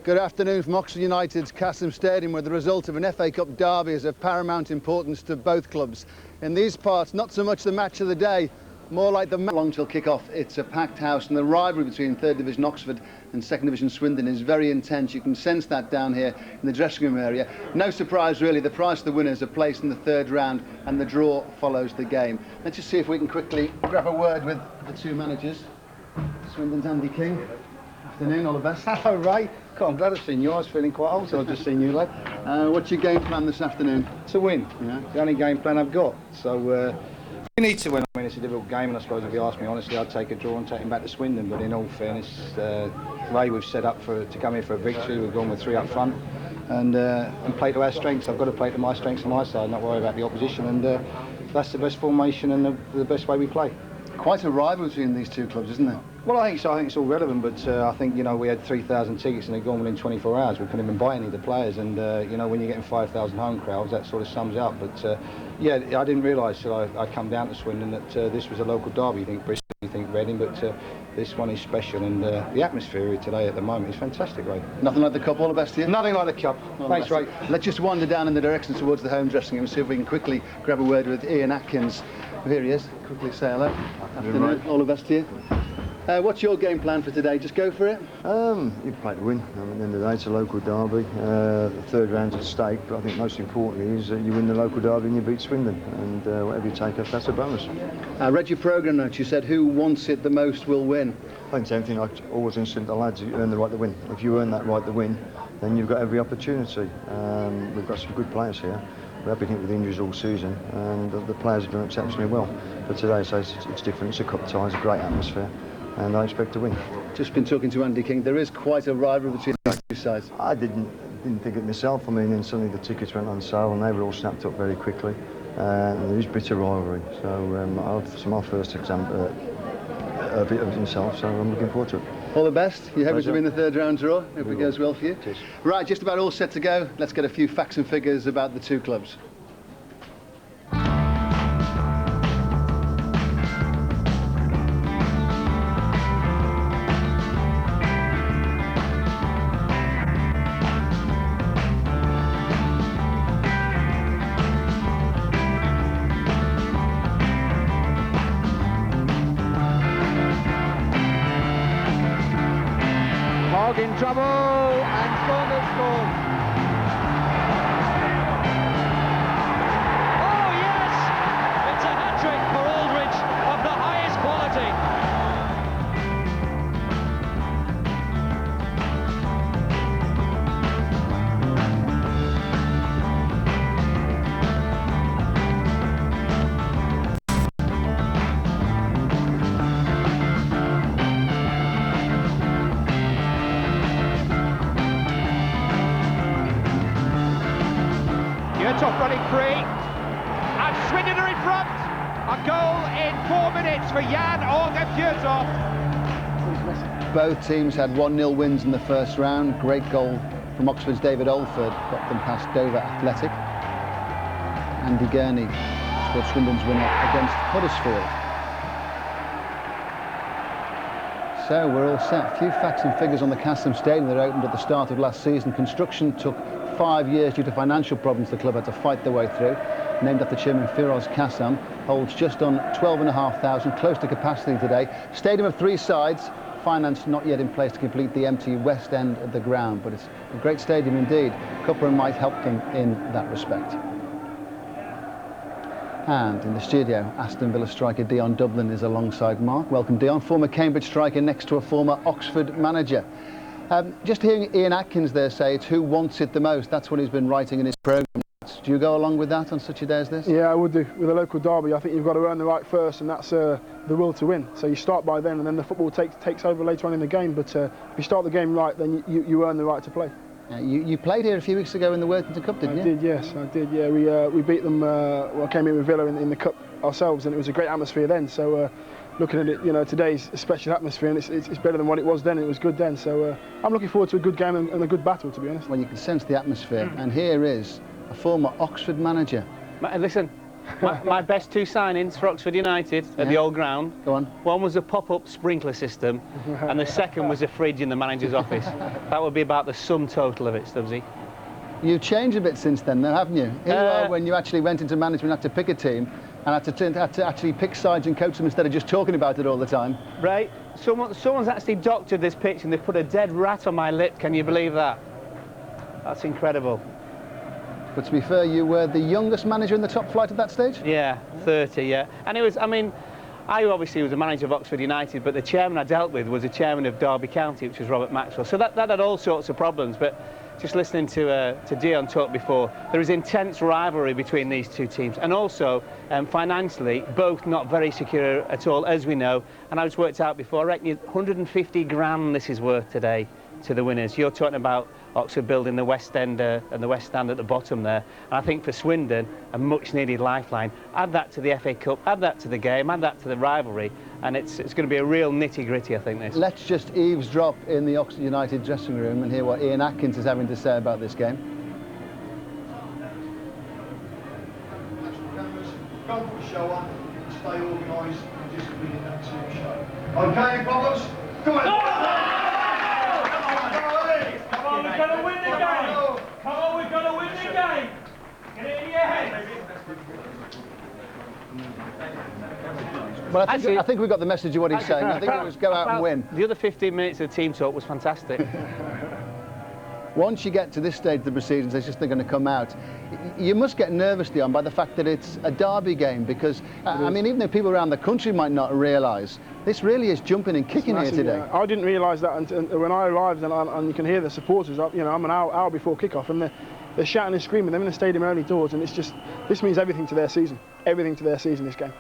Good afternoon from Oxford United's Kassam Stadium, where the result of an FA Cup derby is of paramount importance to both clubs. In these parts, not so much the match of the day, more like the long till kick-off. It's a packed house, and the rivalry between 3rd Division Oxford and 2nd Division Swindon is very intense. You can sense that down here in the dressing room area. No surprise really, the prize of the winners are placed in the 3rd round and the draw follows the game. Let's just see if we can quickly grab a word with the two managers. Swindon's Andy King. Afternoon, all the best. Hello, Ray. God, I'm glad I've seen you. I was feeling quite old, so I've just seen you, lad. What's your game plan this afternoon? To win. Yeah. The only game plan I've got. So we need to win. I mean, it's a difficult game, and I suppose if you ask me honestly, I'd take a draw and take him back to Swindon. But in all fairness, Ray, we've set up to come here for a victory. We've gone with 3 up front and play to our strengths. I've got to play to my strengths on my side, not worry about the opposition. And that's the best formation and the best way we play. Quite a rivalry between these two clubs, isn't there? Well, I think so. I think it's all relevant, but I think, you know, we had 3,000 tickets and they'd gone within 24 hours. We couldn't even buy any of the players, and you know, when you're getting 5,000 home crowds, that sort of sums up. But yeah, I didn't realise till I come down to Swindon that this was a local derby. You think Bristol, you think Reading, but this one is special, and the atmosphere here today at the moment is fantastic, Ray. Nothing like the cup. All the best to you. Nothing like the cup. Thanks, Ray. Let's just wander down in the direction towards the home dressing room and see if we can quickly grab a word with Ian Atkins. Here he is. Quickly say hello. Afternoon. All the best to you. What's your game plan for today? Just go for it? You play to win. I mean, at the end of the day, it's a local derby. The 3rd round's at stake, but I think most importantly is that you win the local derby and you beat Swindon. And whatever you take off, that's a bonus. I read your programme notes. You said who wants it the most will win. I think it's everything. I always insist to the lads, you earn the right to win. If you earn that right to win, then you've got every opportunity. We've got some good players here. We have been hit with injuries all season, and the players have done exceptionally well. But today, so it's different. It's a cup tie, it's a great atmosphere, and I expect to win. Just been talking to Andy King. There is quite a rivalry between these two sides. I didn't think it myself. I mean, and suddenly the tickets went on sale, and they were all snapped up very quickly. And there is bitter rivalry. So it's my first example of it himself. So I'm looking forward to it. All the best. You're hoping to win the 3rd round draw. Hope it goes well for you. Cheers. Right, just about all set to go. Let's get a few facts and figures about the two clubs. In trouble, and Swindon scores. Oh yes, it's a hat-trick for Aldridge of the highest quality. Off running free, and Swindon are in front. A goal in 4 minutes for Jan Orge-Fjørtoft. Both teams had 1-0 wins in the first round. Great goal from Oxford's David Alford, got them past Dover Athletic. Andy Gurney scored Swindon's winner against Huddersfield. So we're all set. A few facts and figures on the Kassam Stadium that opened at the start of last season. Construction took 5 years due to financial problems the club had to fight their way through. Named after Chairman Firoz Kassam, holds just on 12,500, close to capacity today. Stadium of 3 sides, finance not yet in place to complete the empty west end of the ground, but it's a great stadium indeed. Cupper might help them in that respect. And in the studio, Aston Villa striker Dion Dublin is alongside Mark. Welcome, Dion. Former Cambridge striker next to a former Oxford manager. Just hearing Ian Atkins there say it's who wants it the most. That's what he's been writing in his programme. Do you go along with that on such a day as this? Yeah, I would do. With a local derby, I think you've got to earn the right first, and that's the will to win. So you start by then, and then the football takes over later on in the game. But if you start the game right, then you earn the right to play. You played here a few weeks ago in the Worthington Cup, didn't you? I did, yes, I did. Yeah, we beat them. Well, I came in with Villa in the Cup ourselves, and it was a great atmosphere then. So looking at it, you know, today's a special atmosphere, and it's better than what it was then. It was good then. So I'm looking forward to a good game and a good battle, to be honest. Well, you can sense the atmosphere, and here is a former Oxford manager. Listen, My best two signings for Oxford United at the old ground. Go on. One was a pop-up sprinkler system, and the second was a fridge in the manager's office. That would be about the sum total of it, Stubbsy. You've changed a bit since then, though, haven't you? Here you are when you actually went into management, had to pick a team, and had to actually pick sides and coach them instead of just talking about it all the time. Right. Someone's actually doctored this pitch, and they've put a dead rat on my lip. Can you believe that? That's incredible. But to be fair, you were the youngest manager in the top flight at that stage? Yeah, 30, yeah. And it was, I mean, I obviously was a manager of Oxford United, but the chairman I dealt with was a chairman of Derby County, which was Robert Maxwell. So that had all sorts of problems. But just listening to Dion talk before, there is intense rivalry between these two teams. And also, financially, both not very secure at all, as we know. And I just worked out before, I reckon 150 grand this is worth today to the winners. You're talking about Oxford building the West End and the West Stand at the bottom there. And I think for Swindon, a much needed lifeline. Add that to the FA Cup, add that to the game, add that to the rivalry, and it's going to be a real nitty-gritty, I think, this. Let's just eavesdrop in the Oxford United dressing room and hear what Ian Atkins is having to say about this game. Don't put a show on, stay organised and just be in that team show. Okay, brothers? Come on! Come on, we're going to win the game! Come on, we're going to win the game! Get it in your head! Well, I think we got the message of what he's saying. I think it was go out and win. The other 15 minutes of team talk was fantastic. Once you get to this stage of the proceedings, they're going to come out. You must get nervous, Dion, by the fact that it's a derby game, because, I mean, even though people around the country might not realise, this really is jumping and kicking here today. Yeah. I didn't realise that until when I arrived, and you can hear the supporters up. You know, I'm an hour before kick-off, and they're shouting and screaming. They're in the stadium early doors, and it's just, this means everything to their season. Everything to their season, this game.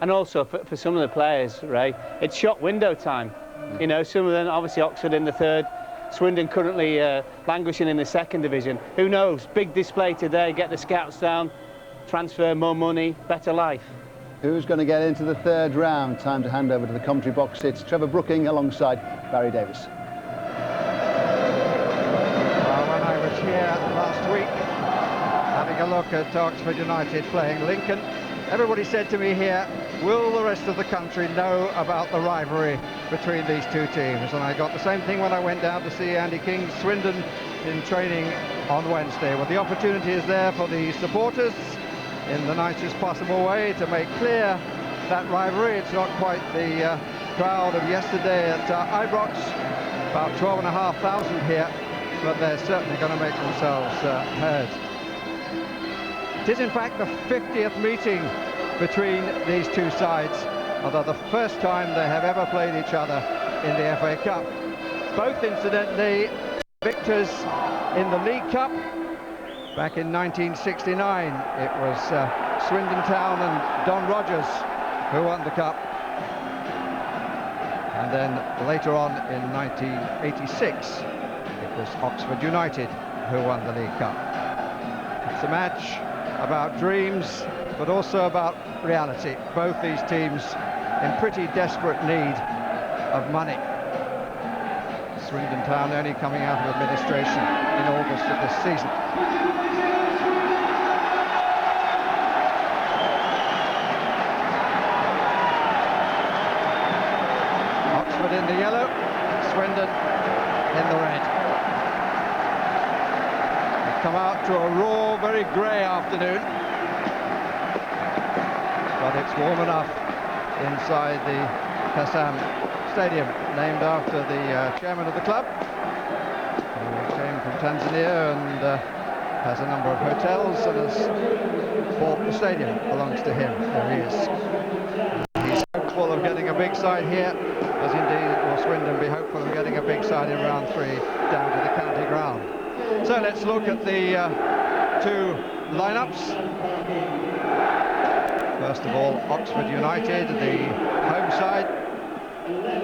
And also, for some of the players, Ray, it's shop window time. You know, some of them, obviously Oxford in the third, Swindon currently languishing in the second division. Who knows? Big display today, get the scouts down, transfer more money, better life. Who's going to get into the third round? Time to hand over to the commentary box. It's Trevor Brooking alongside Barry Davis. Well, when I was here last week, having a look at Oxford United playing Lincoln, everybody said to me here, will the rest of the country know about the rivalry between these two teams? And I got the same thing when I went down to see Andy King's Swindon in training on Wednesday. Well, the opportunity is there for the supporters in the nicest possible way to make clear that rivalry. It's not quite the crowd of yesterday at Ibrox, about 12,500 here, but they're certainly going to make themselves heard. It is in fact the 50th meeting between these two sides, although the first time they have ever played each other in the FA Cup. Both incidentally victors in the League Cup. Back in 1969 it was Swindon Town and Don Rogers who won the cup, and then later on in 1986 it was Oxford United who won the League Cup. It's a match about dreams, but also about reality. Both these teams in pretty desperate need of money. Swindon Town only coming out of administration in August of this season. Oxford in the yellow, Swindon in the red. Come out to a raw, very grey afternoon, but it's warm enough inside the Kassam Stadium, named after the chairman of the club, who came from Tanzania and has a number of hotels and has bought the stadium. Belongs to him. There he is. He's hopeful of getting a big side here, as indeed will Swindon be hopeful of getting a big side in round 3 down to the county ground. So let's look at the two lineups. First of all, Oxford United, the home side.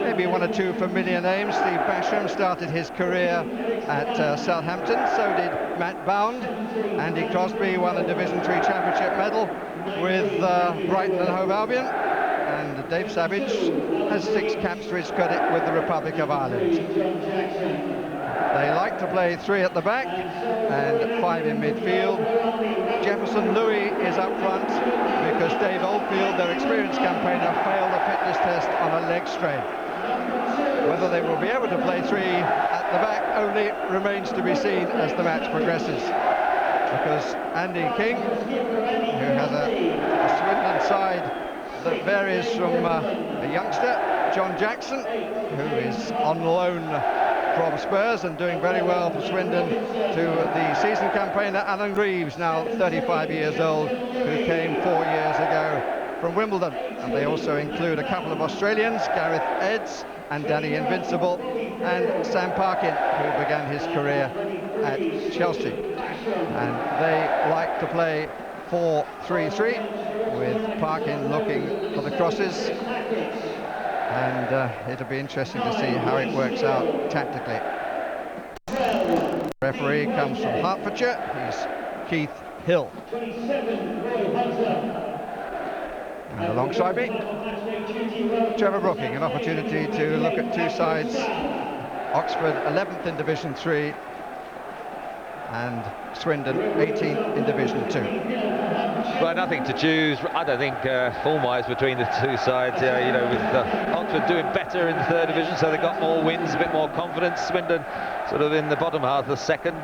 Maybe one or two familiar names. Steve Basham started his career at Southampton, so did Matt Bound. Andy Crosby won a Division 3 Championship medal with Brighton and Hove Albion. And Dave Savage has 6 caps to his credit with the Republic of Ireland. They like to play 3 at the back and 5 in midfield. Jefferson Louis is up front because Dave Oldfield, their experienced campaigner, failed a fitness test on a leg strain. Whether they will be able to play 3 at the back only remains to be seen as the match progresses. Because Andy King, who has a Swindon side that varies from a youngster, John Jackson, who is on loan from Spurs and doing very well for Swindon, to the season campaigner Alan Greaves, now 35 years old, who came 4 years ago from Wimbledon. And they also include a couple of Australians, Gareth Edds and Danny Invincible, and Sam Parkin, who began his career at Chelsea. And they like to play 4-3-3 with Parkin looking for the crosses, and it'll be interesting to see how it works out tactically. The referee comes from Hertfordshire. He's Keith Hill. And alongside me, Trevor Brooking, an opportunity to look at 2 sides. Oxford 11th in Division 3 and Swindon 18th in Division 2. Well, nothing to choose. I don't think form-wise between the 2 sides. You know, with Oxford doing better in the 3rd division, so they got more wins, a bit more confidence. Swindon sort of in the bottom half of the 2nd.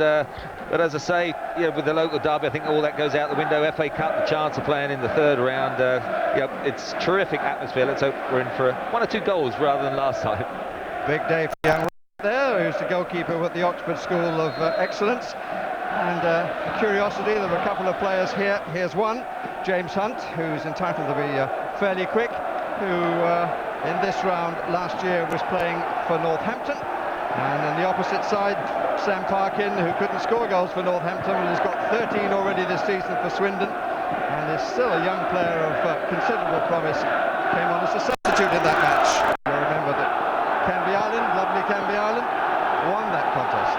But as I say, you know, with the local derby, I think all that goes out the window. FA Cup, the chance of playing in the 3rd round. It's terrific atmosphere. Let's hope we're in for 1 or 2 goals rather than last time. Big day for young there, who's the goalkeeper with the Oxford School of Excellence. And a curiosity, there were a couple of players here. Here's one, James Hunt, who's entitled to be fairly quick, who in this round last year was playing for Northampton. And on the opposite side, Sam Parkin, who couldn't score goals for Northampton, and has got 13 already this season for Swindon, and is still a young player of considerable promise. Came on as a substitute in that match. You'll remember that Canby Island, lovely Canby Island, won that contest.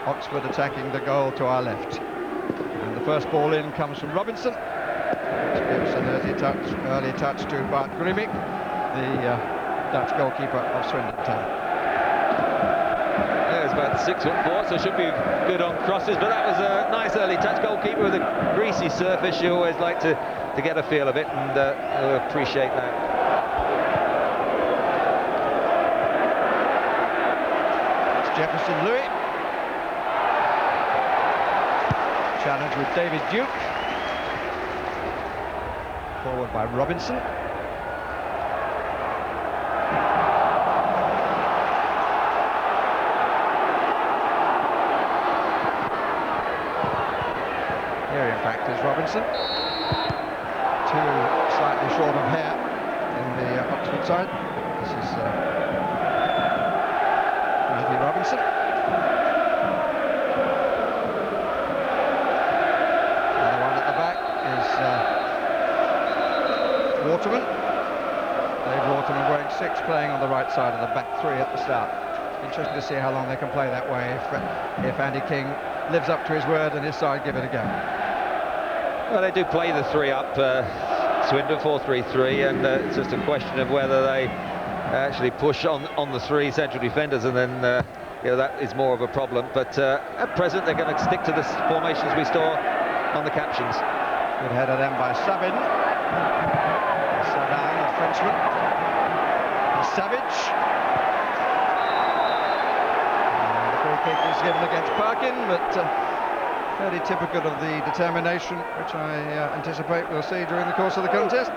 Oxford attacking the goal to our left, and the first ball in comes from Robinson, which gives an early touch to Bart Grimmig, the Dutch goalkeeper of Swindon Town. Yeah, it's about 6'4", so should be good on crosses, but that was a nice early touch. Goalkeeper with a greasy surface, you always like to get a feel of it, and I appreciate that. It's Jefferson Louis. Challenge with David Duke. Forward by Robinson. Here, in fact, is Robinson. 2 slightly short of hair in the Oxford side. This is usually Robinson. Waterman. Dave Waterman wearing 6, playing on the right side of the back 3 at the start. Interesting to see how long they can play that way if Andy King lives up to his word and his side give it a go. Well, they do play the 3 up, Swindon 4-3-3, and it's just a question of whether they actually push on the 3 central defenders, and then that is more of a problem. But at present, they're going to stick to the formations we saw on the captions. Good header then by Sabin. Sabin, a Frenchman. Savage. The free kick is given against Parkin, but fairly typical of the determination which I anticipate we'll see during the course of the contest.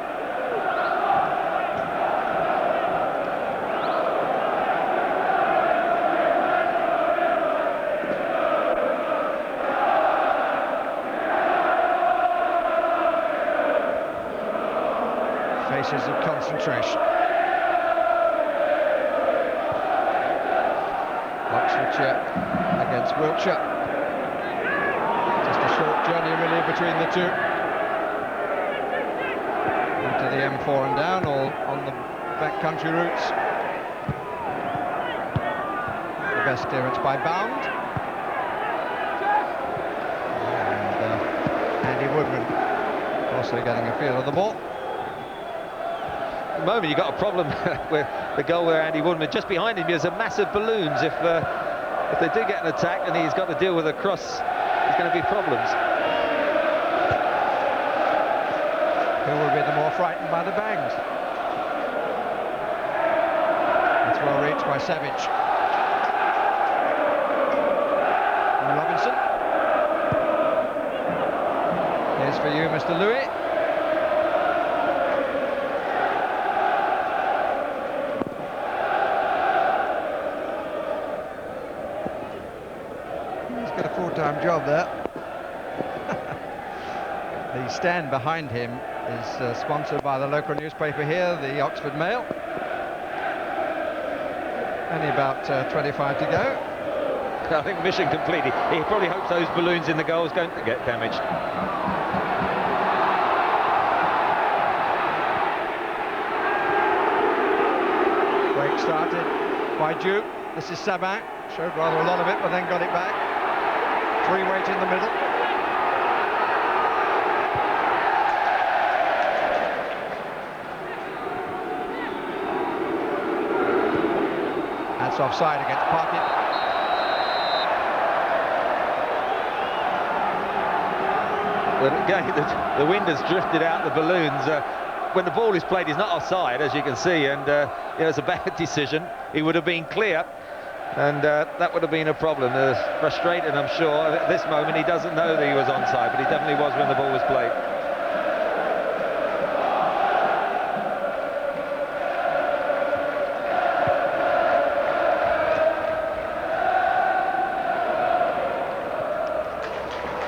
Faces of concentration. Oxfordshire against Wiltshire. Just a short journey really between the two. Into the M4 and down, all on the backcountry routes. The best clearance by Bound. And Andy Woodman also getting a feel of the ball. At the moment, you've got a problem with the goal where Andy Woodman, just behind him, there's a massive balloons. If they do get an attack and he's got to deal with a cross, there's going to be problems. Who will be the more frightened by the bangs? It's well reached by Savage. And Robinson. Here's for you, Mr. Louis. He's got a full-time job there. The stand behind him is sponsored by the local newspaper here, the Oxford Mail. Only about 25 to go. I think mission completed. He probably hopes those balloons in the goals don't get damaged. Break started by Duke. This is Sabin. Showed rather a lot of it, but then got it back. Free weight in the middle. That's offside against Parkin. But again, the wind has drifted out the balloons. When the ball is played, he's not offside, as you can see, and you know, it's a bad decision. He would have been clear, and that would have been a problem. Frustrated, I'm sure. At this moment, he doesn't know that he was onside, but he definitely was when the ball was played.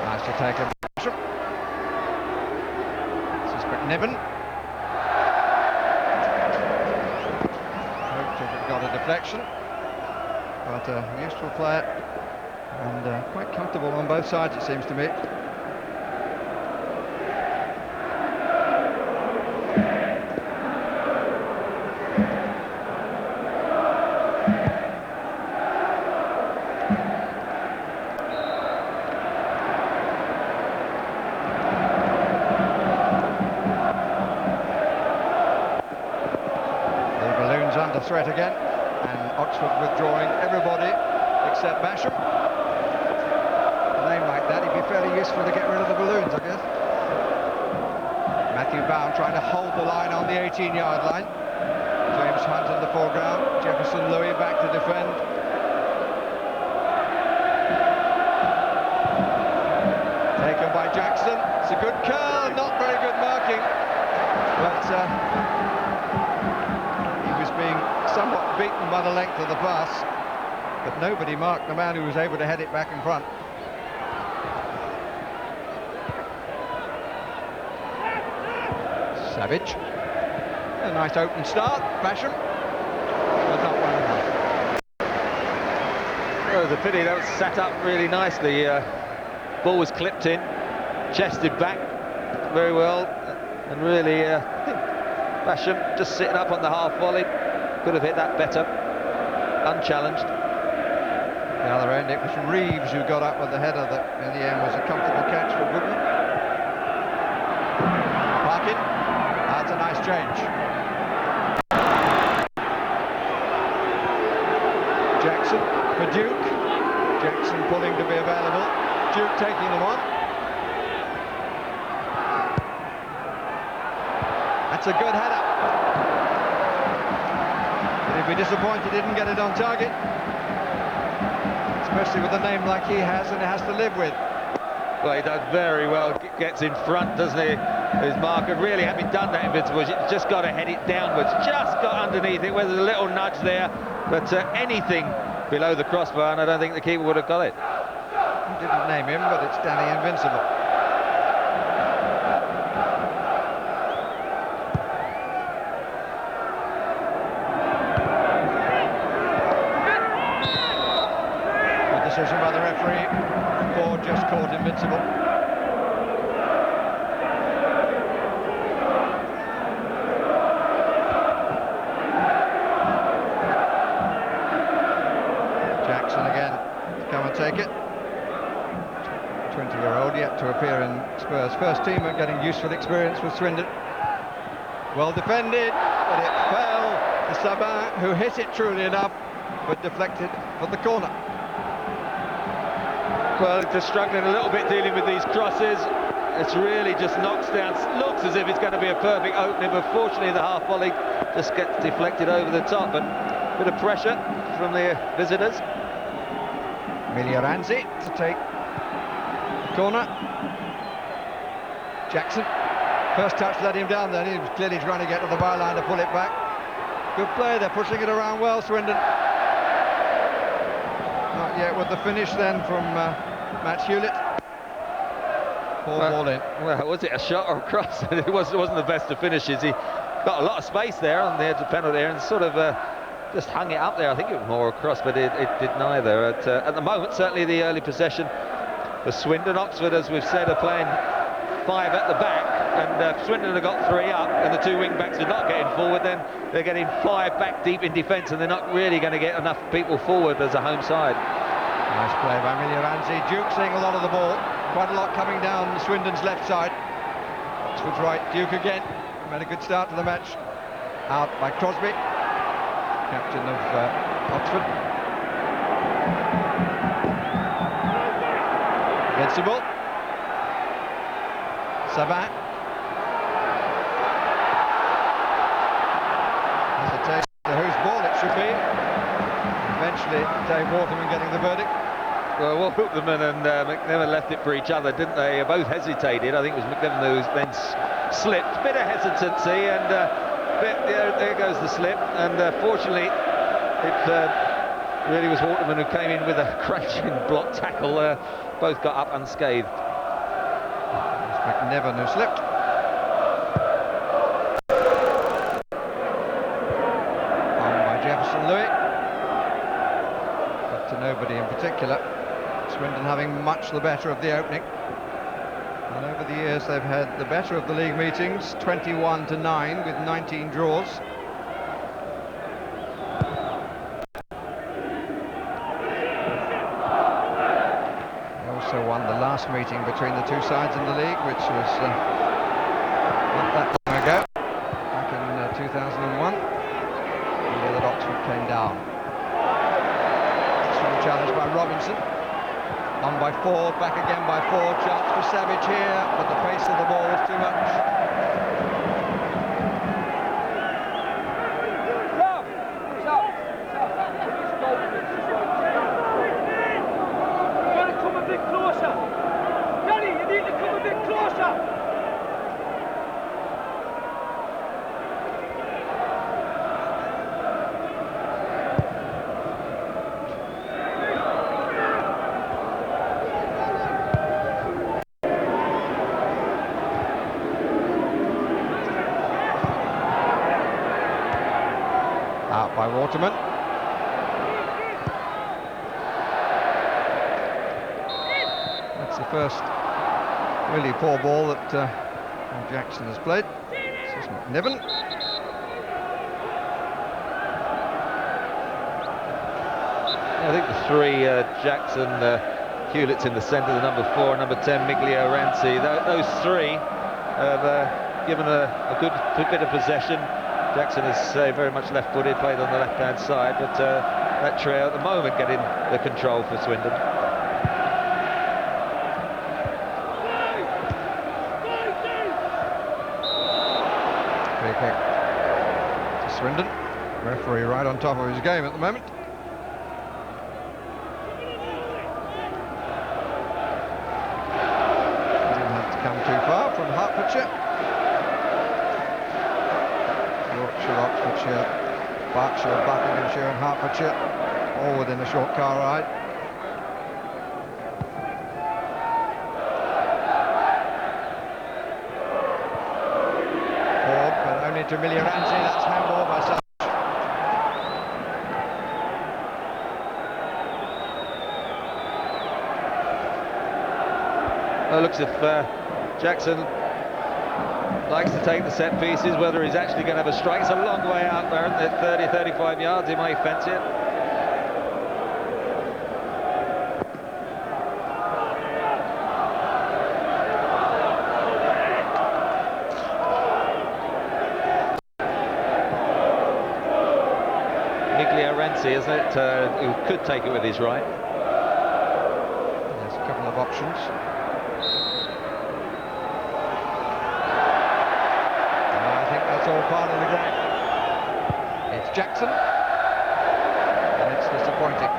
Nice to take a this is McNiven. Hoped if it got a deflection, but a useful player and quite comfortable on both sides, it seems to me. Threat again, and Oxford withdrawing everybody except Basham. A name like that, he'd be fairly useful to get rid of the balloons, I guess. Matthew Bound trying to hold the line on the 18-yard line. James Hunt in the foreground. Jefferson Louis back to defend. Taken by Jackson. It's a good curl, not very good marking, but being somewhat beaten by the length of the pass, but nobody marked the man who was able to head it back in front. Savage. A nice open start. Basham, but not well enough. Well, it was a pity. That was set up really nicely. Ball was clipped in, chested back very well, and really Basham just sitting up on the half volley, could have hit that better, unchallenged. The other end, it was Reeves who got up with the header that in the end was a comfortable catch for Woodman. Parkin, that's a nice change. Jackson for Duke. Jackson pulling to be available. Duke taking them on. That's a good header. But he'd be disappointed he didn't get it on target. Especially with a name like he has and has to live with. Well, he does very well, gets in front, doesn't he? His marker, really having done that, Invincible, you just got to head it downwards, just got underneath it, where there's a little nudge there, but anything below the crossbar, and I don't think the keeper would have got it. He didn't name him, but it's Danny Invincible. Decision by the referee, Ford just caught Invincible. take it. 20-year-old yet to appear in Spurs' first team and getting useful experience with Swindon. Well defended, but it fell to Sabin, who hit it truly enough, but deflected for the corner. Well, just struggling a little bit dealing with these crosses. It's really just knocks down, looks as if it's going to be a perfect opening, but fortunately the half volley just gets deflected over the top, but a bit of pressure from the visitors. Miglioranzi to take the corner. Jackson, first touch let him down then, he was clearly trying to get to the byline to pull it back. Good play, they're pushing it around well, Swindon. Not yet with the finish then from Matt Hewlett. Poor ball in. Well, was it a shot or a cross? It wasn't the best of finishes. He got a lot of space there on the edge of penalty area and sort of just hung it up there. I think it was more a cross, but it did neither. At the moment, certainly the early possession for Swindon. Oxford, as we've said, are playing 5 at the back, and Swindon have got 3 up, and the 2 wing backs are not getting forward. Then they're getting 5 back deep in defence, and they're not really going to get enough people forward as a home side. Nice play by Miglioranzi. Duke seeing a lot of the ball. Quite a lot coming down Swindon's left side. Oxford's right. Duke again. Made a good start to the match. Out by Crosby, captain of Oxford. Invincible. Sabin. Hesitation to whose ball it should be. Eventually, Dave Waterman getting the verdict. Well, Waterman and McNevin left it for each other, didn't they? Both hesitated. I think it was McNevin who then slipped. Bit of hesitancy, and there goes the slip. And fortunately, it really was Waterman who came in with a crashing block tackle. Both got up unscathed. McNevin who slipped. On by Jefferson Louis. But to nobody in particular. Swindon having much the better of the opening. And over the years they've had the better of the league meetings, 21-9 with 19 draws. They also won the last meeting between the 2 sides in the league, which was not that long ago, back in 2001, the year that Oxford came down. Strong challenge by Robinson. On by Ford, back again by Ford, chance for Savage here, but the pace of the ball was too much. You've got to come a bit closer. Danny, you need to come a bit closer. By Waterman. That's the first really poor ball that Jackson has played. This is McNevin. I think the 3, Jackson, Hewlett's in the centre, the number 4, number 10, Miglioranzi. Those 3 have given a good bit of possession. Jackson is very much left-footed, played on the left-hand side, but that trio at the moment getting the control for Swindon. Free kick to Swindon. Referee right on top of his game at the moment. Didn't have to come too far from Hertfordshire. Yorkshire, Oxfordshire, Berkshire, Buckinghamshire and Hertfordshire, all within a short car ride. Ford, but only to Miglioranzi, that's handball by Savage. Well, looks as if Jackson likes to take the set pieces. Whether he's actually going to have a strike, it's a long way out there, at 30-35 yards, he may fence it. policy, isn't it? Who could take it with his right. There's a couple of options. I think that's all part of the game. It's Jackson, and it's disappointing.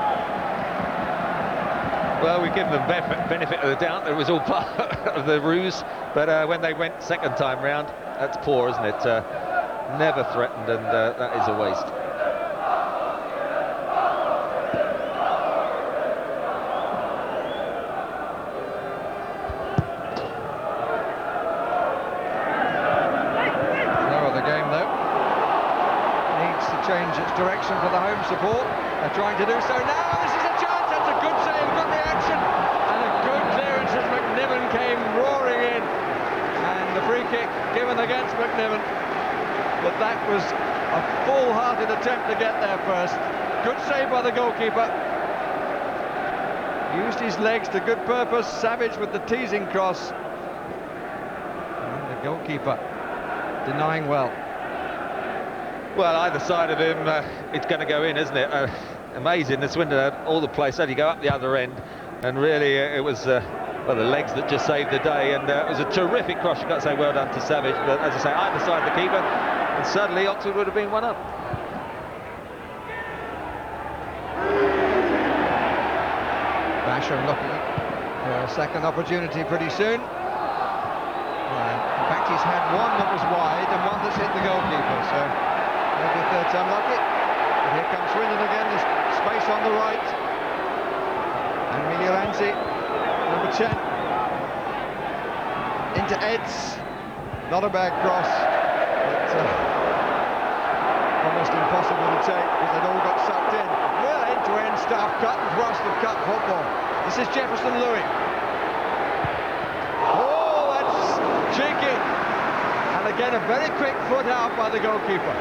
Well, we give them benefit of the doubt. It was all part of the ruse, but when they went second time round, that's poor, isn't it? Never threatened, and that is a waste. Slow of the game, though. Needs to change its direction for the home support. They're trying to do so now. This is a chance. That's a good save, good reaction, and a good clearance as McNiven came roaring in. And the free kick given against McNiven. But that was a full-hearted attempt to get there first. Good save by the goalkeeper. Used his legs to good purpose. Savage with the teasing cross. And the goalkeeper denying well. Well, either side of him, it's going to go in, isn't it? Amazing. The Swindon had all the place. Had you go up the other end, and really it was well, the legs that just saved the day. And it was a terrific cross. You've got to say well done to Savage. But as I say, either side of the keeper, and suddenly Oxford would have been 1 up. Basher looking for a second opportunity pretty soon. In fact, he's had one that was wide and one that's hit the goalkeeper, so maybe a third time lucky. But here comes Swindon again, there's space on the right. And Miglioranzi, number 10. Into Eds. Not a bad cross, but almost impossible to take because they'd all got sucked in. Well, end-to-end stuff, cut and thrust of cup football. This is Jefferson Louis. Oh, that's cheeky. And again, a very quick foot out by the goalkeeper.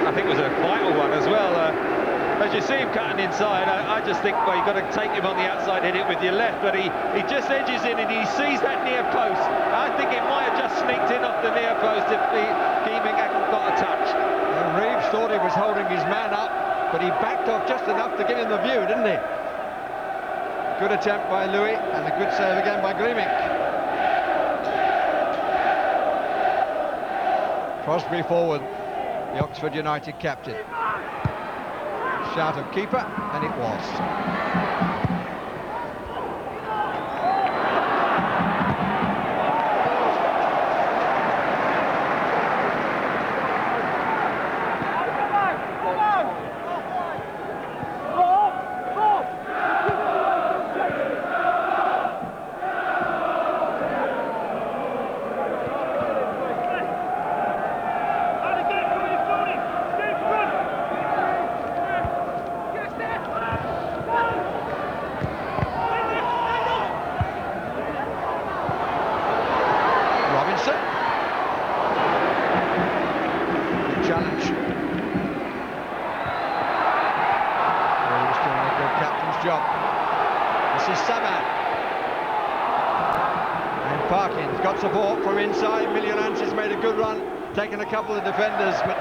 I think it was a vital one as well. As you see him cutting inside, I just think, well, you've got to take him on the outside, hit it with your left, but he just edges in and he sees that near post. I think it might have just sneaked in off the near post if the Keeming hadn't got a touch. And Reeves thought he was holding his man up, but he backed off just enough to give him the view, didn't he? Good attempt by Louis, and a good save again by Gleaming. Crosby forward, the Oxford United captain. Shout of keeper, and it was. Taken a couple of defenders, but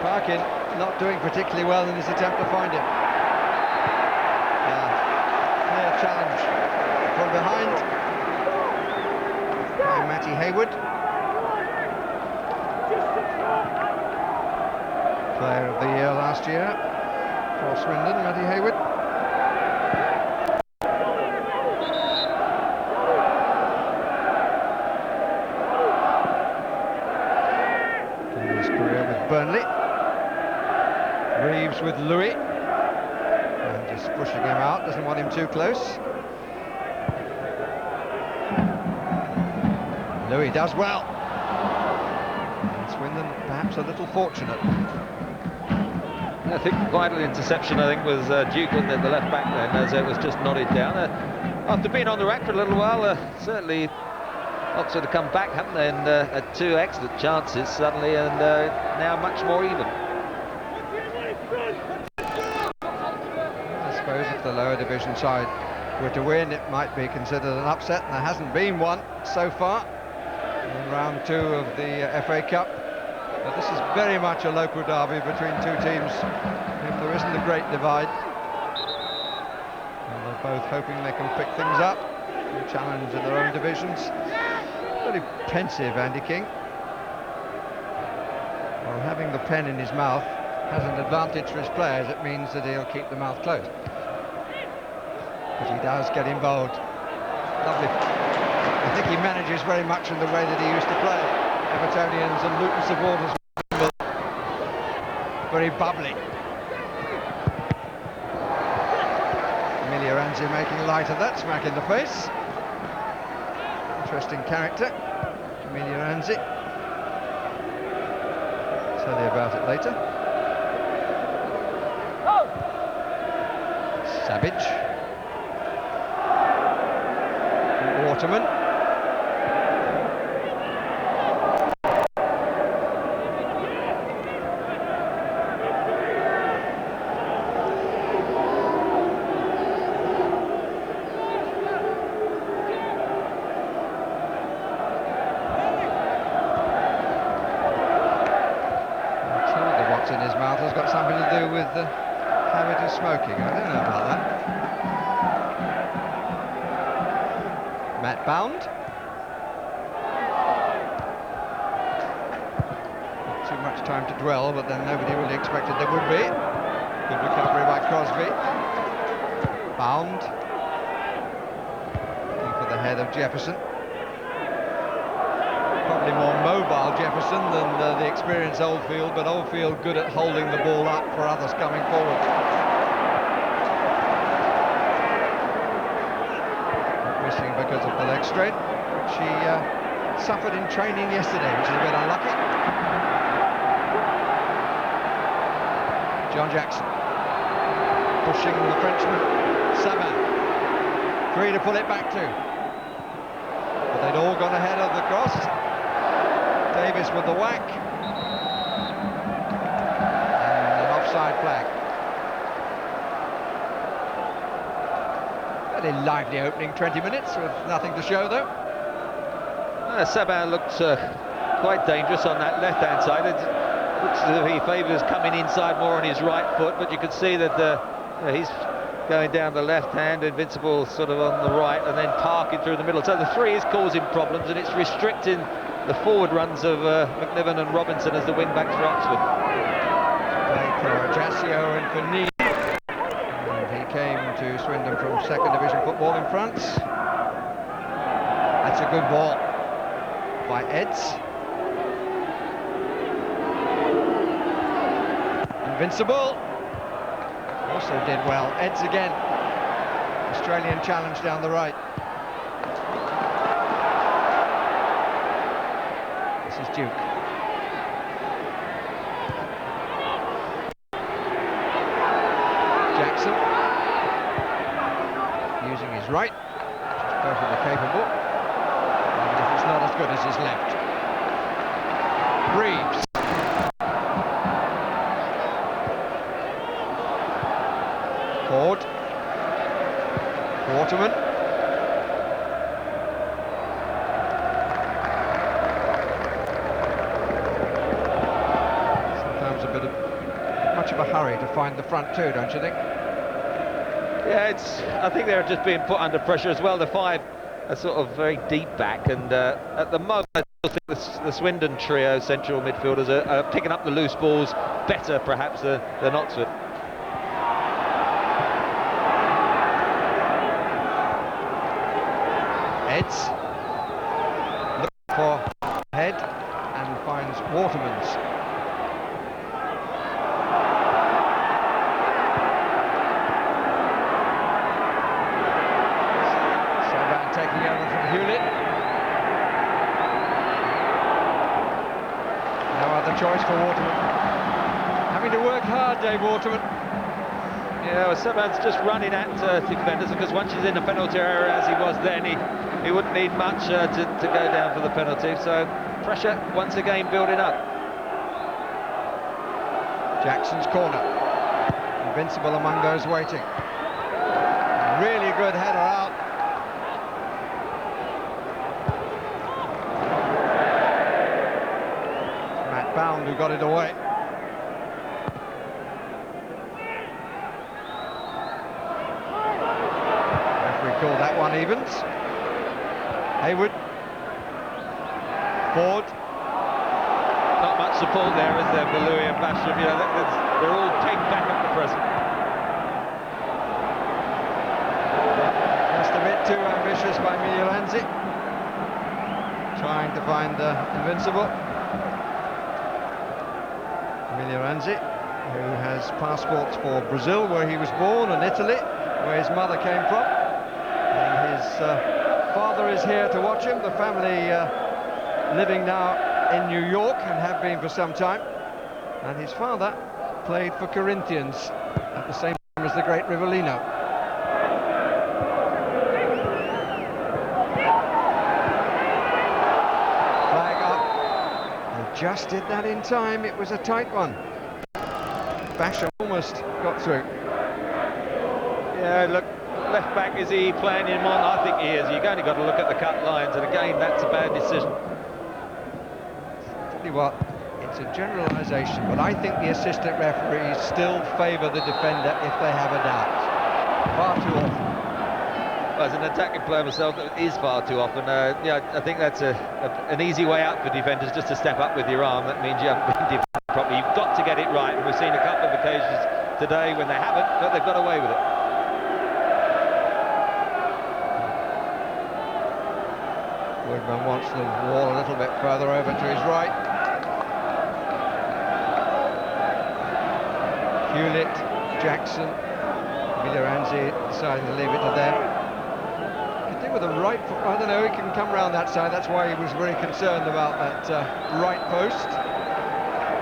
Parkin not doing particularly well in his attempt to find him. Clear challenge from behind by Matty Hayward. Player of the year last year for Swindon, Matty Hayward. Burnley. Reeves with Louis. And just pushing him out, doesn't want him too close. Louis does well. And Swindon perhaps a little fortunate. I think vital interception, I think, was Duke at the left back then, as it was just nodded down. After being on the rack for a little while, certainly Oxford have come back, haven't they, and had two excellent chances suddenly, and now much more even. I suppose if the lower division side were to win, it might be considered an upset, and there hasn't been one so far in round 2 of the FA Cup. But this is very much a local derby between two teams. There isn't a great divide. And they're both hoping they can pick things up and challenge in their own divisions. Very pensive, Andy King. Well, having the pen in his mouth has an advantage for his players. It means that he'll keep the mouth closed. But he does get involved. Lovely. I think he manages very much in the way that he used to play. Evertonians and Luton supporters, very bubbly. Emilia Ranzi making light of that smack in the face. Interesting character, Emilia Ranzi. Tell you about it later. Savage. Waterman. What's in his mouth has got something to do with the habit of smoking. I don't know about that. Matt Bound. Not too much time to dwell, but then nobody really expected there would be. Good recovery by Crosby. Bound. Looking for the head of Jefferson. Probably more mobile Jefferson than the experienced Oldfield, but Oldfield good at holding the ball up for others coming forward. Missing because of the leg strain, which he suffered in training yesterday, which is a bit unlucky. John Jackson pushing the Frenchman. Sabin. 3 to pull it back to. But they'd all gone ahead of the cross. Davis with the whack. And an offside flag. Very lively opening 20 minutes with nothing to show though. Sabin looked quite dangerous on that left-hand side. It looks as if he favours coming inside more on his right foot, but you can see that he's going down the left hand, Invincible sort of on the right, and then Parkin through the middle. So the 3 is causing problems, and it's restricting the forward runs of McNiven and Robinson as the wing-backs for Oxford. Played for Ajaccio and for Nice. And he came to Swindon from 2nd Division football in France. That's a good ball by Eds. Invincible. Also did well. Eds again. Australian challenge down the right. This is Duke. Jackson. Using his right, which is perfectly capable. Even if it's not as good as his left. Reeves. Ford. Waterman. Sometimes a bit of much of a hurry to find the front two, don't you think? Yeah, I think they're just being put under pressure as well. The 5 are sort of very deep back, and at the moment I still think the Swindon trio central midfielders are picking up the loose balls better perhaps than Oxford. Eds looking for head and finds Waterman's. Sabin taking over from Hewlett. No other choice for Waterman. Having to work hard, Dave Waterman. Yeah, well, Sabin's just running at defenders, because once he's in the penalty area as he was then, he wouldn't need much to go down for the penalty. So pressure once again building up. Jackson's corner. Invincible among those waiting. Really good header out. Matt Bound, who who got it away. Referee called that one evens. Hayward. Ford. Not much support there, is there, for Louis and Basham? You know, they're all pegged back at the present. Just a bit too ambitious by Milanzi. Trying to find Invincible. Milanzi, who has passports for Brazil, where he was born, and Italy, where his mother came from. And his father is here to watch him. The family living now in New York and have been for some time. And his father played for Corinthians at the same time as the great Rivellino. Flag up. They just did that in time. It was a tight one. Basham almost got through. Yeah, look, left back, is he playing him on? I think he is. You've only got to look at the cut lines, and again, that's a bad decision. Tell you what, it's a generalisation, but I think the assistant referees still favour the defender if they have a doubt. Far too often. Well, as an attacking player myself, that is far too often. Yeah, I think that's an easy way out for defenders, just to step up with your arm. That means you haven't been defended properly. You've got to get it right, and we've seen a couple of occasions today when they haven't, but they've got away with it. Woodman wants the wall a little bit further over to his right. Hewlett, Jackson, Milanzi deciding to leave it to them. Could do with a right foot. I don't know, he can come round that side. That's why he was very concerned about that right post.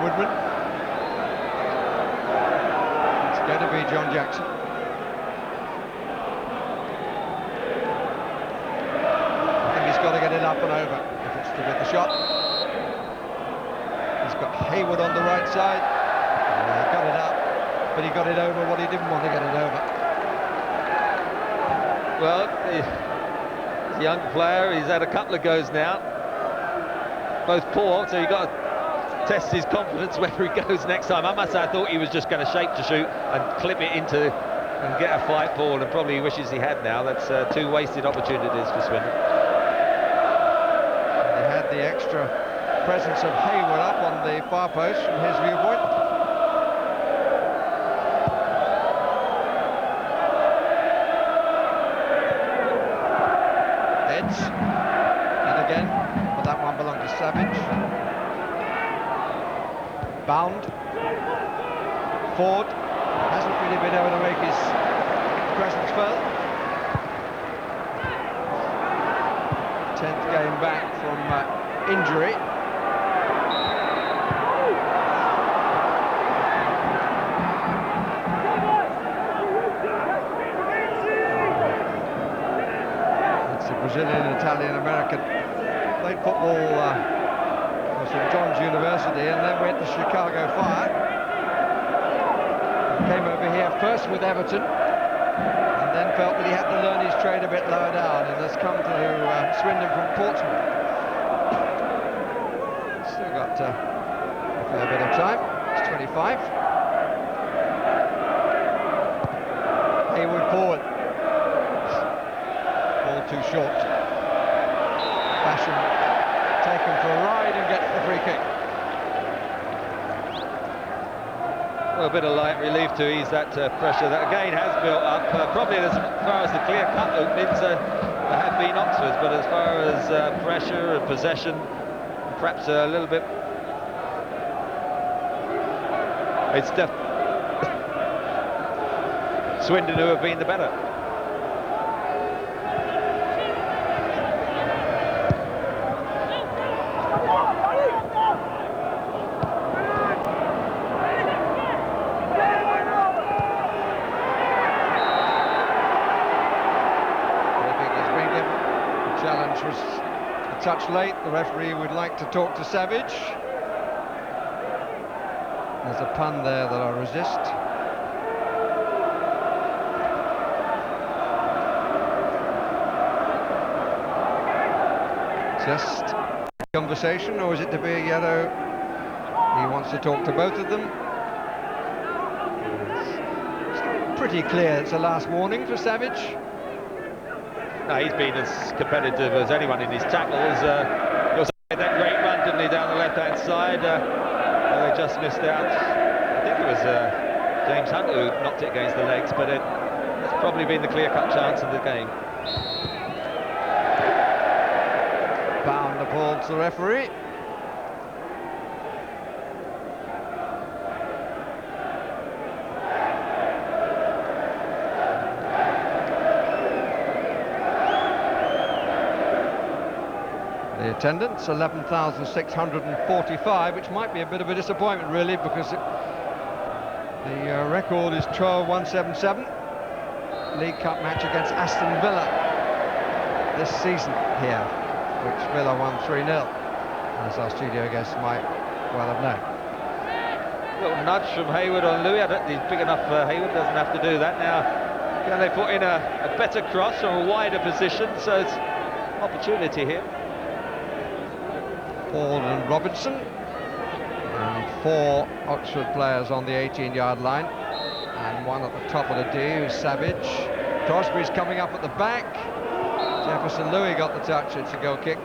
Woodman. It's going to be John Jackson. I think he's got to get it up and over if it's to get the shot. He's got Hayward on the right side. He got it up, but he got it over what he didn't want to get it over. Well, he's a young player. He's had a couple of goes now, both poor, so you've got to test his confidence whether he goes next time. I must say, I thought he was just going to shape to shoot and clip it into and get a fight forward, and probably wishes he had now. That's two wasted opportunities for Swindon. He had the extra presence of Hayward up on the far post from his viewpoint. Heads. And again, but that one belonged to Savage. Bound. Ford hasn't really been able to make his presence felt. 10th game back from injury. It's a Brazilian, Italian, American. Played football for St. John's University and then went to Chicago Fire. Came over here first with Everton and then felt that he had to learn his trade a bit lower down and has come to Swindon from Portsmouth. Still got a fair bit of time. It's 25. Hayward forward. Ball too short. Basham taken for a ride and gets the free kick. Well, a bit of light relief to ease that pressure that again has built up. Probably as far as the clear-cut openings there have been Oxford's, but as far as pressure and possession, perhaps a little bit. It's Swindon who have been the better. Touch late, the referee would like to talk to Savage. There's a pun there that I resist. Just conversation, or is it to be a yellow? He wants to talk to both of them. It's pretty clear it's a last warning for Savage. No, he's been as competitive as anyone in his tackles. He also made that great run, didn't he, down the left-hand side. They just missed out. I think it was James Hunt who knocked it against the legs, but it's probably been the clear-cut chance of the game. Bound the ball to the referee. The attendance, 11,645, which might be a bit of a disappointment, really, because the record is 12,177. League Cup match against Aston Villa this season here, which Villa won 3-0, as our studio guests might well have known. A little nudge from Hayward on Louis. I don't think he's big enough for Hayward, doesn't have to do that. Now, can they put in a better cross or a wider position? So it's opportunity here. Paul and Robinson, and 4 Oxford players on the 18-yard line, and one at the top of the D who's Savage. Crosby's coming up at the back. Jefferson Louis got the touch. It's a goal kick.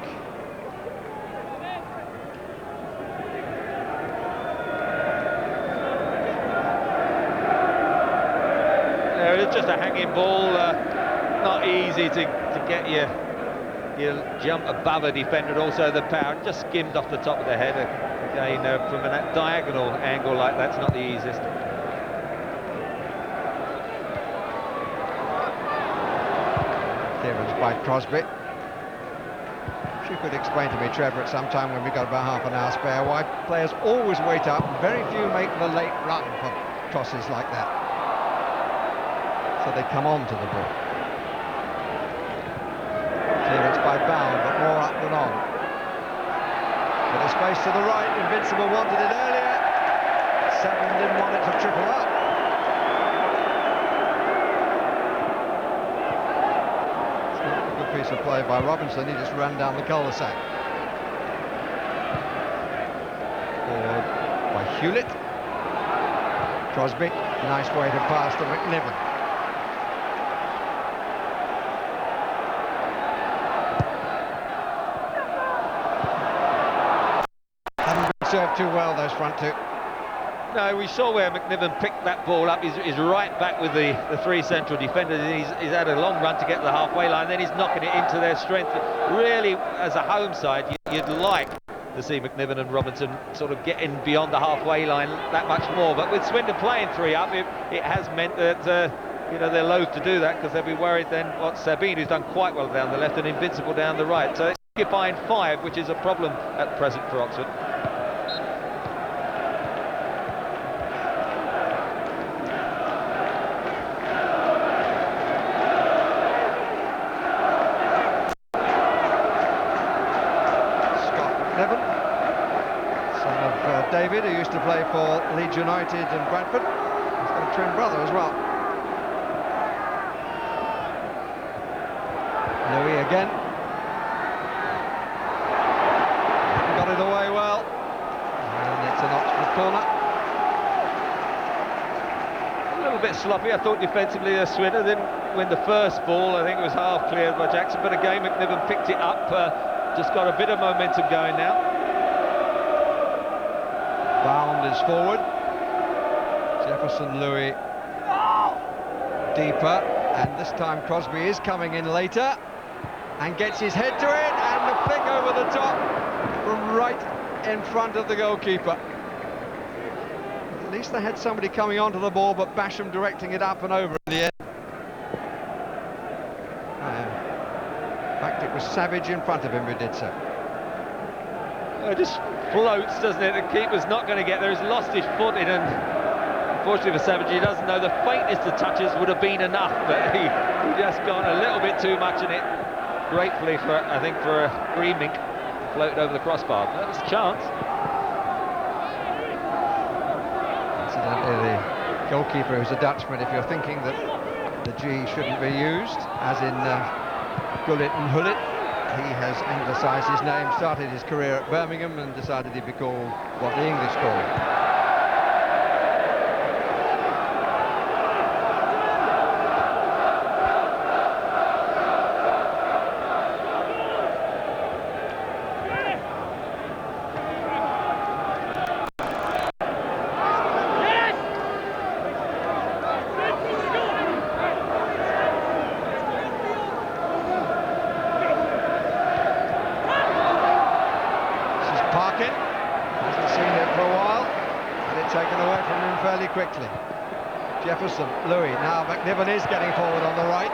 There it is, just a hanging ball. Not easy to get your jump above a defender, and also the power. Just skimmed off the top of the head. Again, from a diagonal angle like that's not the easiest. Clearance by Crosby. If you could explain to me, Trevor, at some time when we got about half an hour spare, why players always wait up and very few make the late run for crosses like that. So they come on to the ball. Clearance by Bound, but more up than on. With a space to the right, Invincible wanted it earlier. 7 didn't want it to triple up. It's not a good piece of play by Robinson, he just ran down the cul-de-sac. Forward by Hewlett. Crosby, nice way to pass to McNiven. Served too well, those front two. No, we saw where McNiven picked that ball up. He's right back with the 3 central defenders. He's had a long run to get to the halfway line, then he's knocking it into their strength. Really, as a home side, you'd like to see McNiven and Robinson sort of getting beyond the halfway line that much more. But with Swindon playing 3 up, it has meant that they're loath to do that, because they'll be worried then what Sabine, who's done quite well down the left, and Invincible down the right. So it's occupying 5, which is a problem at present for Oxford. David, who used to play for Leeds United and Bradford. He's got a twin brother as well. Louis again. Got it away well. And it's an Oxford corner. A little bit sloppy, I thought, defensively. Swindon didn't win the first ball. I think it was half cleared by Jackson, but again McNiven picked it up. Just got a bit of momentum going now. Bound is forward. Jefferson Louis deeper, and this time Crosby is coming in later and gets his head to it, and the flick over the top from right in front of the goalkeeper. At least they had somebody coming onto the ball, but Basham directing it up and over in the end. In fact, it was Savage in front of him who did so. It just floats, doesn't it? The keeper's not going to get there. He's lost his footing, and unfortunately for Savage, he doesn't know the faintest of touches would have been enough, but he just gone a little bit too much in it. Gratefully for, I think, for a Greenmink floated over the crossbar. That was a chance. Incidentally, the goalkeeper, who's a Dutchman, if you're thinking that the G shouldn't be used, as in Gullit and Hullit, He has anglicised his name, started his career at Birmingham and decided he'd be called what the English call him. Quickly. Jefferson Louis, now McNiven is getting forward on the right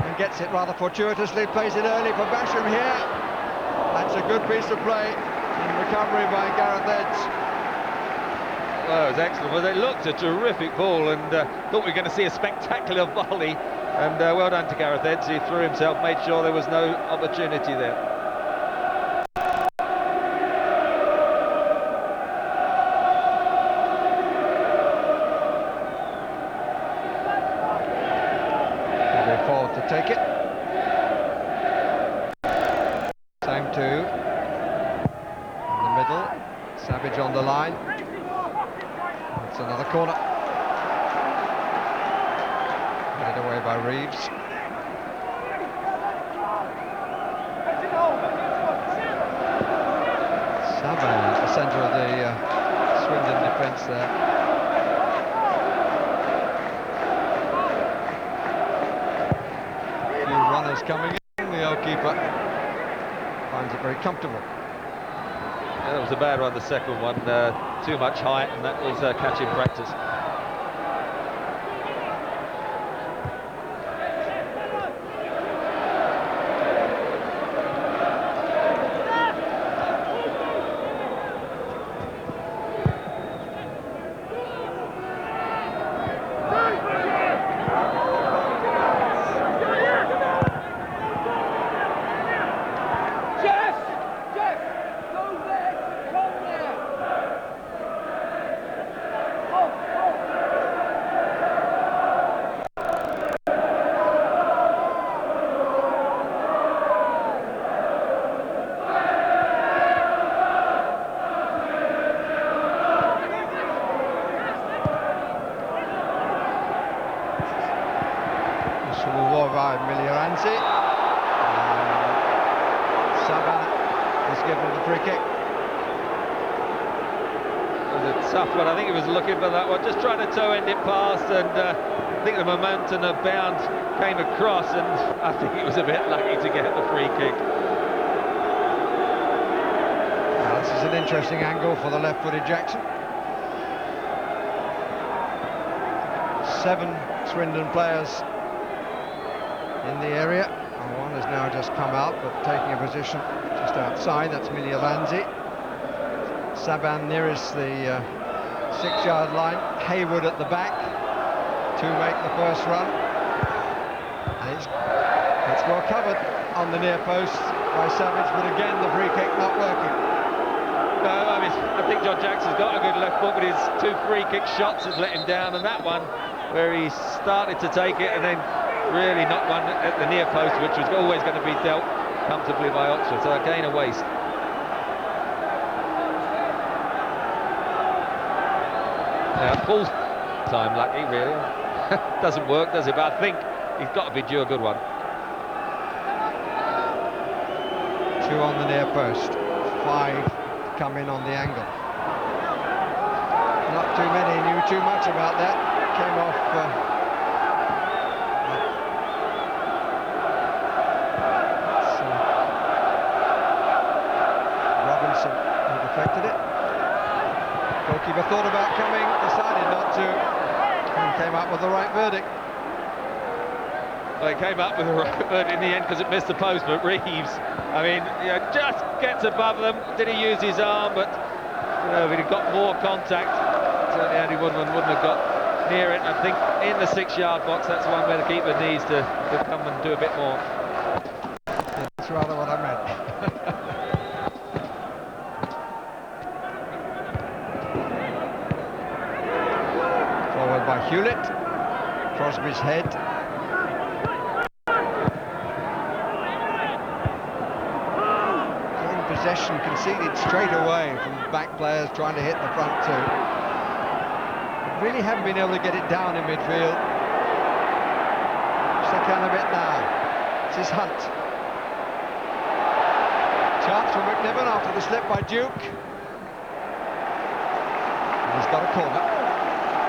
and gets it rather fortuitously, plays it early for Basham here. That's a good piece of play in recovery by Gareth Edds. Well, it was excellent. Well, it looked a terrific ball and thought we were going to see a spectacular volley, and well done to Gareth Edds. He threw himself, made sure there was no opportunity there. Take it. Same two. In the middle. Savage on the line. It's another corner. Headed away by Reeves. Saban at the centre of the Swindon defence there. Runners coming in, the goalkeeper finds it very comfortable. Yeah, that was a bad one, the second one, too much height, and that was catching practice. But I think he was looking for that one, just trying to toe-end it past, and I think the momentum of bound came across, and I think he was a bit lucky to get the free kick. Now, this is an interesting angle for the left-footed Jackson. 7 Swindon players in the area, and one has now just come out, but taking a position just outside. That's Miliavanzi. Saban nearest the 6-yard line, Hayward at the back to make the first run, and it's well covered on the near post by Savage, but again the free kick not working. No, I mean, I think John Jackson's got a good left foot, but his 2 free kick shots has let him down, and that one where he started to take it and then really knocked one at the near post, which was always going to be dealt comfortably by Oxford, so again a waste. Full time lucky, really. Doesn't work, does it? But I think he's got to be due a good one. 2 on the near post, 5 come in on the angle. Not too many knew too much about that. Came off Robinson who deflected it. Goalkeeper thought about coming, decided not to, and came up with the right verdict. Well, he came up with the right verdict in the end because it missed the post, but Reeves, I mean, just gets above them. Did he use his arm? But, if he'd got more contact, certainly Andy Woodman wouldn't have got near it. I think in the 6-yard box, that's the one where the keeper needs to come and do a bit more. That's rather what I meant. By Hewlett, Crosby's head. possession conceded straight away from back players trying to hit the front two. Really haven't been able to get it down in midfield. They can a bit now. This is Hunt. Chance for McNiven after the slip by Duke. And he's got a corner.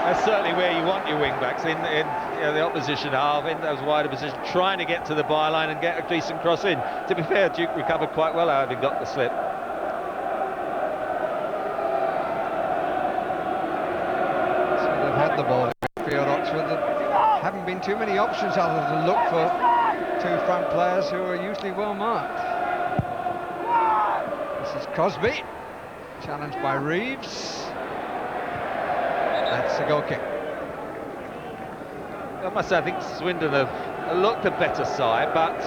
That's certainly where you want your wing-backs, in you know, the opposition half, in those wider positions, trying to get to the byline and get a decent cross in. To be fair, Duke recovered quite well out having got the slip. So they've had the ball in midfield, Oxford. There haven't been too many options other than look for two front players who are usually well marked. This is Crosby, challenged by Reeves. That's a goal kick. I must say, I think Swindon have looked a better side, but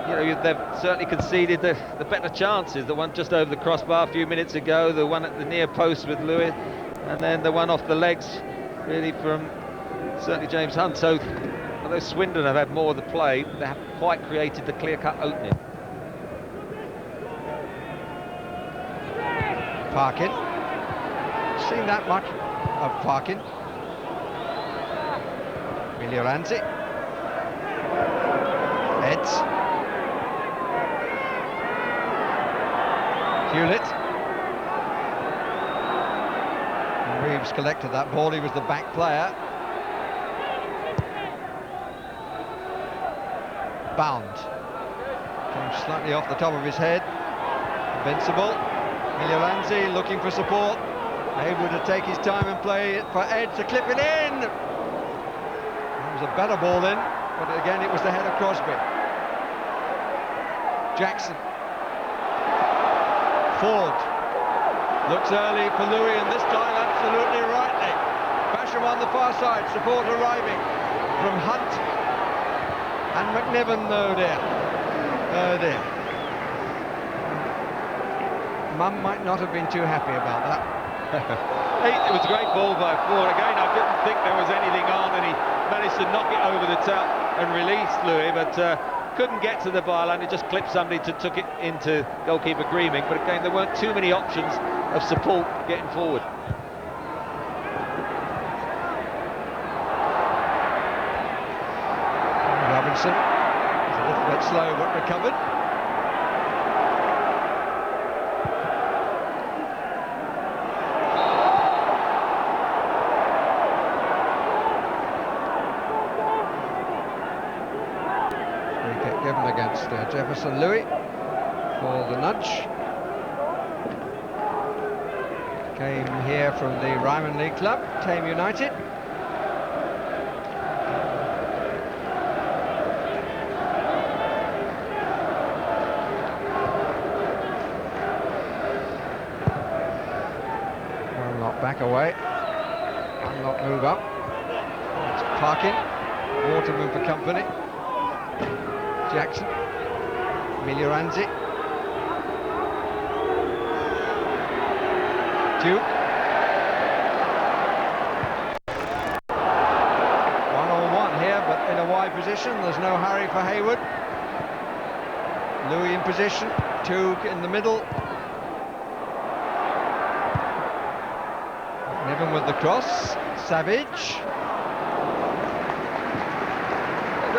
you know, they've certainly conceded the better chances. The one just over the crossbar a few minutes ago, the one at the near post with Louis, and then the one off the legs, really, from certainly James Hunt. So, although Swindon have had more of the play, they haven't quite created the clear-cut opening. Parkin. Seen that much of Parkin. Miglioranzi. Eds. Hewlett. And Reeves collected that ball. He was the back player. Bound. Came slightly off the top of his head. Invincible. Miglioranzi looking for support. Able to take his time and play it for Ed to clip it in. That was a better ball in, but again it was the head of Crosby. Jackson. Ford. Looks early for Louis, and this time absolutely rightly. Basham on the far side, support arriving from Hunt. And McNiven, oh dear. Oh dear. Mum might not have been too happy about that. It was a great ball by Ford. Again, I didn't think there was anything on, and he managed to knock it over the top and release Louis, but couldn't get to the byline. It just clipped somebody to took it into goalkeeper Greeming. But again, there weren't too many options of support getting forward. Robinson is a little bit slow, but recovered. Given against Jefferson Louis for the nudge. Came here from the Ryman League Club, Tame United. Unlock back away. Unlock move up. It's Parkin. Waterman for company. Jackson, Miglioranzi, Duke. 1-on-1 here, but in a wide position. There's no hurry for Hayward. Louis in position, Duke in the middle. Niven with the cross, Savage.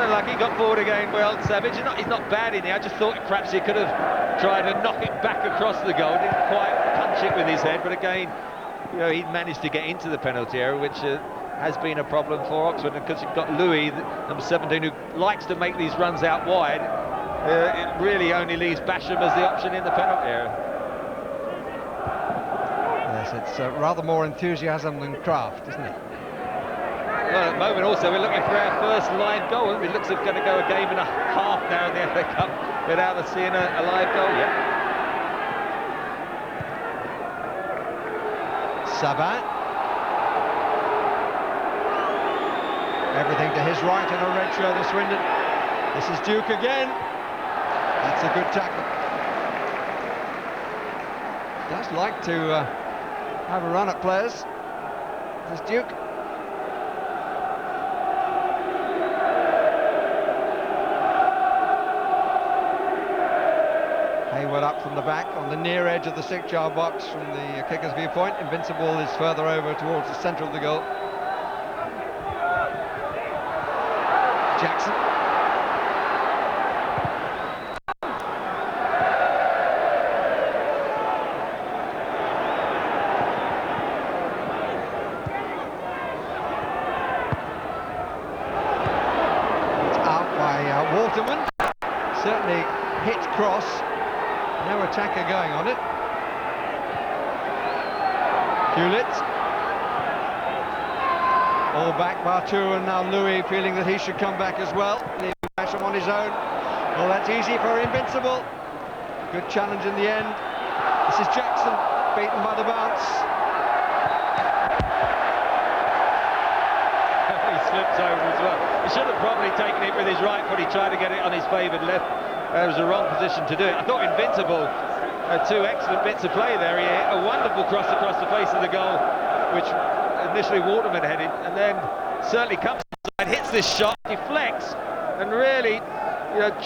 Like he got forward again well, Savage. He's not bad in there. I just thought perhaps he could have tried to knock it back across the goal. Didn't quite punch it with his head, but again, you know, he managed to get into the penalty area, which has been a problem for Oxford. And because you've got Louis, number 17, who likes to make these runs out wide, it really only leaves Basham as the option in the penalty area. Yes, it's rather more enthusiasm than craft, isn't it? Well, at the moment also we're looking for our first live goal. It looks like it's going to go a game and a half now in the FA Cup without us seeing a live goal yet. Sabat. Everything to his right and a red shirt of Swindon. This is Duke again. That's a good tackle. Does like to have a run at players. This is Duke. Hayward up from the back on the near edge of the 6-yard box from the kicker's viewpoint. Invincible is further over towards the centre of the goal. Jackson. It's out by Waterman. Certainly hit cross. No attacker going on it. Hewlett. All back Bartu, and now Louis feeling that he should come back as well. Leaving Basham on his own. Well, that's easy for Invincible. Good challenge in the end. This is Jackson, beaten by the bounce. He slipped over as well. He should have probably taken it with his right foot. He tried to get it on his favoured left. It was the wrong position to do it. I thought Invincible had two excellent bits of play there. He hit a wonderful cross across the face of the goal, which initially Waterman headed, and then certainly comes inside, hits this shot, deflects, and really,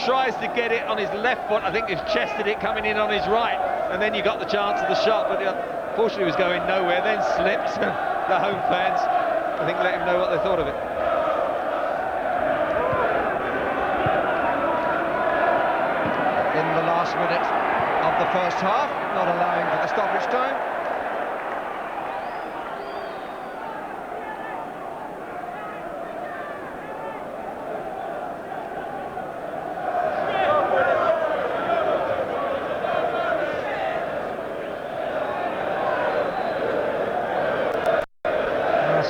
tries to get it on his left foot. I think he's chested it coming in on his right, and then you got the chance of the shot, but unfortunately he was going nowhere, then slipped, and the home fans, I think, let him know what they thought of it. In the last minute of the first half, not allowing for the stoppage time.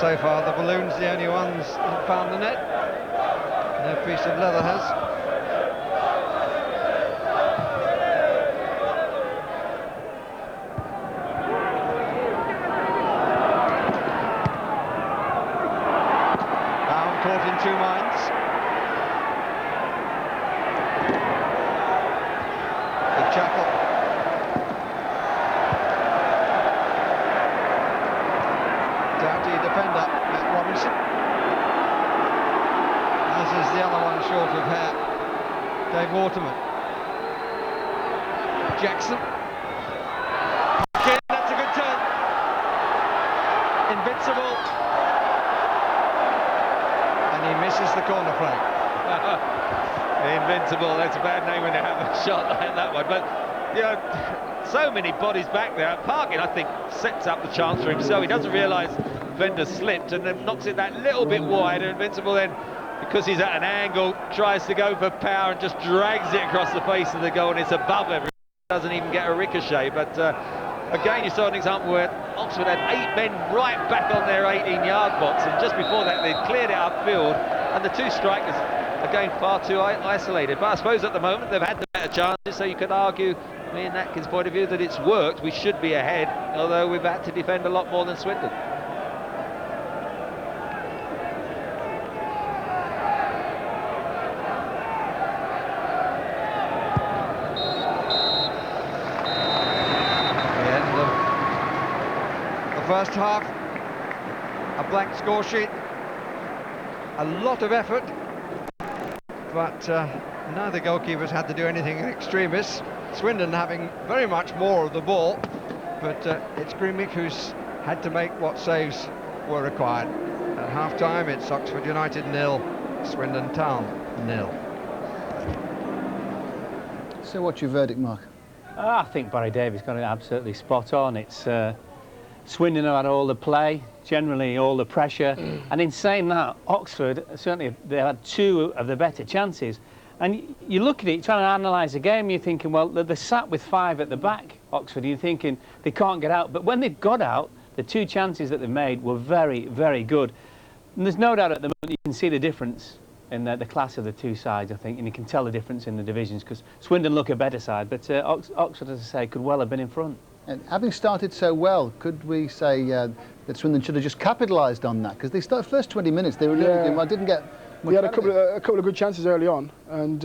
So far, the balloon's the only ones that have found the net. No piece of leather has. Down, caught in two minds. Big Chappell. Defender, Matt Robinson. As is the other one short of hair, Dave Waterman. Jackson. Again, that's a good turn. Invincible. And he misses the corner flag. Invincible, that's a bad name when they have a shot like that one. But, so many bodies back there. Parkin, I think, sets up the chance for himself. He doesn't realise defender slipped and then knocks it that little bit wider. Invincible then, because he's at an angle, tries to go for power and just drags it across the face of the goal, and it's above everyone. Doesn't even get a ricochet. But again, you saw an example where Oxford had 8 men right back on their 18-yard box, and just before that they'd cleared it upfield, and the two strikers again far too isolated. But I suppose at the moment they've had the better chances, so you could argue, from Ian Atkin's point of view, that it's worked. We should be ahead, although we've had to defend a lot more than Swindon. First half, a blank score sheet, a lot of effort, but neither goalkeepers had to do anything in extremis. Swindon having very much more of the ball, but it's Greenwick who's had to make what saves were required. At half-time, it's Oxford United 0, Swindon Town 0. So what's your verdict, Mark? I think Barry Davies got it absolutely spot on. It's Swindon have had all the play, generally all the pressure, and in saying that, Oxford, certainly they had 2 of the better chances. And you look at it, trying to analyse the game, you're thinking, well, they're sat with 5 at the back, Oxford, and you're thinking they can't get out. But when they've got out, the 2 chances that they've made were very, very good. And there's no doubt at the moment you can see the difference in the class of the 2 sides, I think, and you can tell the difference in the divisions, because Swindon look a better side, but Oxford, as I say, could well have been in front. And having started so well, could we say that Swindon should have just capitalised on that? Because they started first 20 minutes, they were really good. I didn't get much. They had a couple of good chances early on, and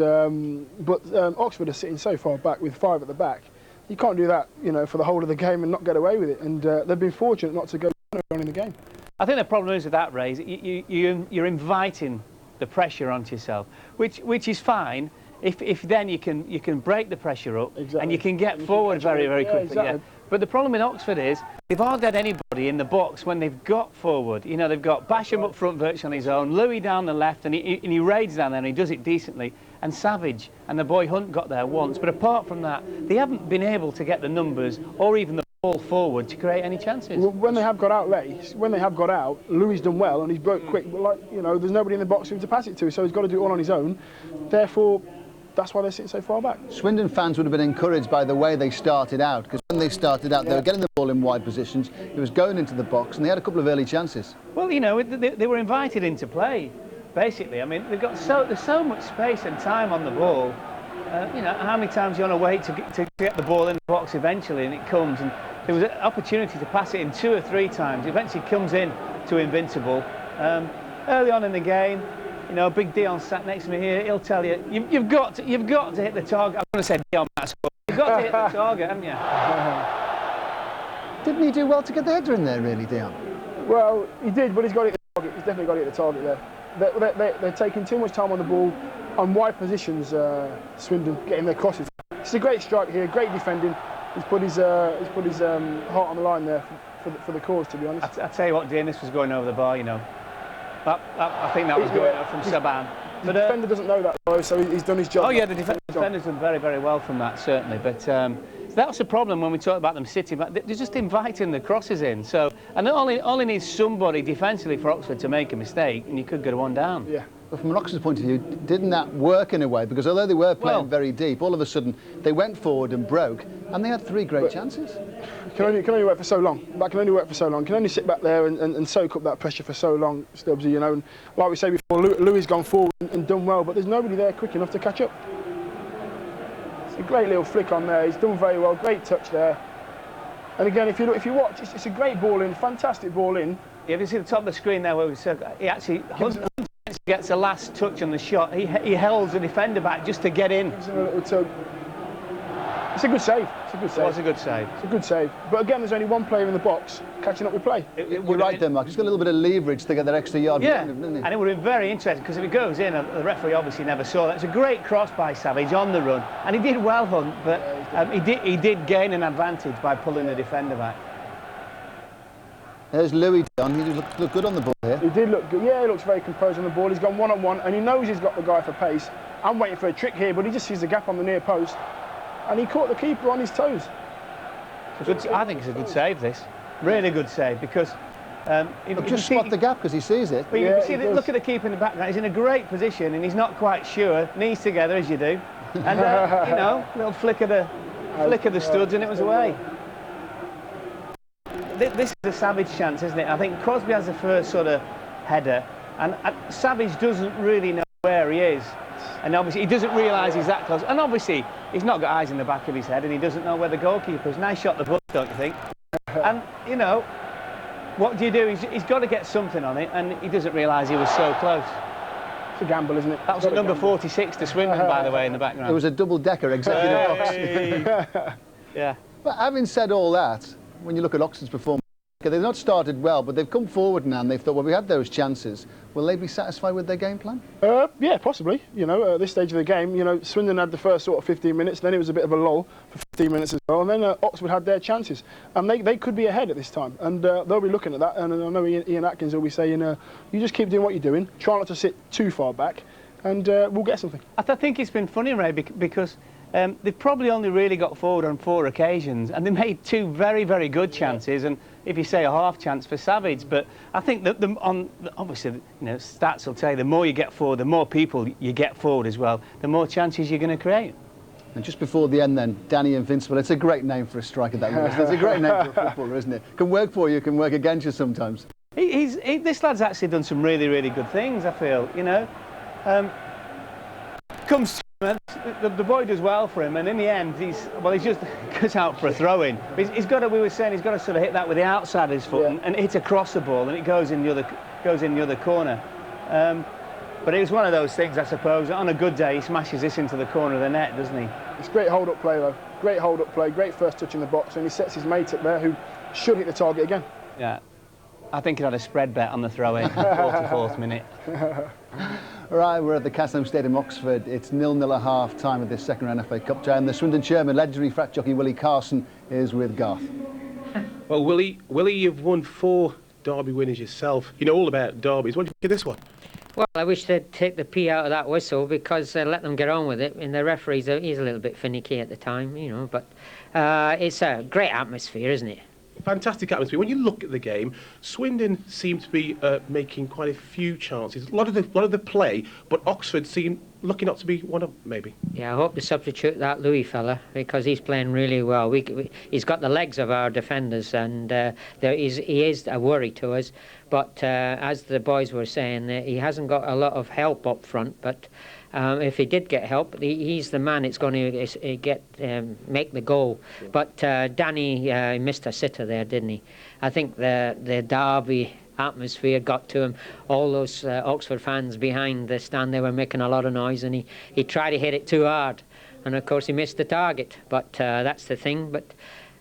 but Oxford are sitting so far back with 5 at the back. You can't do that, for the whole of the game and not get away with it. And they've been fortunate not to go on in the game. I think the problem is with that, Ray, is you're inviting the pressure onto yourself, which is fine if then you can break the pressure up, exactly. and you can get forward very quickly. Exactly. Yeah. But the problem in Oxford is they've hardly had anybody in the box when they've got forward. You know, they've got Basham up front virtually on his own, Louis down the left, and he raids down there and he does it decently. And Savage and the boy Hunt got there once, but apart from that, they haven't been able to get the numbers or even the ball forward to create any chances. Well, when they have got out late, Louis done well and he's broke quick. But like, you know, there's nobody in the box for him to pass it to, so he's got to do it all on his own. Therefore, that's why they're sitting so far back. Swindon fans would have been encouraged by the way they started out, because when they started out, they were getting the ball in wide positions, it was going into the box, and they had a couple of early chances. Well, you know, they were invited into play, basically. I mean, there's so much space and time on the ball. You know, how many times you want to wait to get the ball in the box eventually, and it comes, and there was an opportunity to pass it in 2 or 3 times. Eventually comes in to Invincible. Early on in the game, you know, Big Dion sat next to me here. He'll tell you, you've got to hit the target. I'm going to say Dion, you've got to hit the target, haven't you? Didn't he do well to get the header in there, really, Dion? Well, he did, but he's got to hit the target. He's definitely got to hit the target there. They're taking too much time on the ball, on wide positions. Swindon getting their crosses. It's a great strike here, great defending. He's put his heart on the line there for the cause, to be honest. I tell you what, Dean, this was going over the bar, you know. I think that was going out from Saban. The defender doesn't know that, though, so he's done his job. Oh yeah, the defender's done very, very well from that, certainly. But that's the problem when we talk about them sitting back. They're just inviting the crosses in. So, and it only needs somebody defensively for Oxford to make a mistake, and you could get one down. Yeah. But from Oxford's point of view, didn't that work in a way? Because although they were playing very deep, all of a sudden they went forward and broke, and they had 3 great chances. Can only work for so long. That can only work for so long. Can only sit back there and soak up that pressure for so long, Stubbsy, you know. And like we say before, Louis gone forward and done well, but there's nobody there quick enough to catch up. It's a great little flick on there. He's done very well. Great touch there. And again, if you watch, it's a great ball in, fantastic ball in. Yeah, if you see the top of the screen there where we said he actually gets the last touch on the shot. He holds the defender back just to get in. Gives him a little tug. It's a good save. It's a good save. It was a good save. It's a good save. But again, there's only one player in the box catching up with play. You're right there, Mark. He's got a little bit of leverage to get that extra yard. Yeah, didn't he? and it would have been very interesting because if it goes in, the referee obviously never saw that. It's a great cross by Savage on the run, and he did well, Hunt, but he did gain an advantage by pulling the defender back. There's Louis Dion. He looked good on the ball here. He did look good. Yeah, he looks very composed on the ball. He's gone one-on-one, and he knows he's got the guy for pace. I'm waiting for a trick here, but he just sees the gap on the near post, and he caught the keeper on his toes. I think it's a good save, this. Really good save, because... just spot the gap because he sees it. But you can see look at the keeper in the background. He's in a great position, and he's not quite sure. Knees together, as you do. And, you know, little flick of the studs, and it was away. This is a Savage chance, isn't it? I think Crosby has the first sort of header, and Savage doesn't really know where he is, and obviously he doesn't realise he's that close, and obviously he's not got eyes in the back of his head, and he doesn't know where the goalkeeper is. Nice shot the ball, don't you think? And you know, what do you do? He's got to get something on it, and he doesn't realise he was so close. It's a gamble, isn't it? That was at number 46 to Swindon, by the way, in the background. It was a double-decker exactly in the box. Yeah. But having said all that, when you look at Oxford's performance, they've not started well, but they've come forward now and they've thought, well, we had those chances. Will they be satisfied with their game plan? Yeah, possibly. You know, at this stage of the game, you know, Swindon had the first sort of 15 minutes, then it was a bit of a lull for 15 minutes as well, and then Oxford had their chances. And they could be ahead at this time, and they'll be looking at that, and I know Ian Atkins will be saying, you just keep doing what you're doing, try not to sit too far back, and we'll get something. I think it's been funny, Ray, because they've probably only really got forward on 4 occasions, and they made 2 very, very good chances, and if you say a half chance for Savage, but I think that obviously, you know, stats will tell you the more you get forward, the more people you get forward as well, the more chances you're going to create. And just before the end then, Danny Invincible, it's a great name for a striker, that was. It's a great name for a footballer, isn't it? Can work for you, can work against you sometimes. This lad's actually done some really, really good things, I feel, you know. The boy does well for him, and in the end, he's just goes out for a throw-in. He's got to, we were saying, he's got to sort of hit that with the outside of his foot and hit across the ball, and it goes in the other corner. But it was one of those things, I suppose. On a good day, he smashes this into the corner of the net, doesn't he? It's great hold-up play, though. Great hold-up play, great first touch in the box, and he sets his mate up there, who should hit the target again. Yeah, I think he had a spread bet on the throw-in, 44th minute. Right, we're at the Kassam Stadium, Oxford. It's 0-0 at half-time of this second round FA Cup tie, and the Swindon chairman, legendary frat jockey Willie Carson, is with Garth. Well, Willie, you've won 4 derby winners yourself. You know all about derbies. What do you think of this one? Well, I wish they'd take the pee out of that whistle because let them get on with it. And the referee's he's a little bit finicky at the time, you know, but it's a great atmosphere, isn't it? Fantastic atmosphere. When you look at the game, Swindon seem to be making quite a few chances. A lot of the play, but Oxford seem lucky not to be one of maybe. Yeah, I hope to substitute that Louis fella because he's playing really well. He's got the legs of our defenders, and he is a worry to us. But as the boys were saying, he hasn't got a lot of help up front. But if he did get help, he's the man that's going to make the goal. Yeah. But Danny missed a sitter there, didn't he? I think the derby atmosphere got to him. All those Oxford fans behind the stand, they were making a lot of noise, and he tried to hit it too hard, and of course he missed the target. But that's the thing. But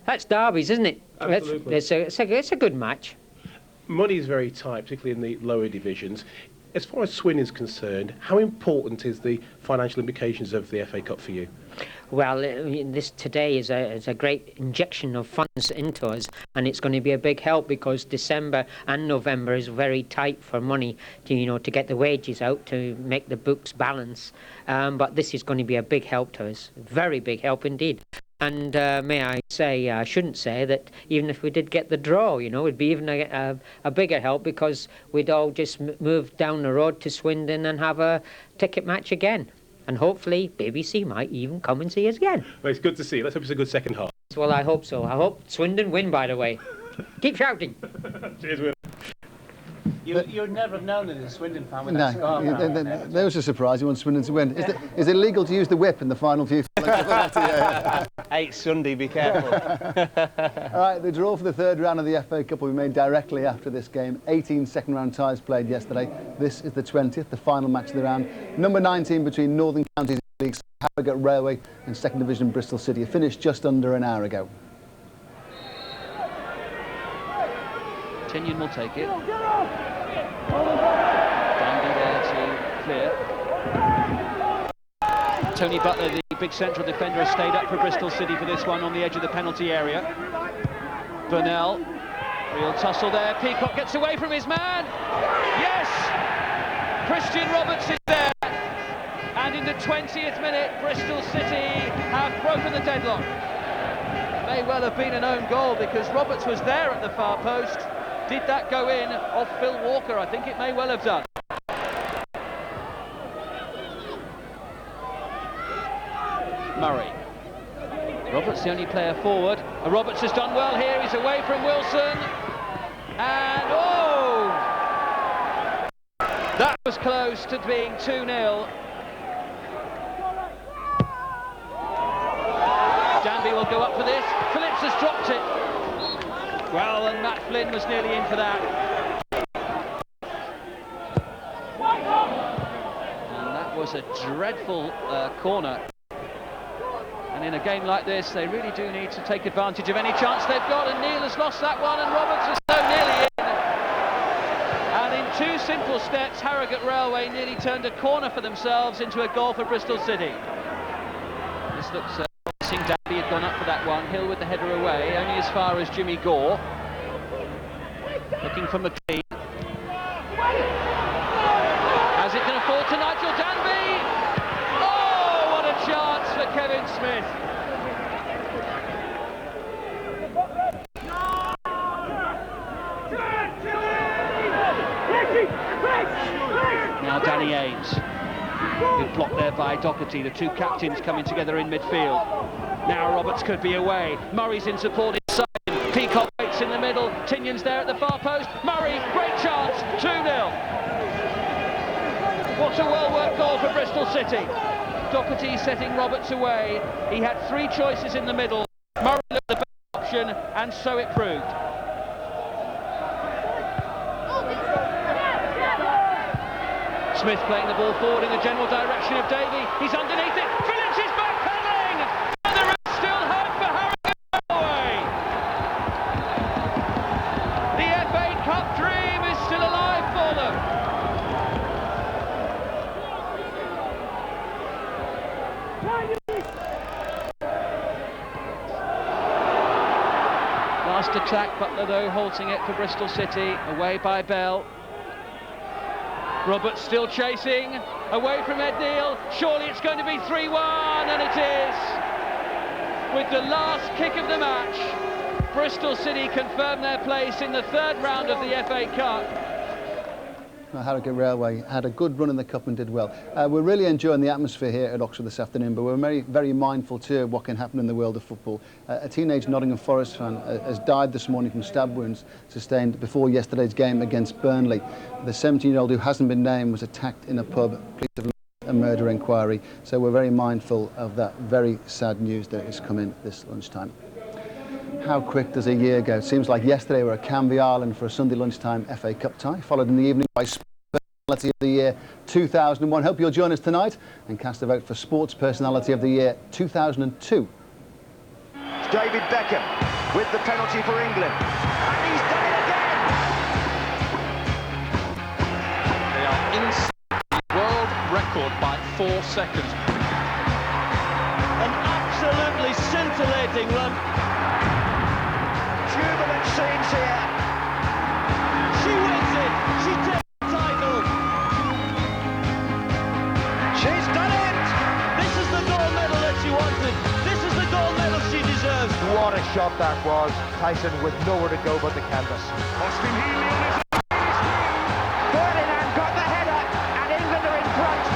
that's derbies, isn't it? Absolutely. It's a good match. Money is very tight, particularly in the lower divisions. As far as Swindon is concerned, how important is the financial implications of the FA Cup for you? Well, this today is a great injection of funds into us, and it's going to be a big help because December and November is very tight for money to get the wages out to make the books balance. But this is going to be a big help to us, very big help indeed. And may I say, I shouldn't say that even if we did get the draw, it'd be even a bigger help because we'd all just move down the road to Swindon and have a ticket match again. And hopefully BBC might even come and see us again. Well, it's good to see. Let's hope it's a good second half. Well, I hope so. I hope Swindon win, by the way. Keep shouting. Cheers, Will. You'd never have known that as a Swindon fan with that scarf. There was a surprise. You want Swindon to win. Is it legal to use the whip in the final few? Hey, it's Sunday, be careful. All right, the draw for the third round of the FA Cup will be made directly after this game. 18 second round ties played yesterday. This is the 20th, the final match of the round. Number 19 between Northern Counties Leagues, Harrogate Railway and Second Division Bristol City. It finished just under an hour ago. Tinyon will take it. Danby there to clear. Tony Butler, the big central defender, has stayed up for Bristol City for this one on the edge of the penalty area. Burnell, real tussle there. Peacock gets away from his man. Yes! Christian Roberts is there. And in the 20th minute, Bristol City have broken the deadlock. It may well have been an own goal because Roberts was there at the far post. Did that go in off Phil Walker? I think it may well have done. Murray. Roberts the only player forward. Roberts has done well here. He's away from Wilson. And oh! That was close to being 2-0. Danby will go up for this. Phillips has dropped it. Well, and Matt Flynn was nearly in for that. And that was a dreadful corner. And in a game like this, they really do need to take advantage of any chance they've got. And Neil has lost that one, and Roberts is so nearly in. And in 2 simple steps, Harrogate Railway nearly turned a corner for themselves into a goal for Bristol City. This looks... Danby had gone up for that one. Hill with the header away, only as far as Jimmy Gore. Looking for McLean. Has it going to fall to Nigel Danby? Oh, what a chance for Kevin Smith. Now Danny Ames. Good block there by Doherty, the 2 captains coming together in midfield. Now Roberts could be away. Murray's in support inside. Peacock waits in the middle. Tinyon's there at the far post. Murray, great chance, 2-0. What a well-worked goal for Bristol City. Doherty setting Roberts away. He had 3 choices in the middle. Murray looked the best option, and so it proved. Smith playing the ball forward in the general direction of Davey. He's underneath it. Phillips is backpedaling! And there is still hope for Harrogate Railway. The FA Cup dream is still alive for them. Last attack, Butler though halting it for Bristol City, away by Bell. Roberts still chasing, away from Ed Neal, surely it's going to be 3-1, and it is! With the last kick of the match, Bristol City confirm their place in the third round of the FA Cup. Harrogate Railway had a good run in the Cup and did well. We're really enjoying the atmosphere here at Oxford this afternoon, but we're very, very mindful too of what can happen in the world of football. A teenage Nottingham Forest fan has died this morning from stab wounds sustained before yesterday's game against Burnley. The 17-year-old who hasn't been named was attacked in a pub. Police have launched a murder inquiry, so we're very mindful of that very sad news that has come in this lunchtime. How quick does a year go? It seems like yesterday we were at Canvey Island for a Sunday lunchtime FA Cup tie, followed in the evening by Personality of the Year 2001. Hope you'll join us tonight and cast a vote for Sports Personality of the Year 2002. David Beckham with the penalty for England. And he's done it again! They are inside the world record by 4 seconds. An absolutely scintillating run. Jubilant scenes here. She wins it. She takes the title. She's done it. This is the gold medal that she wanted. This is the gold medal she deserves. What a shot that was. Tyson with nowhere to go but the canvas. Austin Healy on his Ferdinand got the header and England are in front.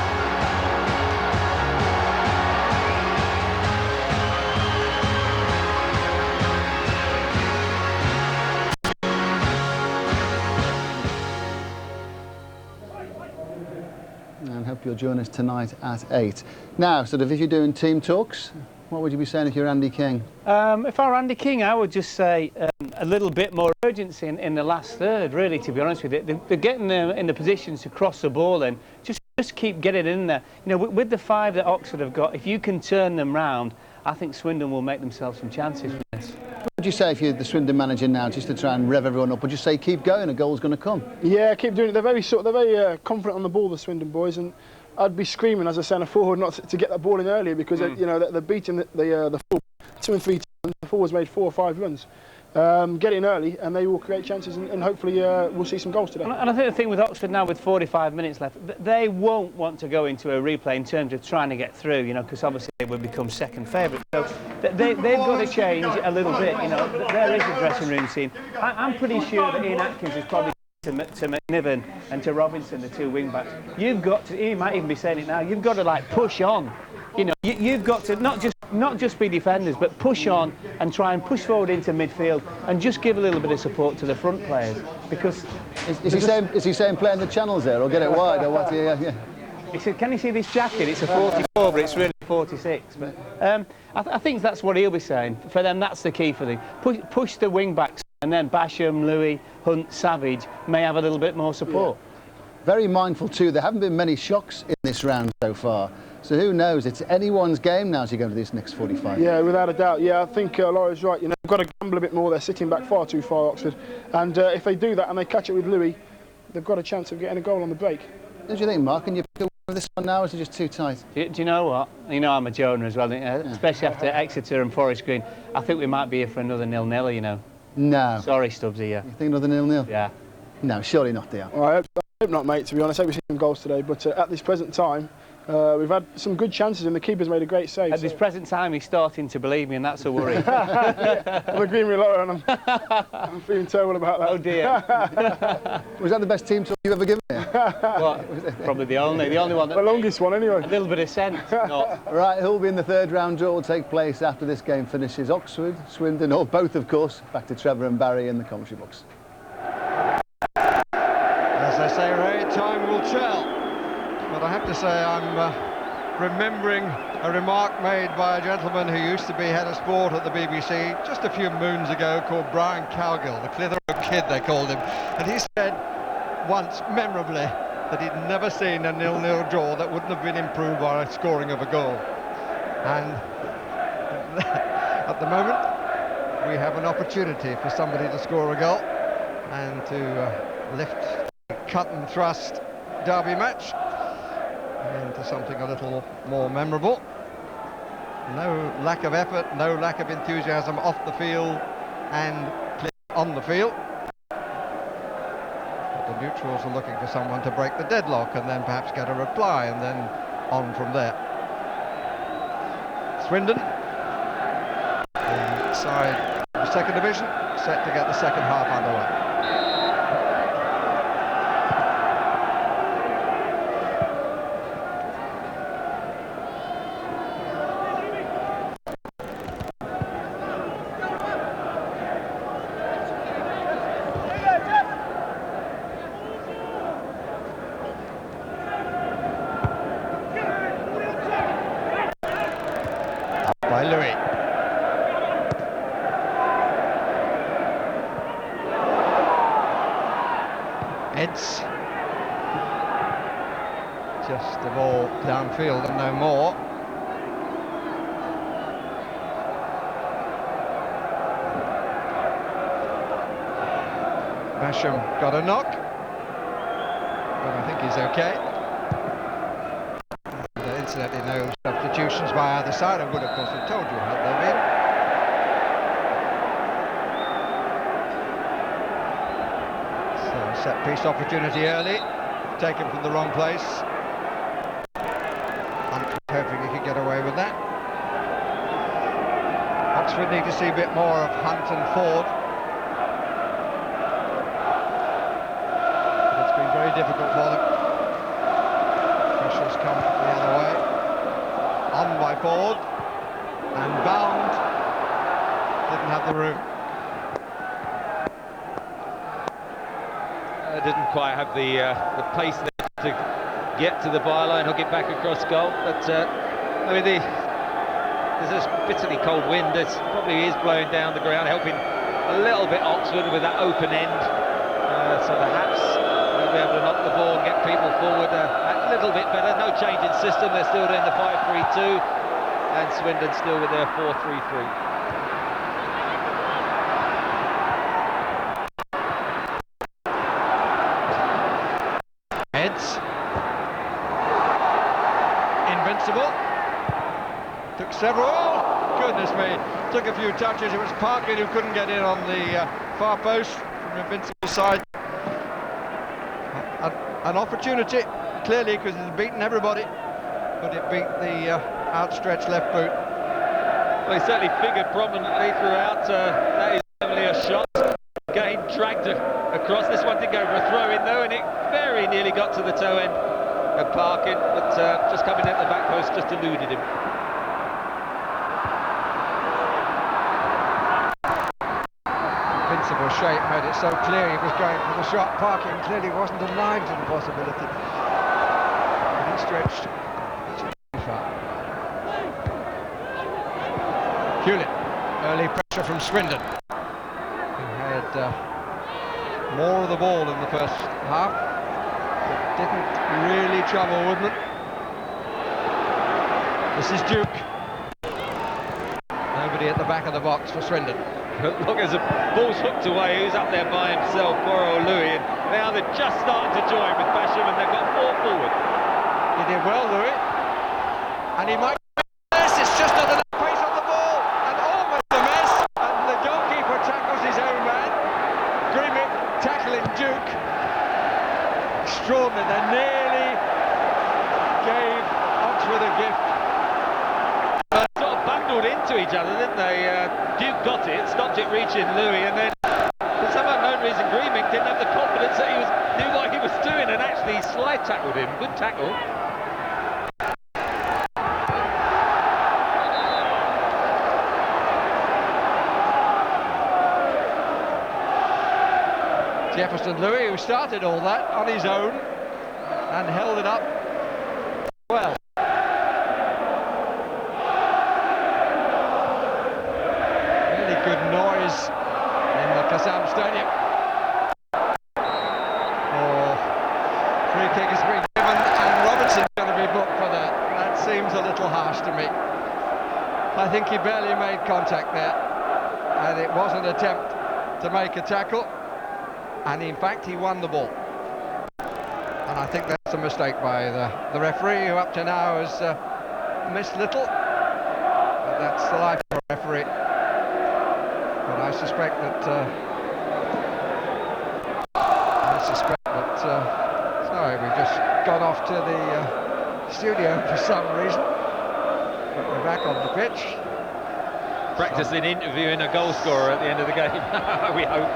And hope you'll join us tonight at 8. Now, sort of, if you're doing team talks, what would you be saying if you're Andy King? If I were Andy King, I would just say a little bit more urgency in the last third, really, to be honest with you. They're getting in the positions to cross the ball and just keep getting in there. You know, with the 5 that Oxford have got, if you can turn them round, I think Swindon will make themselves some chances from this. What would you say if you're the Swindon manager now, just to try and rev everyone up? Would you say keep going, a goal's going to come? Yeah, keep doing it. They're very confident on the ball, the Swindon boys, and I'd be screaming as a centre forward not to get that ball in earlier because you know they're beating the full 2 and 3 times. The forwards made 4 or 5 runs. Get in early and they will create chances and hopefully we'll see some goals today. And I think the thing with Oxford now with 45 minutes left, they won't want to go into a replay in terms of trying to get through, you know, because obviously they would become second favourite. So they've got to change a little bit, you know. There is a dressing room scene. I'm pretty sure that Ian Atkins is probably to McNiven and to Robinson, the 2 wing backs. You've got to, he might even be saying it now, you've got to like push on. You know, you've got to not just be defenders, but push on and try and push forward into midfield and just give a little bit of support to the front players. Because is he saying play in the channels there or get it wide or what? Yeah. He said, can you see this jacket? It's a 44, but it's really 46. But I think that's what he'll be saying. For them, that's the key for them. Push the wing backs, and then Basham, Louis, Hunt, Savage may have a little bit more support. Yeah. Very mindful too. There haven't been many shocks in this round so far. So who knows? It's anyone's game now as you go into this next 45. Yeah, without a doubt. Yeah, I think Laura's right. You know, they've got to gamble a bit more. They're sitting back far too far, Oxford. And if they do that and they catch it with Louis, they've got a chance of getting a goal on the break. What do you think, Mark? Can you pick up this one now, or is it just too tight? Do you know what? You know I'm a Jonah as well, especially after Exeter and Forest Green. I think we might be here for another 0-0, you know. No. Sorry, Stubbsy, yeah. You think another 0-0? Yeah. No, surely not, dear. Well, I hope not, mate, to be honest. I hope we see some goals today, but at this present time, we've had some good chances and the keeper's made a great save. At this present time, he's starting to believe me, and that's a worry. Yeah, I'm agreeing with Laura, and I'm feeling terrible about that. Oh dear. Was that the best team talk you've ever given me? What? Probably the only one. The longest one, anyway. A little bit of sense. Right, who'll be in the third round draw will take place after this game finishes. Oxford, Swindon, or both, of course. Back to Trevor and Barry in the commentary box. As I say, Ray, time will tell. But I have to say I'm remembering a remark made by a gentleman who used to be head of sport at the BBC just a few moons ago called Brian Cowgill, the Clitheroe Kid they called him. And he said once, memorably, that he'd never seen a 0-0 draw that wouldn't have been improved by a scoring of a goal. And at the moment, we have an opportunity for somebody to score a goal and to lift the cut and thrust derby match into something a little more memorable. No lack of effort, no lack of enthusiasm off the field and on the field. But the neutrals are looking for someone to break the deadlock and then perhaps get a reply and then on from there. Swindon, inside the second division, set to get the second half underway. By Louis. Heads. Just the ball downfield and no more. Basham got a knock, but I think he's okay. And, incidentally, no substitutions by either side. I would, of course, have told you had there been. So, set piece opportunity early, taken from the wrong place. I'm hoping he could get away with that. Oxford need to see a bit more of Hunt and Ford. But it's been very difficult for them. Pressure's come the other way. On by Ford, and Bound didn't have the room. Didn't quite have the pace there to get to the byline, hook it back across goal. But I mean, there's this bitterly cold wind. It probably is blowing down the ground, helping a little bit Oxford with that open end. So perhaps they'll be able to knock the ball and get people forward a little bit better. No change in system. They're still doing the 5-3-2, and Swindon still with their 4-3-3. Invincible. Took several. Oh, goodness me. Took a few touches. It was Parkin who couldn't get in on the far post from Invincible side. An opportunity, clearly, because it's beaten everybody, but it beat the outstretched left boot. Well, he certainly figured prominently throughout. That is definitely a shot. Getting dragged across. This one did go for a throw in though, and it very nearly got to the toe end of Parkin, but just coming at the back post just eluded him. Invincible shape made it so clear he was going for the shot. Parkin clearly wasn't alive to the possibility. And he stretched too far. Hewlett, early pressure from Swindon, who had more of the ball in the first half, but didn't really trouble Woodman. This is Duke. Nobody at the back of the box for Swindon. Look, as the ball's hooked away, who's up there by himself, poor old Louis, and now they're just starting to join with Basham, and they've got 4 forward. He did well, Louis, and he might miss. It's just not enough pace on the ball, and almost a miss, and the goalkeeper tackles his own man. Greemick tackling Duke. Extraordinary. They nearly gave Oxford a gift. They sort of bundled into each other, didn't they? Duke got it, stopped it reaching Louis, and then for some unknown reason Greemick didn't have the confidence that he knew what he was doing, and actually slide tackled him. Good tackle. Jefferson Louis, who started all that on his own and held it up well. Really good noise in the Kassam Stadium. Free kick has been given, and Robertson's going to be booked for that. That seems a little harsh to me. I think he barely made contact there, and it was an attempt to make a tackle. And in fact, he won the ball. And I think that's a mistake by the referee, who up to now has missed little. That's the life of a referee. But I suspect that sorry, we've just gone off to the studio for some reason. But we're back on the pitch. Practicing interviewing a goal scorer at the end of the game, we hope.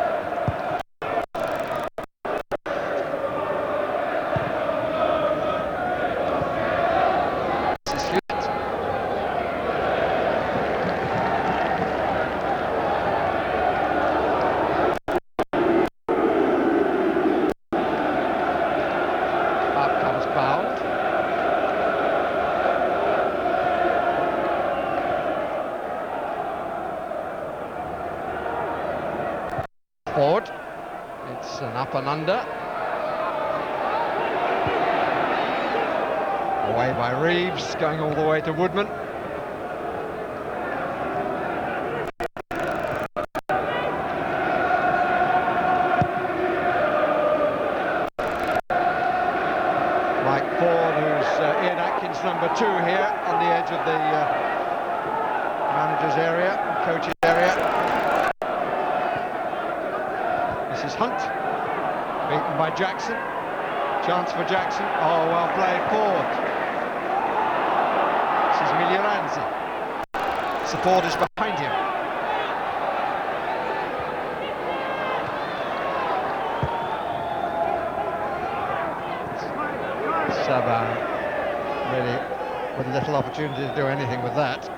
Forward. It's an up and under. Away by Reeves, going all the way to Woodman. Mike Ford, who's Ian Atkins' number 2 here on the edge of the manager's area, coach's area. This is Hunt, beaten by Jackson. Chance for Jackson. Oh, well played forward. This is Miglioranzi. Supporters behind him. Saban really with little opportunity to do anything with that.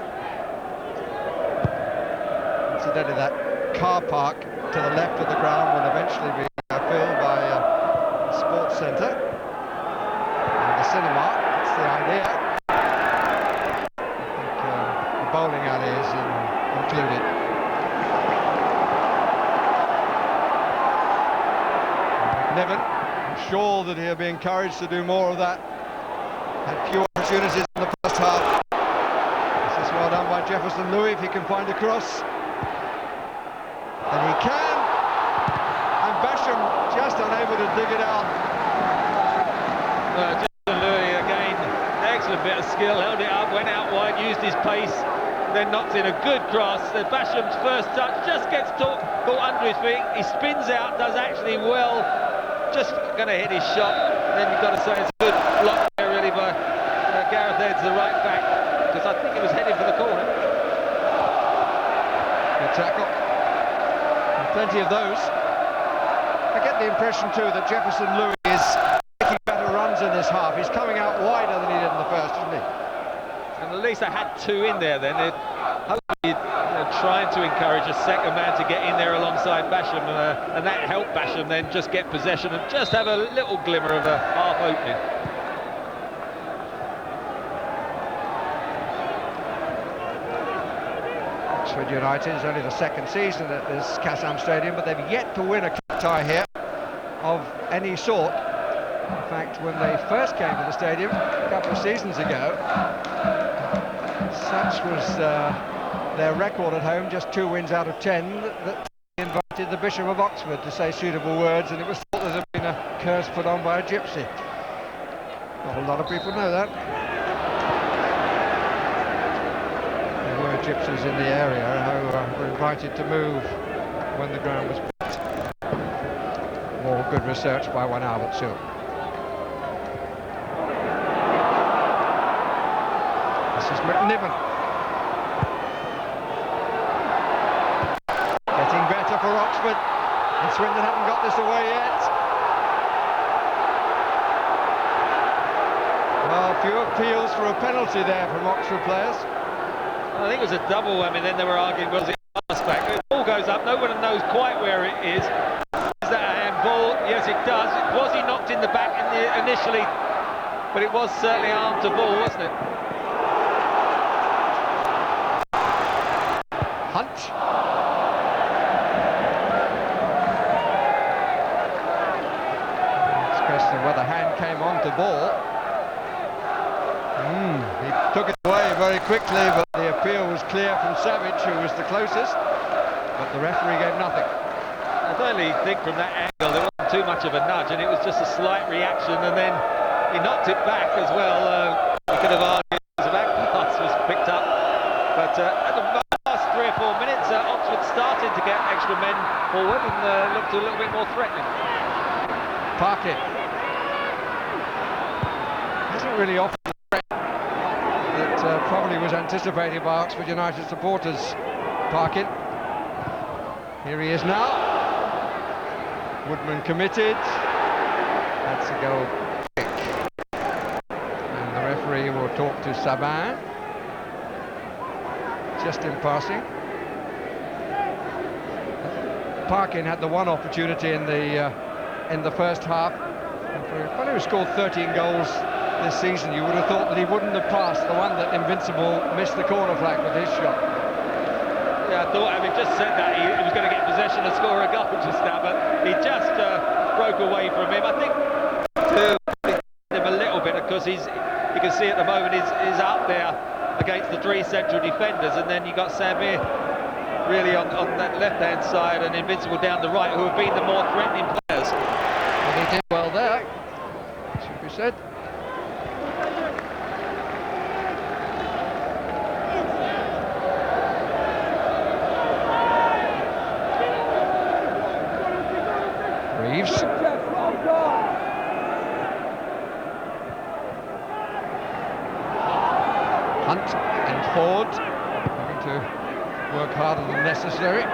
Incidentally, that car park to the left of the ground will eventually be filled by the sports centre and the cinema. That's the idea. I think the bowling alley is included. Niven, I'm sure that he'll be encouraged to do more of that. Had few opportunities in the first half. This is well done by Jefferson Louis if he can find a cross. And he can, and Basham just unable to dig it out. Jefferson Louis again, excellent bit of skill, held it up, went out wide, used his pace, then knocked in a good cross. Basham's first touch just gets caught under his feet, he spins out, does actually well, just going to hit his shot. And then you've got to say it's a good block there really by Gareth Edds, the right back, because I think he was heading for the corner. Good tackle. Plenty of those. I get the impression too that Jefferson Louis is making better runs in this half. He's coming out wider than he did in the first, isn't he? And at least they had 2 in there then. They're hopefully trying to encourage a second man to get in there alongside Basham, and that helped Basham then just get possession and just have a little glimmer of a half opening. Oxford United is only the second season at this Kassam Stadium, but they've yet to win a cup tie here of any sort. In fact, when they first came to the stadium a couple of seasons ago, such was their record at home, just 2 wins out of 10, that they invited the Bishop of Oxford to say suitable words, and it was thought there had been a curse put on by a gypsy. Not a lot of people know that. Gypsies in the area who were invited to move when the ground was built. More good research by one Albert Sewell. This is McNiven. Getting better for Oxford, and Swindon haven't got this away yet. Well, a few appeals for a penalty there from Oxford players. I think it was a double whammy, then they were arguing, was it pass back? The ball goes up, no one knows quite where it is. Is that a handball? Yes, it does. Was he knocked in the back initially? But it was certainly arm to ball, wasn't it? Hunt. It's a question of whether hand came on to ball. He took it away very quickly, but the appeal was clear from Savage, who was the closest, but the referee gave nothing. I certainly think from that angle there wasn't too much of a nudge, and it was just a slight reaction, and then he knocked it back as well. You could have argued the back pass was picked up But at the last 3 or 4 minutes, Oxford started to get extra men forward and looked a little bit more threatening. Parkin hasn't really offered the threat that probably was anticipated by Oxford United supporters. Parkin, here he is now. Woodman committed. That's a goal kick. And the referee will talk to Sabin. Just in passing. Parkin had the one opportunity in the first half. And for a fellow who scored 13 goals this season, you would have thought that he wouldn't have passed the one that Invincible missed the corner flag with his shot. Yeah, I thought, having just said that, he was going to get possession and score a goal just now, but he just broke away from him. I think to him a little bit, because you can see at the moment he's up there against the 3 central defenders, and then you got Samir really on that left-hand side and Invincible down the right, who have been the more threatening players. And he did well there, should be said. Reeves. Hunt and Ford having to work harder than necessary.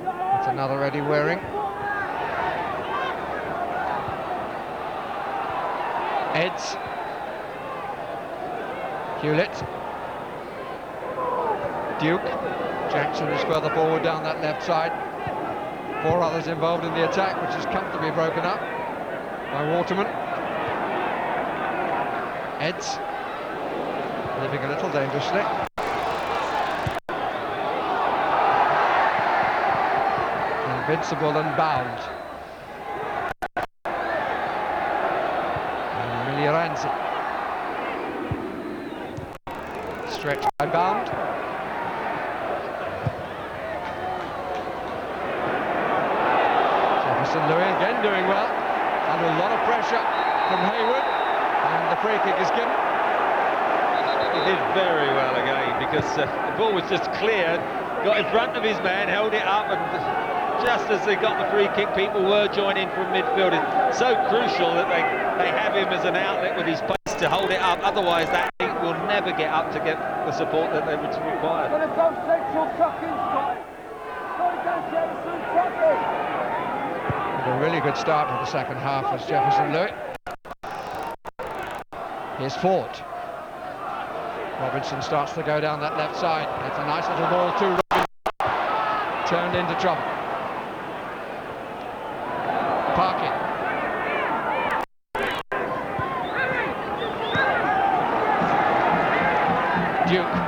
That's another Eddie Waring. Eds. Hewlett. Duke. Jackson is further forward down that left side. 4 others involved in the attack, which is comfortably broken up by Waterman. Eds living a little dangerously. Invincible and bound. And Miglioranzi. Stretched by Bound. Jefferson Louis again doing well. Under a lot of pressure from Hayward. And the free kick is given. He did very well again, because the ball was just cleared, got in front of his man, held it up, and just as they got the free kick, people were joining from midfield. It's so crucial that they have him as an outlet with his pace to hold it up, otherwise that team will never get up to get the support that they would require. A really good start to the second half was Jefferson Louis. Here's Ford. Robinson starts to go down that left side. It's a nice little ball to Robinson. Turned into trouble. Parkin. Duke.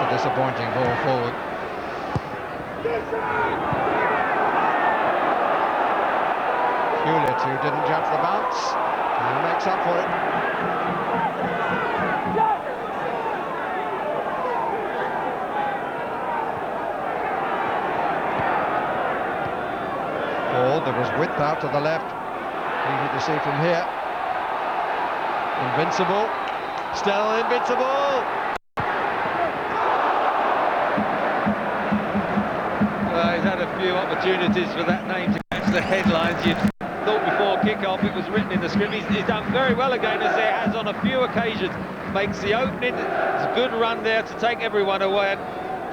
Disappointing ball forward. Hewlett, who didn't judge the bounce, and makes up for it. Ball, there was width out to the left. Easy to see from here. Invincible. Still Invincible. He's had a few opportunities for that name to catch the headlines. You'd thought before kick-off it was written in the script. He's done very well again, as he has on a few occasions. Makes the opening. It's a good run there to take everyone away. And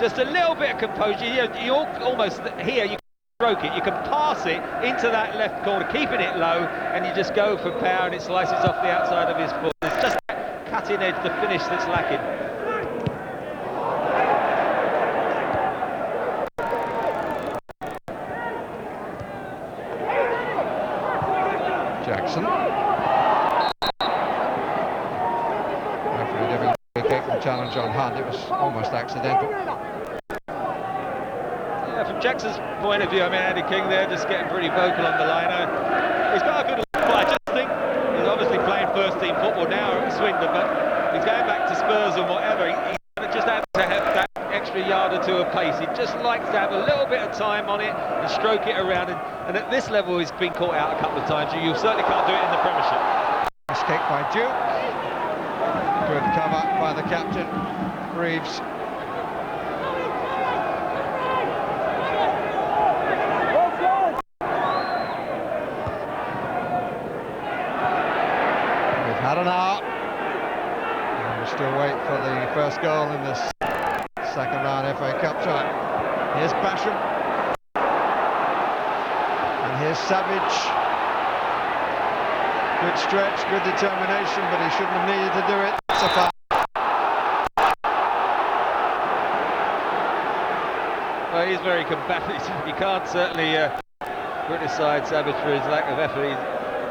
just a little bit of composure. You almost here, you can stroke it, you can pass it into that left corner, keeping it low, and you just go for power, and it slices off the outside of his foot. It's just that cutting edge, the finish that's lacking. Jackson. Referee giving a kick and challenge on Hunt. It was almost accidental. Yeah, from Jackson's point of view, I mean, Andy King there just getting pretty vocal on the line. He's got a good look, but I just think he's obviously playing first team football now at Swindon, but he's going back to Spurs and whatever. clever. He just had to have that extra yard or two of pace. He just likes to have a little bit of time on it and stroke it around. And at this level, he's been caught out a couple of times. You certainly can't do it in the Premiership. Nice kick by Duke. Good cover by the captain, Reeves. We've had an hour. And we still wait for the first goal in this second round FA Cup tie. Here's Basham. And here's Savage. Good stretch, good determination, but he shouldn't have needed to do it. That's a foul. Well, he's very combative. You can't certainly criticise Savage for his lack of effort. He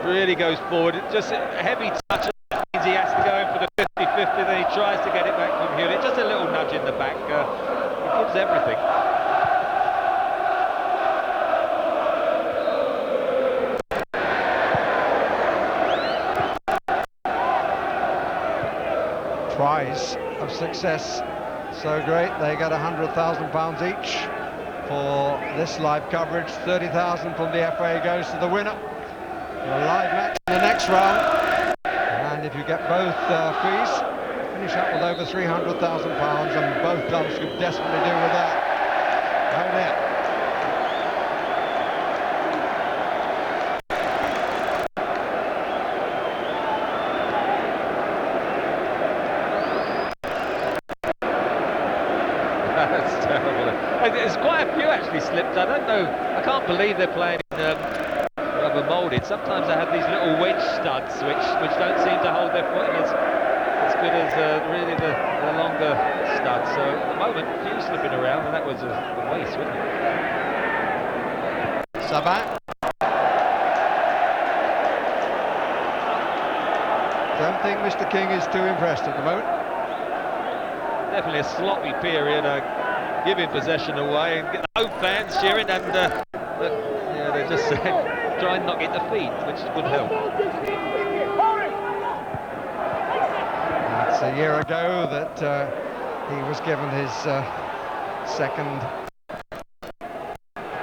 really goes forward. It's just a heavy touch. Means he has to go in for the 50-50, then he tries to get it back from Hewlett. Just a little nudge in the back. He gives everything. Prize of success so great they get £100,000 each for this live coverage. 30,000 from the FA goes to the winner. A live match in the next round, and if you get both fees, finish up with over £300,000, and both clubs could desperately do with that. Oh dear. That's terrible. There's quite a few actually slipped. I don't know. I can't believe they're playing in rubber moulded. Sometimes they have these little wedge studs which don't seem to hold their foot in as good as really the longer studs. So at the moment, a few slipping around, and that was a waste, wasn't it? Sabat. Don't think Mr. King is too impressed at the moment. Definitely a sloppy period, giving possession away and get home fans cheering, and yeah, they're just try and not get defeat, which would help. It's a year ago that he was given his second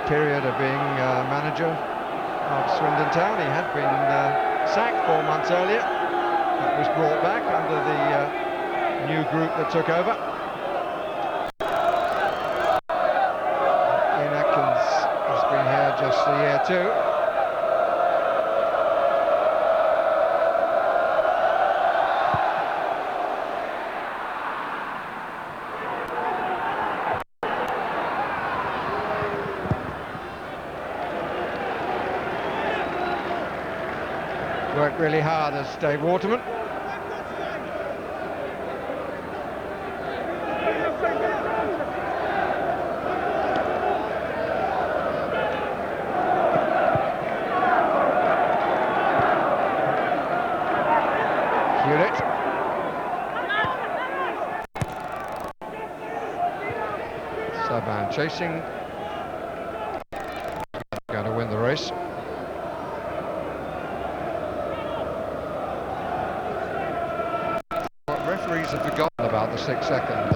period of being manager of Swindon Town. He had been sacked 4 months earlier, but was brought back under the new group that took over. Ian Atkins has been here just a year too. Worked really hard as Dave Waterman. Hewlett. Saban chasing. Going to win the race. What referees have forgotten about the 6-second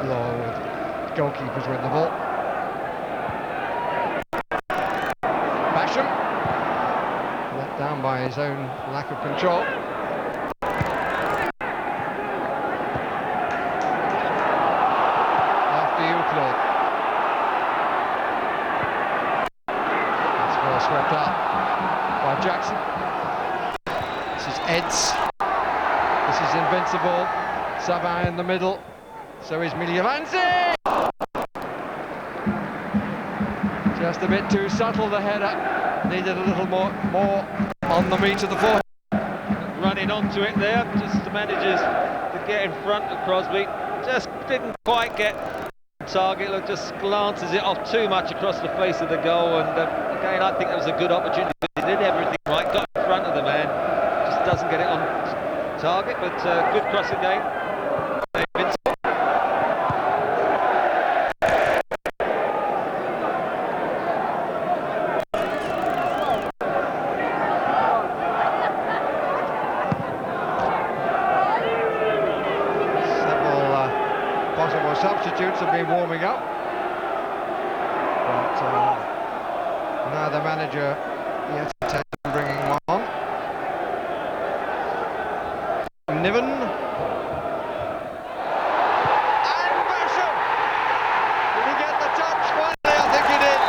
law with goalkeepers win the ball. Basham. Let down by his own lack of control. Swept up by Jackson. This is Eds. This is Invincible. Savin in the middle. So is Miliavanzi. Just a bit too subtle, the header. Needed a little more on the meat of the forehead. Running onto it there, just manages to get in front of Crosby. Just didn't quite get target. Look, just glances it off too much across the face of the goal, and again, I think that was a good opportunity. He did everything right, got in front of the man, just doesn't get it on target, but good crossing game. Several possible substitutes have been warming up. But now the manager yet intends on bringing one on. Niven. And Basham! Did he get the touch? Finally, I think he did.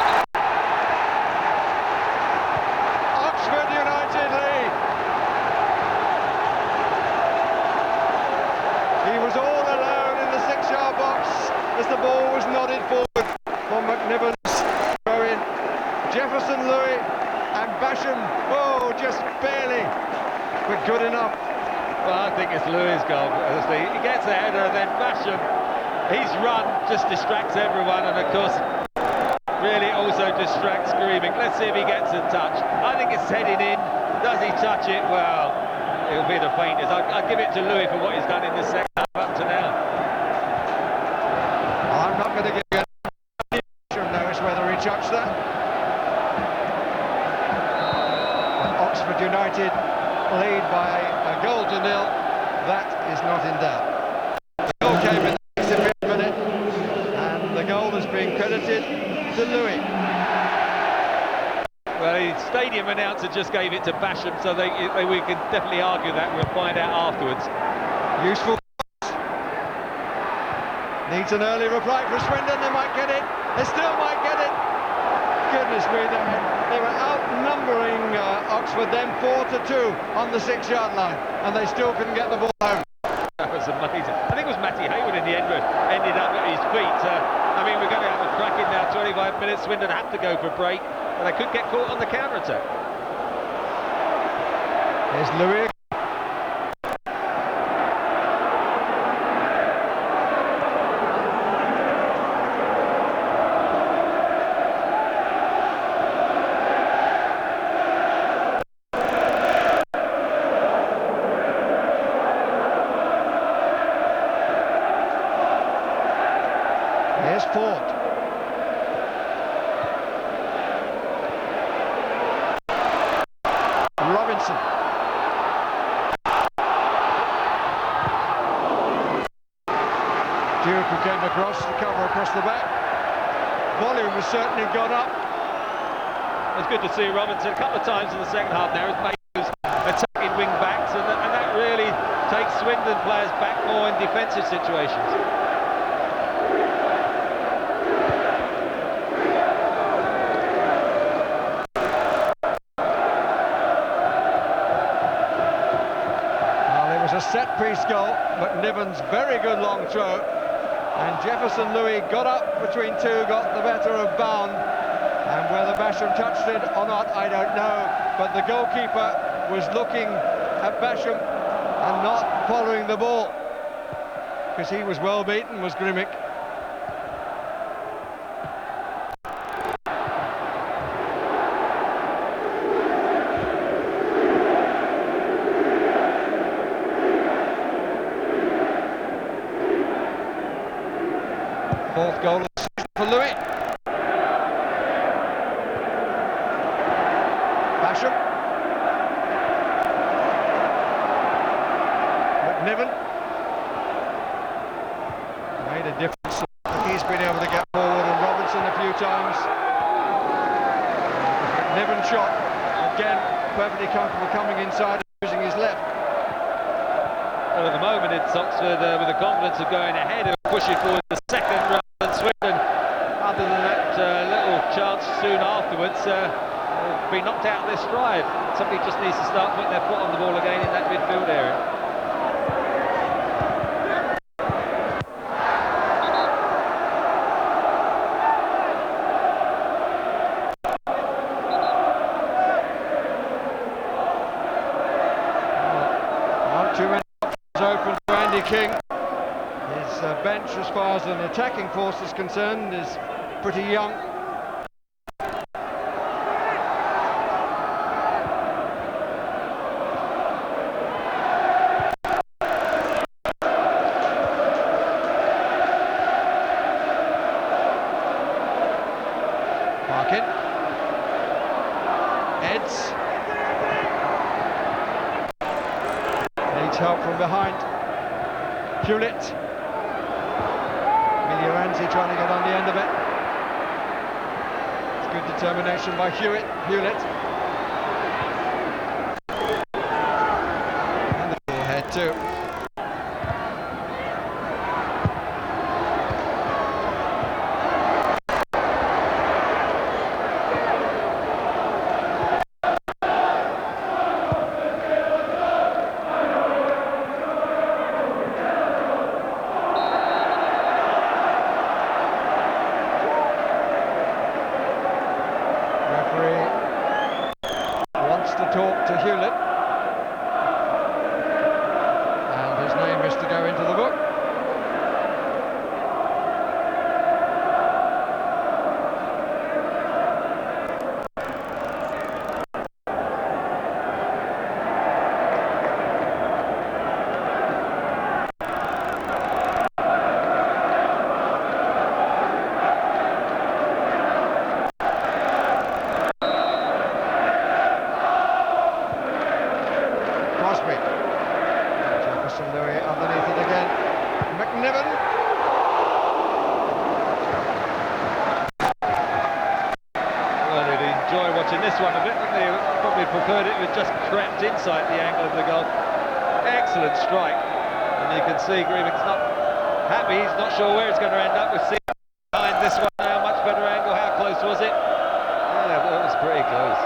Oxford United lead. He was all alone in the 6-yard box as the ball was nodded forward for McNiven's throw in. Jefferson Louis and Basham, oh, just barely, but good enough. Well, I think it's Louis' goal, honestly. He gets a header, and then Basham, his run just distracts everyone, and of course, really also distracts Screaming. Let's see if he gets a touch. I think it's heading in. Does he touch it? Well, it'll be the faintest. I'd give it to Louis for what he's done in the second half up to now. I'm not going to give you any notice whether he touched that. But Oxford United lead by a goal to nil. That is not in doubt. The goal came in the 65th minute, and the goal has been credited to Louis. Well, the stadium announcer just gave it to Basham, so we can definitely argue that. We'll find out afterwards. Useful. Needs an early reply for Swindon. They might get it. They still might get it. Goodness me, they were outnumbering Oxford then 4-2 on the 6-yard line, and they still couldn't get the ball home. That was amazing. I think it was Matty Hayward in the end ended up at his feet. I mean, we're going to have a crack in now. 25 minutes. Swindon have to go for a break, but they could get caught on the counter-attack. Here's Louis. Ford. Robinson. Duke who came across the cover across the back. Volume has certainly gone up. It's good to see Robinson a couple of times in the second half now. He's made those attacking wing backs, and that really takes Swindon players back more in defensive situations. A set-piece goal, McNiven's very good long throw, and Jefferson Louis got up between two, got the better of Bound, and whether Basham touched it or not, I don't know, but the goalkeeper was looking at Basham and not following the ball, because he was well beaten, was Grimmick. Fourth goal of the season for Louis. Basham. McNiven. Made a difference. He's been able to get forward, and Robinson a few times. McNiven shot. Again, perfectly comfortable coming inside and using his left. Well, at the moment it's Oxford with the confidence of going ahead and pushing forward the second rather than Swindon. Other than that little chance soon afterwards, be knocked out of their stride. Somebody just needs to start putting their foot on the ball again in that midfield area. Not too many options open for Andy King. His bench, as far as an attacking force is concerned, is pretty young. Parkin. Eds. Needs help from behind. Hewlett. Lindsay trying to get on the end of it. It's good determination by Hewlett. And the ball head too. Talk to Hewlett, and his name is to go into the book. Jefferson Louis underneath it again. McNiven. Well, they'd enjoy watching this one a bit, wouldn't they? Probably preferred it was just crept inside the angle of the goal. Excellent strike. And you can see Grieving's not happy. He's not sure where it's going to end up. We'll see behind this one now. Much better angle. How close was it? Yeah, well, it was pretty close.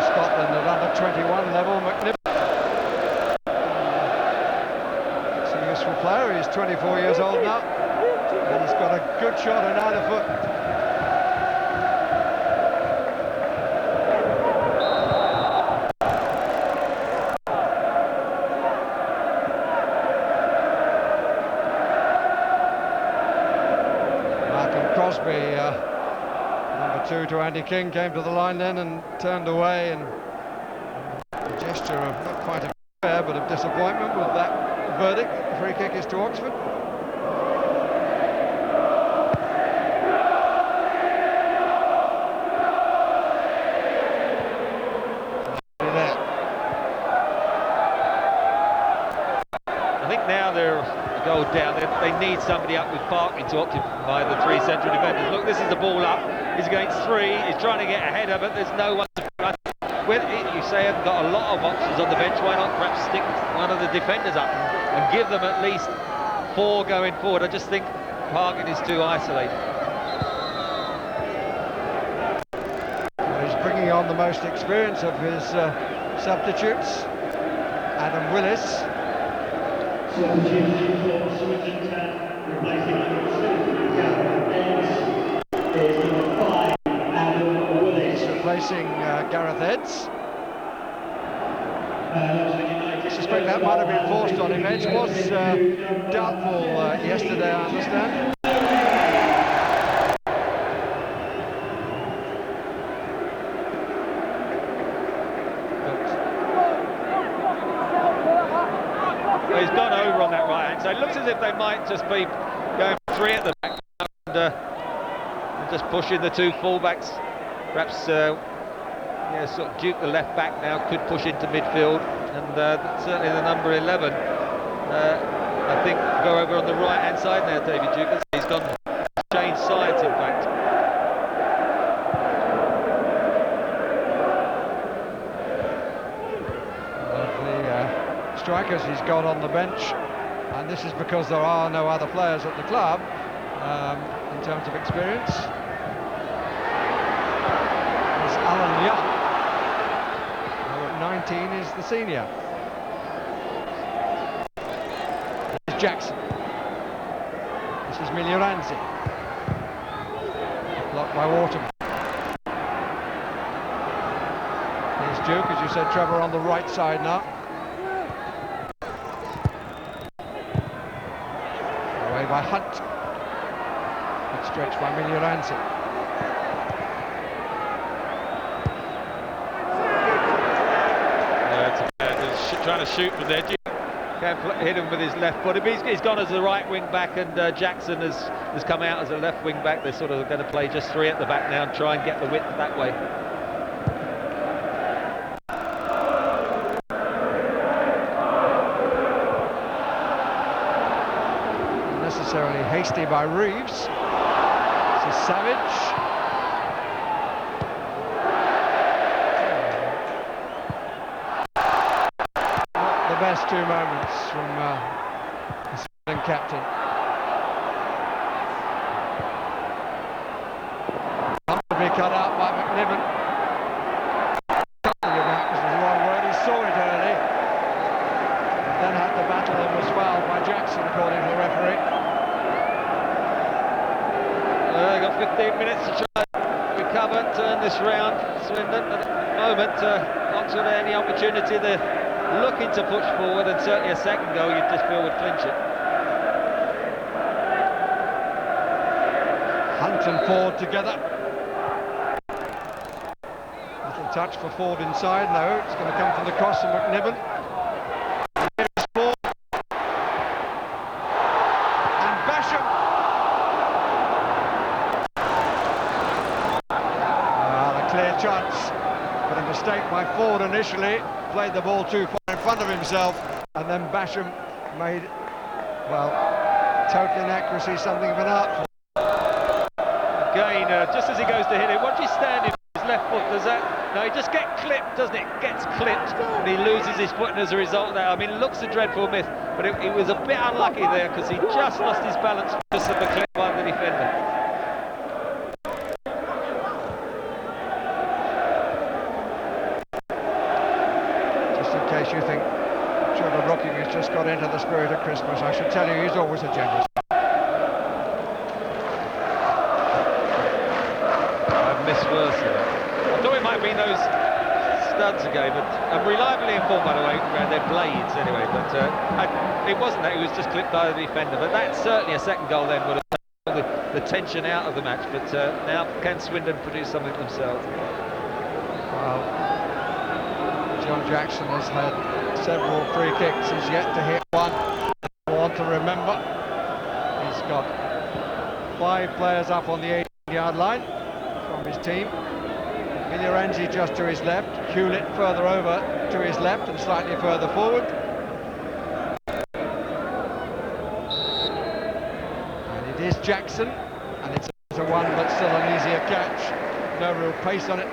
Scotland at under 21 level. McNiven, it's a useful player. He's 24 years old now, and he's got a good shot on either foot. Crosby, number 2 to Andy King, came to the line then and turned away, and a gesture of not quite a fair but of disappointment with that verdict. The free kick is to Oxford. I think now they're a goal down. They need somebody up with Barkley to occupy the 3 central defenders. Look, this is the ball up. He's against 3. He's trying to get ahead of it. There's no one to run. When you say haven't got a lot of options on the bench, why not perhaps stick one of the defenders up and give them at least 4 going forward? I just think Parkin is too isolated. He's bringing on the most experience of his substitutes. Adam Willis. Substitution for Swindon Town, replacing number 2, is number 5, Adam Willis. Replacing Gareth Edds. I suspect that might have been forced on him. Edge was doubtful yesterday, I understand. He's gone over on that right hand, so it looks as if they might just be going 3 at the back and just pushing the 2 fullbacks. Perhaps sort of Duke, the left back, now could push into midfield, and certainly the number 11 I think go over on the right hand side now. David Duke, he's gone changed sides in fact. Strikers he's got on the bench, and this is because there are no other players at the club in terms of experience. It's Alan Young, who at 19 is the senior. This is Jackson. This is Miliranzi. Blocked by Waterman. Here's Duke, as you said, Trevor, on the right side now. By Hunt, good stretch by Miliranzi. Trying to shoot from there. Can't hit him with his left foot. He's gone as the right wing back, and Jackson has come out as a left wing back. They're sort of going to play just 3 at the back now and try and get the width that way. unnecessarily hasty by Reeves. This is Savage. Not the best 2 moments from the Swindon captain. To be cut out by McNiven. Was the wrong word. He saw it early, then had to battle and was fouled by Jackson, according to the referee. They've got 15 minutes to try to recover, turn this round. Swindon at the moment, Oxford any opportunity, they're looking to push forward, and certainly a second goal you'd just feel would clinch it. Hunt and Ford together. Little touch for Ford inside. No, it's going to come from the cross from McNiven. Here's Ford. And Basham. A clear chance, but a mistake by Ford initially. Played the ball too far in front of himself, and then Basham made, well, total inaccuracy, something of an art form. Again, just as he goes to hit it, once he's standing with his left foot, does that? No, he just gets clipped, doesn't it? Gets clipped, and he loses his foot, and as a result there, I mean, it looks a dreadful miss, but it was a bit unlucky there, because he just lost his balance just at the clip by the defender. Just in case you think, sure, the rookie has just got into the spirit of Christmas, I should tell you, he's always a generous. Worse. I thought it might have been those studs again, but I'm reliably informed, by the way, around their blades anyway, but it wasn't that, he was just clipped by the defender, but that's certainly a second goal then would have taken the tension out of the match, but now can Swindon produce something themselves? Well, John Jackson has had several free kicks, he's yet to hit one. Want to remember, he's got 5 players up on the 18-yard line from his team. Miliranzi just to his left, Hewlett further over to his left and slightly further forward. And it is Jackson, and it's a one but still an easier catch. No real pace on it.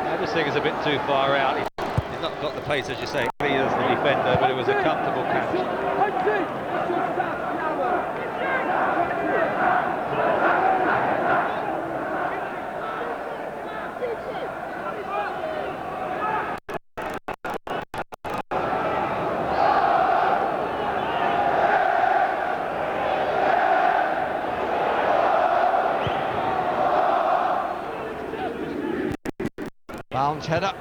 I just think it's a bit too far out. He's not got the pace, as you say, he is the defender, but it was a comfortable catch. Bounds header,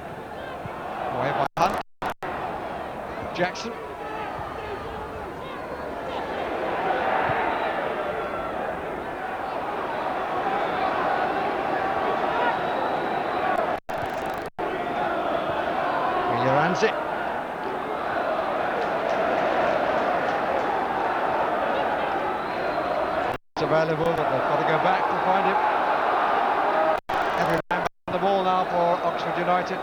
away by Hunt. Jackson. Miliranzi. It's available, but they've got to go back to find him. Every man back on the ball now for Oxford United.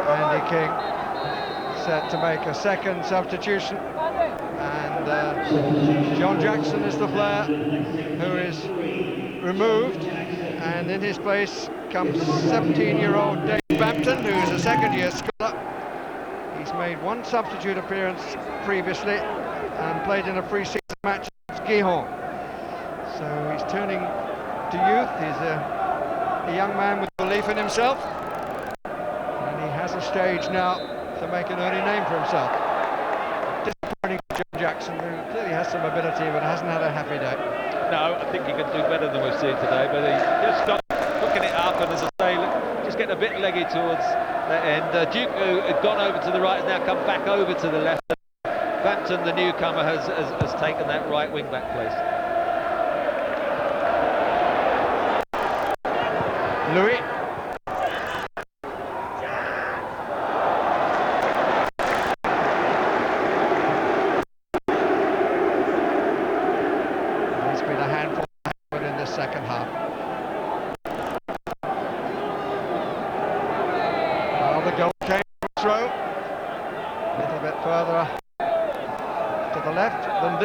Andy King set to make a second substitution, and John Jackson is the player who is removed, and in his place comes 17-year-old Dave Bampton, who is a second-year scholar. He's made one substitute appearance previously and played in a pre-season match against Gijón. So he's turning to youth. He's a young man with belief in himself, and he has a stage now to make an early name for himself. Disappointing for John Jackson, who clearly has some ability but hasn't had a happy day. No, I think he could do better than we've seen today, but he just stopped hooking it up, and as I say, just getting a bit leggy towards the end. Duke, who had gone over to the right, has now come back over to the left. Bampton, the newcomer, has taken that right wing-back place. Louis. He's been a handful in the second half.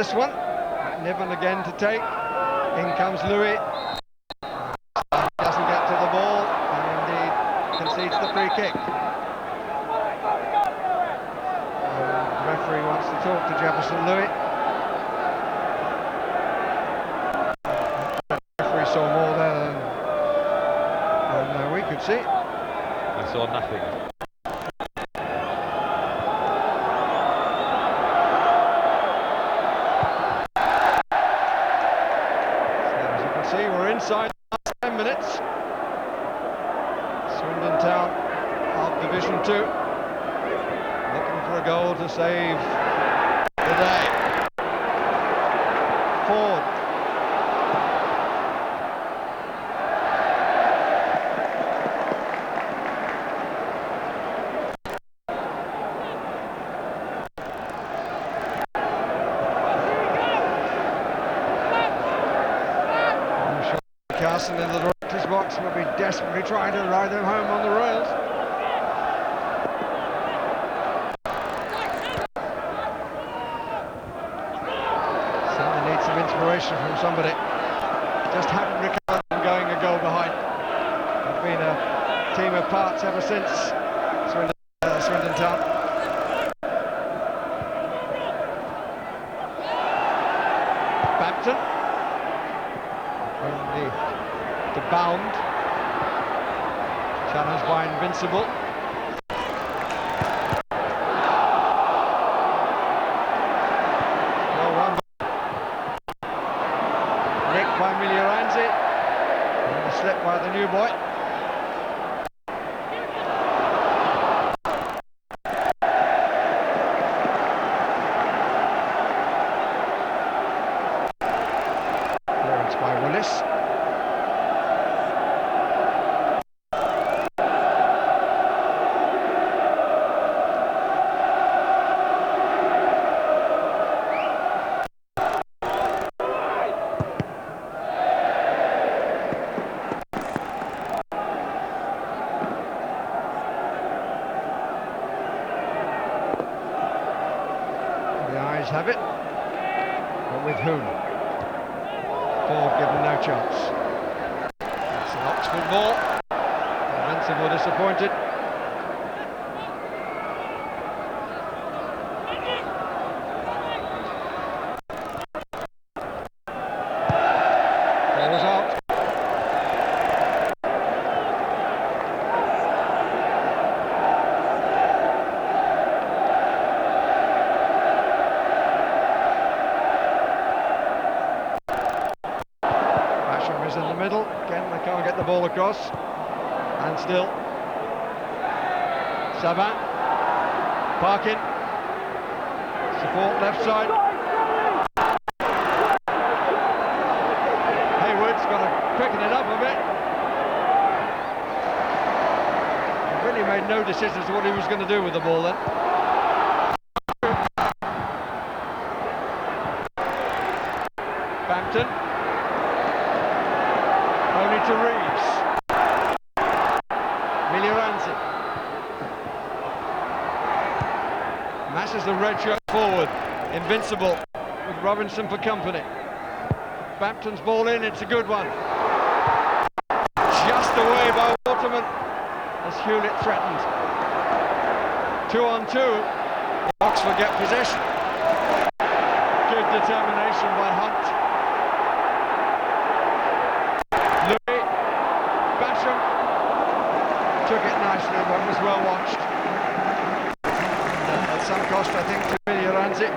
this one. Niven again to take. In comes Louis. Doesn't get to the ball, and indeed concedes the free kick. The referee wants to talk to Jefferson Louis. The referee saw more there than we could see. I saw nothing. See, we're inside the last 10 minutes. Swindon Town of Division 2, looking for a goal to save the day. Ford. Carson in the director's box will be desperately trying to ride them home on the rails. Certainly need some inspiration from somebody. Just haven't recovered from going a goal behind. They've been a team of parts ever since Swindon Town. Bampton. To bound, challenged by Invincible. Well, one nicked by Miglioranzi, and a slip by the new boy. Clearance by Willis. Have it, but with whom? Ford given no chance. It's an Oxford ball. Invincible disappointed. Ball was out. In the middle, again they can't get the ball across, and still Savant, Parkin, support left side. Hayward's got to quicken it up a bit. He really made no decision as to what he was going to do with the ball then. Bampton. Only to Reeves. Miglioranzi. Masses the red shirt forward. Invincible with Robinson for company. Bampton's ball in, it's a good one. Just away by Waterman as Hewlett threatened. 2 on 2. Oxford get possession. Good determination by Hunt. Louis, Basham took it nicely, but was well watched. At some cost, I think, to Miglioranzi.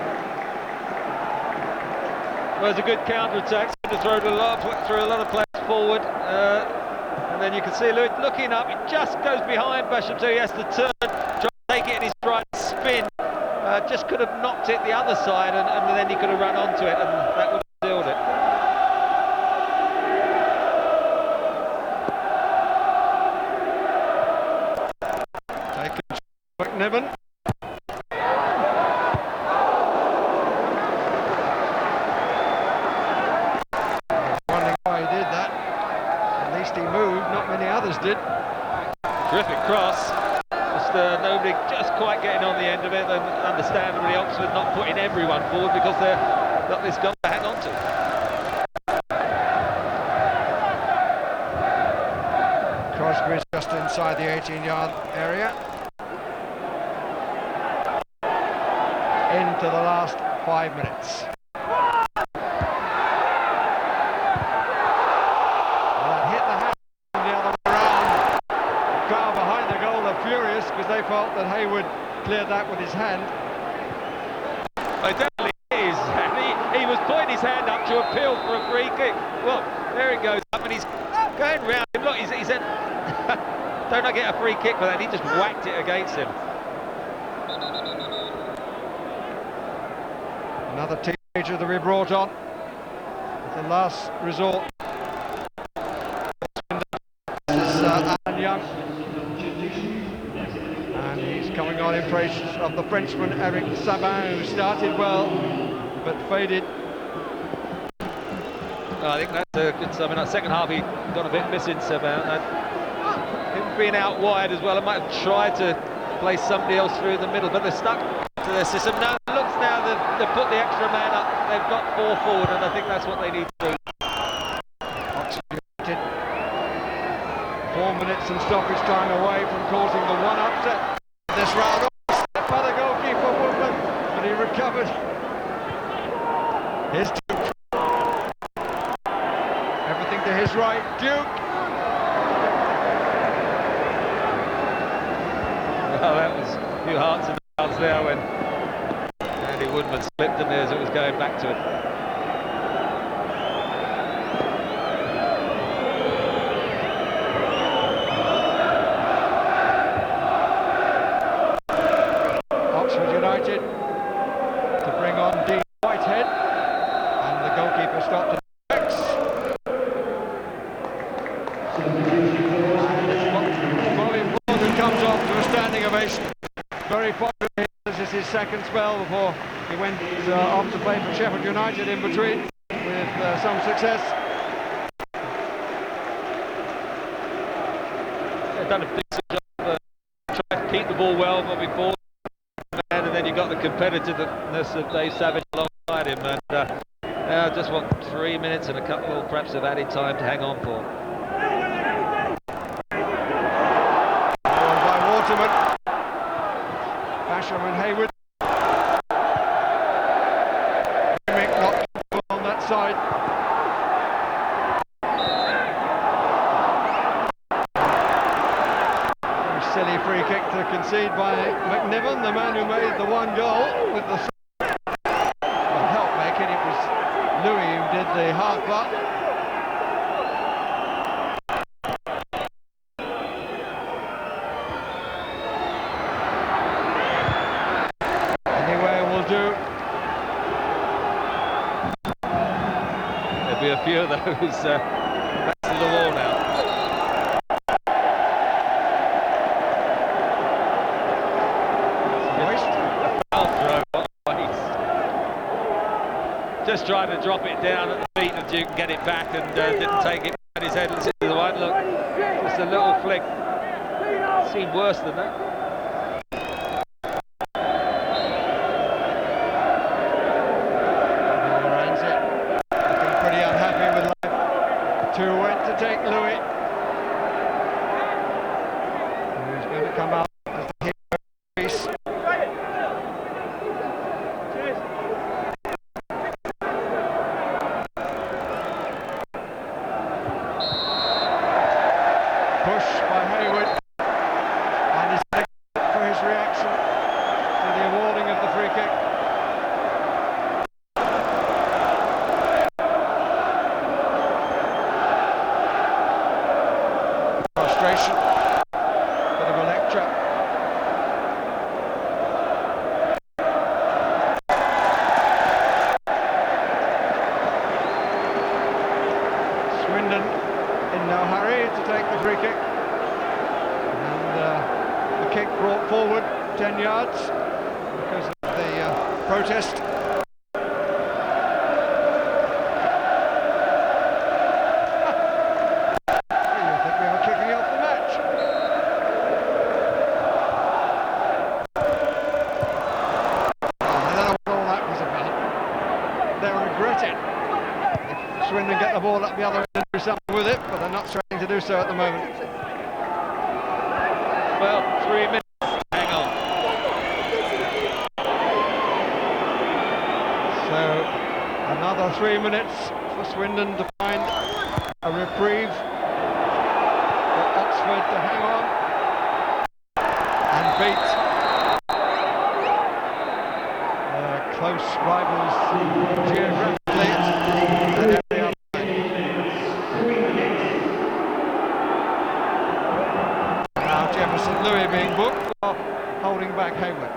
Well, it's a good counter-attack. To throw a lot of players forward, and then you can see Louis looking up. It just goes behind Basham, so he has to turn, try to take it in his stride, spin. Just could have knocked it the other side, and then he could have run onto it, and that would have sealed it. Niven. Wondering why he did that. At least he moved, not many others did. Terrific cross. Just nobody just quite getting on the end of it, and understandably Oxford not putting everyone forward because they're got this goal to hang on to. Crosby's just inside the 18-yard area. Into the last 5 minutes. Well, that hit the hand the other way around. The crowd behind the goal are furious because they felt that Hayward cleared that with his hand. It definitely is. And he was putting his hand up to appeal for a free kick. Well, there he goes up and he's going round him. Look, he said, don't I get a free kick for that? He just whacked it against him. Another teenager to be brought on. It's the last resort. This is Alan Young. And he's coming on in praise of the Frenchman Eric Sabin, who started well but faded. I think that's a good sum. In that second half, he got a bit missing, Sabin. Him being out wide as well, I might have tried to play somebody else through the middle, but they're stuck to their system. Now it looks now they've put the extra man up. They've got 4 forward, and I think that's what they need to do. 4 minutes and stoppage time away from causing the one upset this round. Step by the goalkeeper Woodman, but he recovered. Here's Duke. Everything to his right. Duke. Well, that was a few hearts and mouths there when Andy Woodman slipped him as it was going back to it. Oxford United to bring on Dean Whitehead, and the goalkeeper stopped at X. Colin Morgan comes off to a standing ovation. Very popular here. This is his second spell before he went off to play for Sheffield United in between with some success. They've done a decent job trying to keep the ball well before, and then you've got the competitiveness of Dave Savage alongside him, and just want 3 minutes and a couple perhaps of added time to hang on for. By Waterman. Basham and Hayward. Not on that side. Very silly free kick to concede by McNiven, the man who made the one goal with the help making. It was Louis who did the hard part. A few of those backs to the wall now. Just trying to drop it down at the feet of Duke and get it back, and didn't take it at his head and sit to the right. Look, just a little flick. Seemed worse than that. Two went to take Louis, who's going to come out as the hero piece. Push by Hayward, and he's for his reaction to the awarding of the free kick. Bit of a lecture. Swindon in no hurry to take the free kick, and the kick brought forward 10 yards because of the protest. There it. If Swindon get the ball up the other end and do something with it, but they're not trying to do so at the moment. Well, 3 minutes. Hang on. So another 3 minutes for Swindon to find a reprieve, for Oxford to hang on and beat close rivals geographically and every other way. Now Jefferson Louis being booked for holding back Hayward.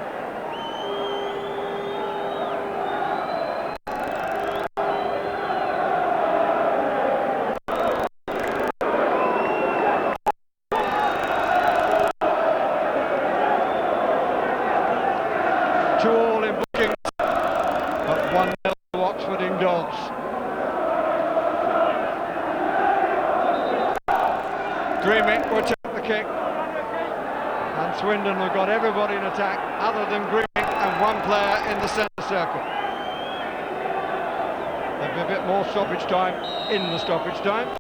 Swindon have got everybody in attack other than Green and one player in the centre circle. There'll be a bit more stoppage time in the stoppage time.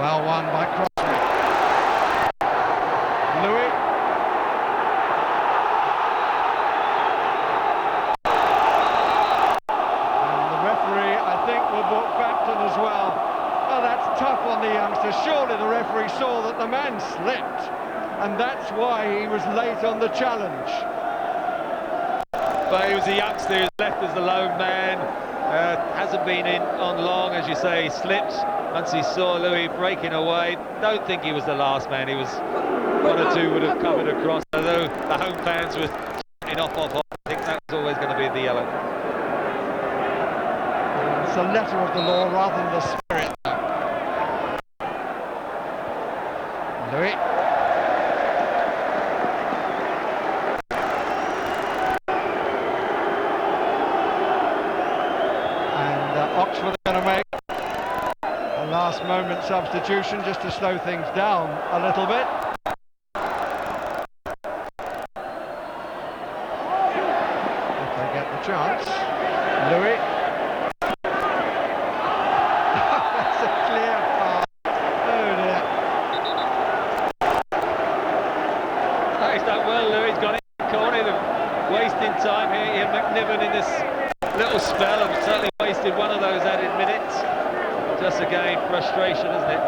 Well won by Crossley. Louis. And the referee, I think, will book Bampton as well. Oh, that's tough on the youngster. Surely the referee saw that the man slipped, and that's why he was late on the challenge. But he was a youngster who's left as the lone man, hasn't been in on long, as you say. He slipped once he saw Louis breaking away. Don't think he was the last man. He was one or two would have covered across, although the home fans were shouting off. I think that was always going to be the yellow. It's a letter of the law rather than the spirit. Louis. And Oxford are going to make a last moment substitution just to slow things down a little bit. If they get the chance. Louis. That's a clear foul. Oh dear. He's done well, Louis. He's got it in the corner. They're wasting time here. Ian McNiven in this little spell have certainly wasted one of those added minutes. Just again, frustration, isn't it?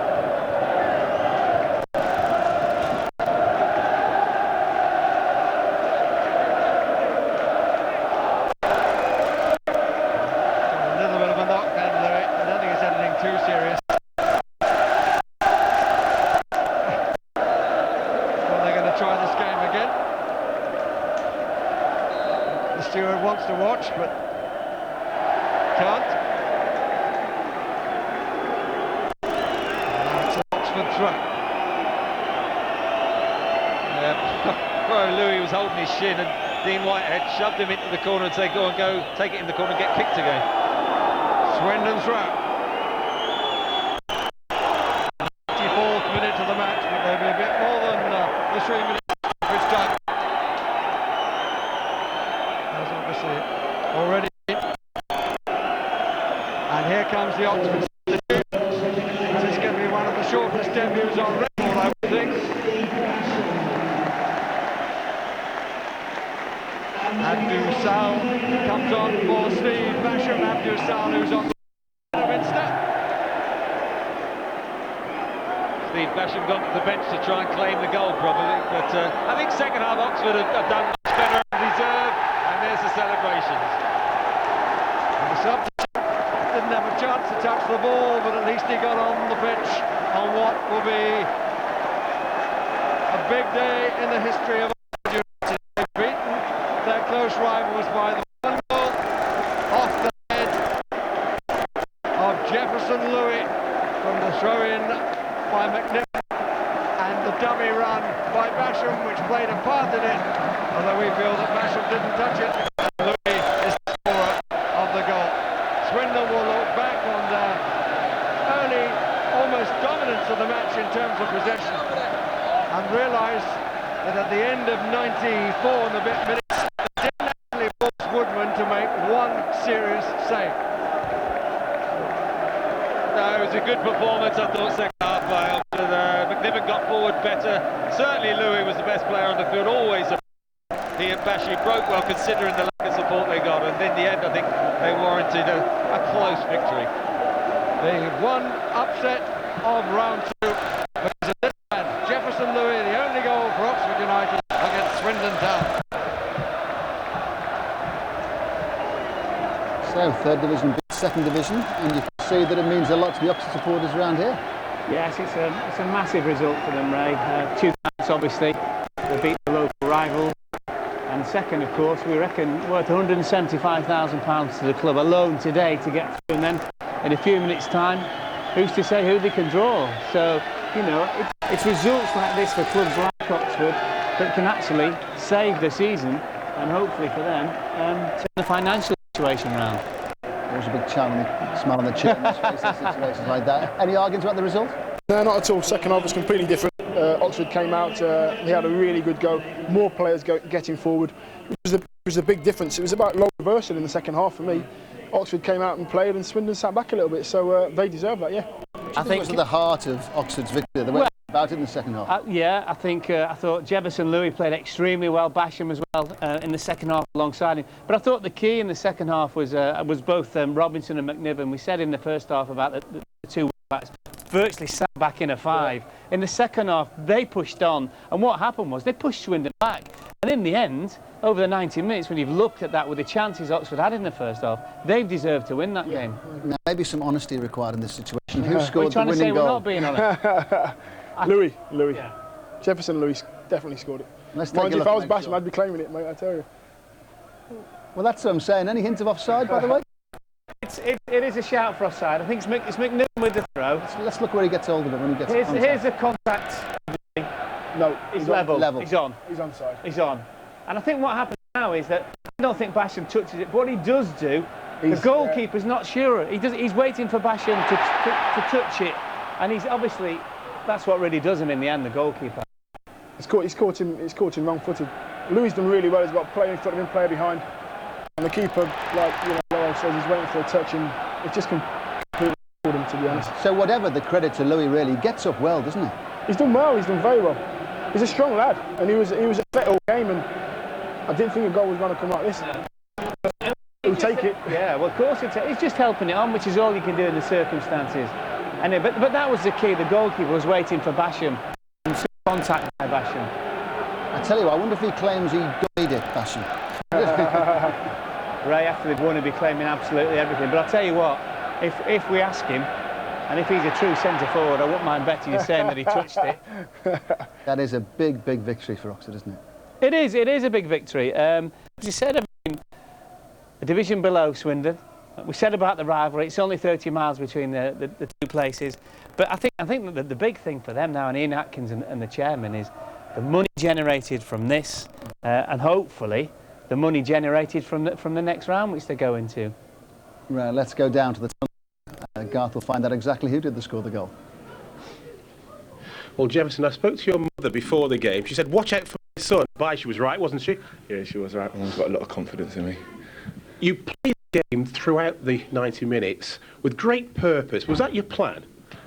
A little bit of a knock then, Louis. I don't think it's anything too serious. Well, they're going to try this game again. The steward wants to watch, but can't. It's an Oxford throw. Poor Louis was holding his shin, and Dean Whitehead shoved him into the corner and said, go and go, take it in the corner and get kicked again. Swindon throw. 94th minute of the match, but there'll be a bit more than the 3 minutes of time. That's obviously already. And here comes the Oxford substitute. This is going to be one of the shortest debuts on record, I would think. Abdul Sal comes on for Steve Basham. Abdul Sal, who's on the Minster. Steve Basham gone to the bench to try and claim the goal probably, but I think second half Oxford have done much better and deserved, and there's the celebrations. And the substitute didn't have a chance to touch the ball, but at least he got on the pitch on what will be a big day in the history of Oxford United. They've beaten their close rivals by the 1 goal off the head of Jefferson Louis from the throw-in by McNiven and the dummy run by Basham, which played a part in it, although we feel that Basham didn't touch it. Louis is the scorer of the goal. Swindon will look back on their early, almost dominance of the match in terms of possession and realise that at the end of 94 and a bit minutes, the say? No, it was a good performance, I thought, second half by Oxford. McNiven got forward better. Certainly Louis was the best player on the field, always. He and Bashi broke well considering the lack of support they got, and in the end I think they warranted a close victory. The one upset of round 2 was this man, Jefferson Louis, the only goal for Oxford United against Swindon Town. So, third division beats second division, and you can see that it means a lot to the Oxford supporters around here. Yes, it's a massive result for them, Ray. 2 points, obviously. They beat the local rival. And second, of course, we reckon worth £175,000 to the club alone today to get through. And then in a few minutes' time, who's to say who they can draw? So, you know, it's results like this for clubs like Oxford that can actually save the season and hopefully for them turn the financial situation around. There's a big smile on the chairman's face in situations like that. Any arguments about the result? No, not at all. Second half was completely different. Oxford came out, they had a really good go, more players getting forward. It was a big difference. It was about low reversal in the second half for me. Oxford came out and played and Swindon sat back a little bit, so they deserve that, yeah. I think it was at the heart of Oxford's victory, the way about it in the second half. Yeah, I thought Jefferson Louis played extremely well, Basham as well in the second half alongside him. But I thought the key in the second half was both Robinson and McNiven. We said in the first half about the 2 backs virtually sat back in a 5. Yeah. In the second half, they pushed on, and what happened was they pushed Swindon back. And in the end, over the 90 minutes, when you've looked at that with the chances Oxford had in the first half, they've deserved to win that game. Now, maybe some honesty required in this situation. Who scored the winning goal? We're trying to say we're not being honest. Louis. Yeah. Jefferson Louis definitely scored it. Let's take a look. If I was Basham, I'd be claiming it, mate, I tell you. Well, that's what I'm saying. Any hint of offside, by the way? It is a shout for offside. I think it's McNiven with the throw. Let's look where he gets hold of it when he gets contact. Here's the contact. No, he's level. He's on. He's onside. He's on. And I think what happens now is that I don't think Basham touches it, but what he does do, the goalkeeper's not sure. He's waiting for Basham to touch it, and he's obviously that's what really does him in the end. The goalkeeper. He's caught him wrong-footed. Louis done really well. He's got a player in front of him, player behind, and the keeper, like Laurel says, he's waiting for a touch, and it just completely pulled him, to be honest. So whatever the credit to Louis, really, he gets up well, doesn't he? He's done well. He's done very well. He's a strong lad, and he was a threat all game, and I didn't think a goal was going to come like this. He'll take it. Yeah, well, of course he's just helping it on, which is all you can do in the circumstances. And but that was the key. The goalkeeper was waiting for Basham and contact by Basham. I tell you, I wonder if he claims he gummied it, Basham. Ray, after they've won, he'll be claiming absolutely everything. But I'll tell you what, if we ask him, and if he's a true centre forward, I wouldn't mind betting you saying that he touched it. That is a big, big victory for Oxford, isn't it? It is a big victory. As you said, a division below Swindon. We said about the rivalry, it's only 30 miles between the 2 places. But I think that the big thing for them now, and Ian Atkins and the chairman, is the money generated from this, and hopefully the money generated from the next round, which they go into. Right, let's go down to the tunnel. Garth will find out exactly who did score the goal. Well, Jefferson, I spoke to your mother before the game. She said, watch out for my son. She was right, wasn't she? Yeah, she was right. Mum's got a lot of confidence in me. You played the game throughout the 90 minutes with great purpose. Was that your plan?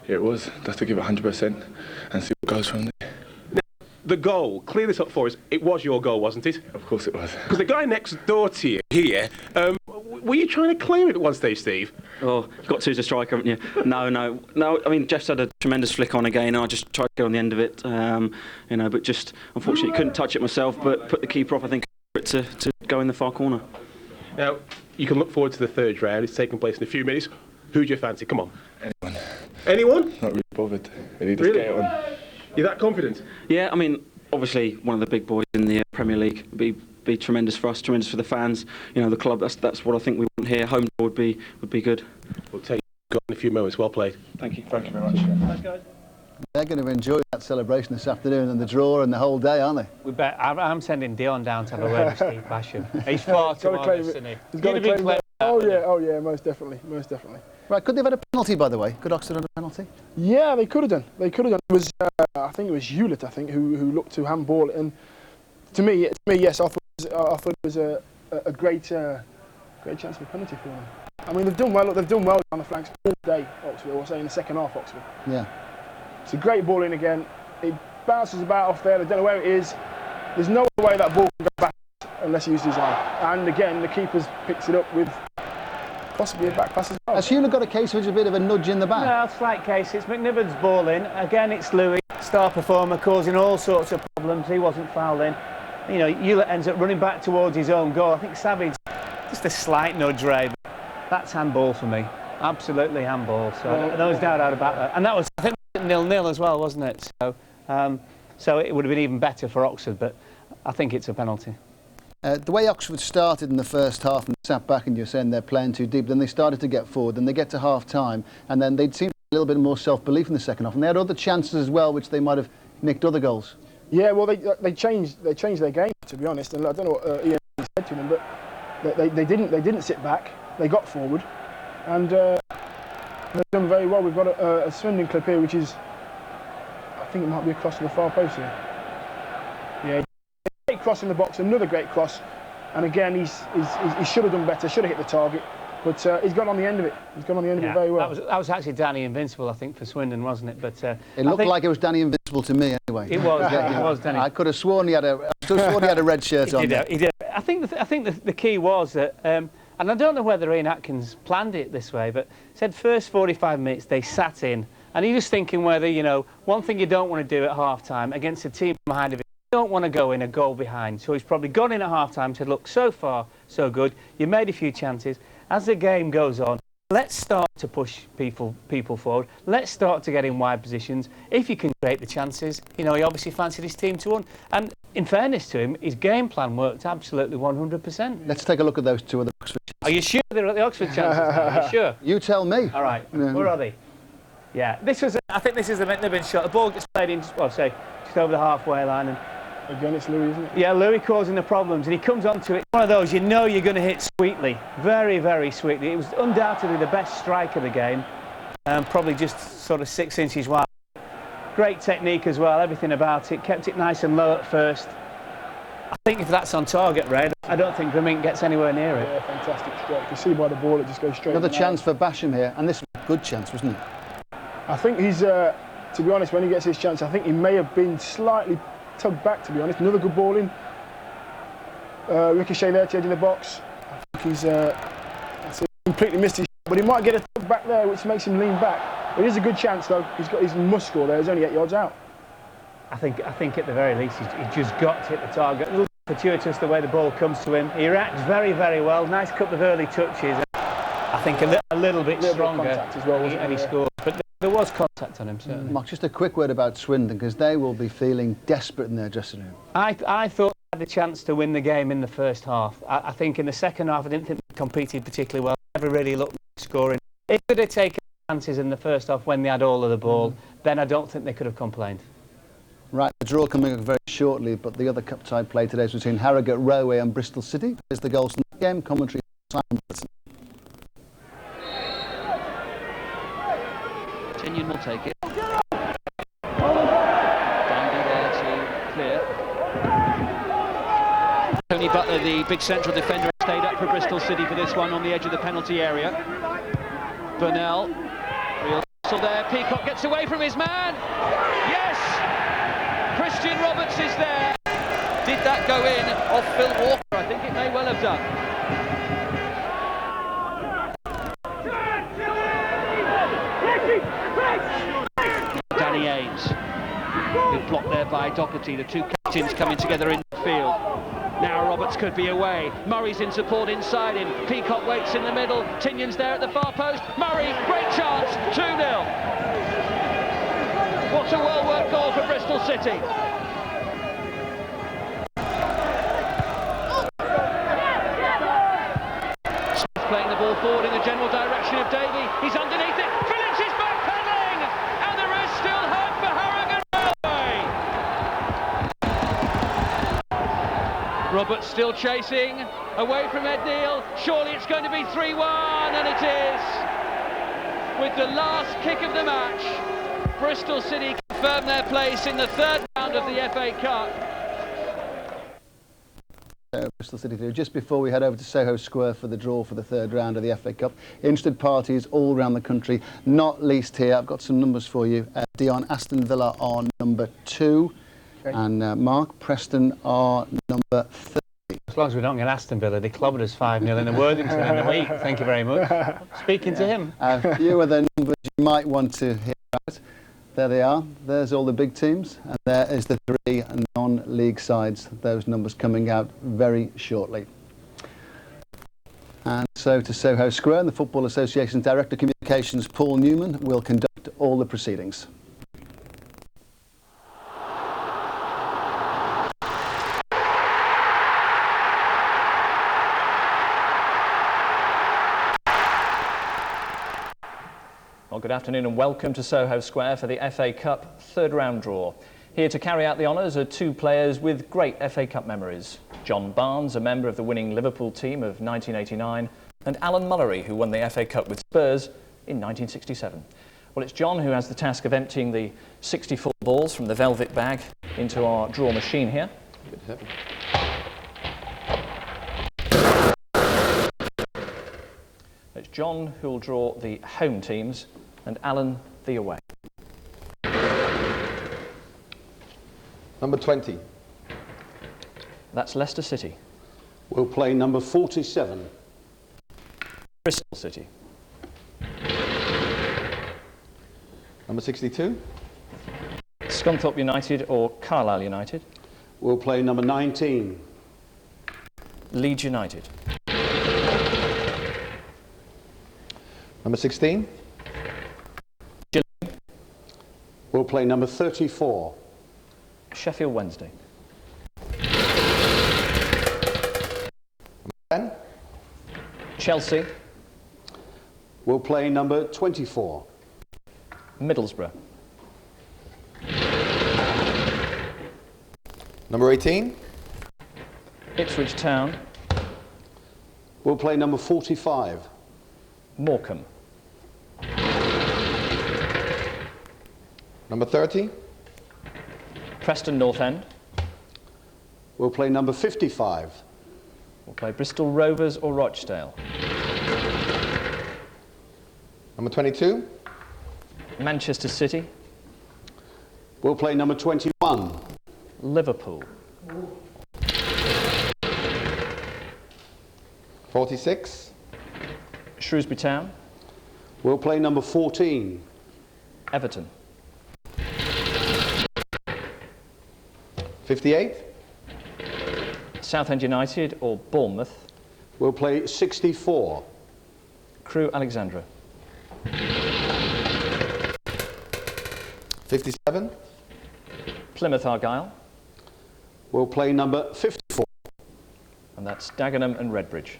Yeah, it was. Just to give it 100% and see what goes from there. Now, the goal, clear this up for us, it was your goal, wasn't it? Of course it was. Because the guy next door to you here, were you trying to clear it at one stage, Steve? Oh, you've got to as a striker, haven't you? No. I mean, Jeff's had a tremendous flick on again, and I just tried to get on the end of it, but just unfortunately couldn't touch it myself, but put the keeper off, I think, for it to go in the far corner. Now, you can look forward to the third round. It's taking place in a few minutes. Who do you fancy? Come on. Anyone? Not really bothered. Really just get it on. You're that confident? Yeah, I mean, obviously one of the big boys in the Premier League would be tremendous for us, tremendous for the fans. You know, the club. That's what I think we want here. Home draw would be good. We'll take you in a few moments. Well played. Thank you. Thank you very much. Thanks, guys. They're going to enjoy that celebration this afternoon and the draw and the whole day, aren't they? We bet. I'm sending Dion down to have a word with Steve Basham. He's far too honest, isn't he? He's got to claim it. Oh yeah, most definitely. Right, could they have had a penalty, by the way? Could Oxford have had a penalty? Yeah, they could have done. It was, I think it was Hewlett, who looked to handball it. And to me, yes, I thought it was a great chance for a penalty for them. I mean, they've done well. Look, they've done well on the flanks all day, Oxford. We'll say in the second half, Oxford. Yeah. It's a great ball in again. It bounces about off there. They don't know where it is. There's no way that ball can go back unless he uses his arm. And again, the keeper's picks it up with possibly a back pass as well. Has Hewler got a case of a bit of a nudge in the back? No, slight case. It's McNiven's ball in. Again, it's Louis, star performer, causing all sorts of problems. He wasn't fouled in. You know, Hewler ends up running back towards his own goal. I think Savage, just a slight nudge, Ray. That's handball for me. Absolutely handball. So no doubt about that. And that was, I think, 0-0 as well, wasn't it? So it would have been even better for Oxford, but I think it's a penalty. The way Oxford started in the first half and sat back, and you're saying they're playing too deep, then they started to get forward, then they get to half-time, and then they'd seem a little bit more self-belief in the second half, and they had other chances as well, which they might have nicked other goals. Yeah, well, they changed their game, to be honest, and I don't know what Ian said to them, but they didn't sit back. They got forward, and they've done very well. We've got a Swindon clip here, which is, I think it might be a cross to the far post here. Yeah, great cross in the box, another great cross, and again he should have done better, should have hit the target, but he's got on the end of it. He's got on the end of it very well. That was actually Danny Invincible, I think, for Swindon, wasn't it? But it looked like it was Danny Invincible to me, anyway. It was. It was Danny. I could have sworn he had a red shirt on. He did. I think the key was that. And I don't know whether Ian Atkins planned it this way, but said first 45 minutes they sat in, and he was thinking whether, you know, one thing you don't want to do at half-time against a team behind of it, you don't want to go in a goal behind. So he's probably gone in at half-time, said, look, so far, so good. You made a few chances. As the game goes on, let's start to push people forward. Let's start to get in wide positions. If you can create the chances, you know, he obviously fancied his team to win. And in fairness to him, his game plan worked absolutely 100%. Let's take a look at those two other Oxford chances. Are you sure they're at the Oxford chances? Are you sure? You tell me. All right. Where are they? Yeah. I think this is the McNiven shot. The ball gets played in, well, say, just over the halfway line. And again, it's Louis, isn't it? Yeah, Louis causing the problems, and he comes onto it. One of those you know you're going to hit sweetly, very, very sweetly. It was undoubtedly the best strike of the game, probably just sort of 6 inches wide. Great technique as well, everything about it. Kept it nice and low at first. I think if that's on target, Ray, I don't think Grimink gets anywhere near it. Yeah, fantastic strike. You can see by the ball it just goes straight. Another chance for Basham here, and this was a good chance, wasn't it? I think he's, to be honest, when he gets his chance, I think he may have been slightly tugged back, to be honest. Another good ball in. Ricochet there to the edge of the box. I think he's completely missed his shot, but he might get a tug back there, which makes him lean back. It is a good chance, though. He's got his must score there. He's only 8 yards out. I think at the very least, he just got to hit the target. A little fortuitous the way the ball comes to him. He reacts very, very well. Nice couple of early touches. I think a little bit stronger, as well, and he scored. But there was contact on him, certainly. Mark, just a quick word about Swindon, because they will be feeling desperate in their dressing room. I thought they had a chance to win the game in the first half. I think in the second half, I didn't think they competed particularly well. Never really looked scoring. If they'd have taken chances in the first half when they had all of the ball, then I don't think they could have complained. Right, the draw coming up very shortly, but the other cup tie play today is between Harrogate Railway and Bristol City. There's the goals from the game. Commentary, Simon Blitzen. Tinian will take it. Danby there to clear. Tony Butler, the big central defender, stayed up for Bristol City for this one on the edge of the penalty area. Burnell, real hustle there. Peacock gets away from his man. Yes! Christian Roberts is there. Did that go in off Phil Walker? I think it may well have done. Danny Ames, who's blocked there by Doherty. The two captains coming together in the field. Now Roberts could be away. Murray's in support inside him. Peacock waits in the middle. Tinian's there at the far post. Murray, great chance. 2-0. What a well-worked goal for Bristol City. Smith playing the ball forward in the general direction of Davey. He's underneath it. Phillips is backpedaling, and there is still hope for Harrogate Railway. Roberts still chasing, away from Ed Neal. Surely it's going to be 3-1, and it is. With the last kick of the match, Bristol City confirm their place in the third round of the FA Cup. Bristol City do. Just before we head over to Soho Square for the draw for the third round of the FA Cup. Interested parties all around the country, not least here. I've got some numbers for you. Dion, Aston Villa are number 2, okay. And Mark, Preston are number 30. As long as we don't get Aston Villa, they clobbered us 5-0 in the Worthington in the week. Thank you very much. Speaking to him. A few other numbers you might want to hear about. There they are. There's all the big teams, and there is the 3 non-league sides. Those numbers coming out very shortly. And so to Soho Square, and the Football Association's Director of Communications, Paul Newman, will conduct all the proceedings. Well, good afternoon and welcome to Soho Square for the FA Cup third round draw. Here to carry out the honours are 2 players with great FA Cup memories. John Barnes, a member of the winning Liverpool team of 1989, and Alan Mullery, who won the FA Cup with Spurs in 1967. Well, it's John who has the task of emptying the 64 balls from the velvet bag into our draw machine here. It's John who will draw the home teams and Alan the away. Number 20. That's Leicester City. We'll play number 47. Bristol City. Number 62. Scunthorpe United or Carlisle United. We'll play number 19. Leeds United. Number 16. We'll play number 34. Sheffield Wednesday. Number 10. Chelsea. We'll play number 24. Middlesbrough. Number 18. Ipswich Town. We'll play number 45. Morecambe. Number 30. Preston North End. We'll play number 55. We'll play Bristol Rovers or Rochdale. Number 22. Manchester City. We'll play number 21. Liverpool. 46. Shrewsbury Town. We'll play number 14. Everton. 58. Southend United or Bournemouth. We'll play 64. Crewe Alexandra. 57. Plymouth Argyle. We'll play number 54. And that's Dagenham and Redbridge.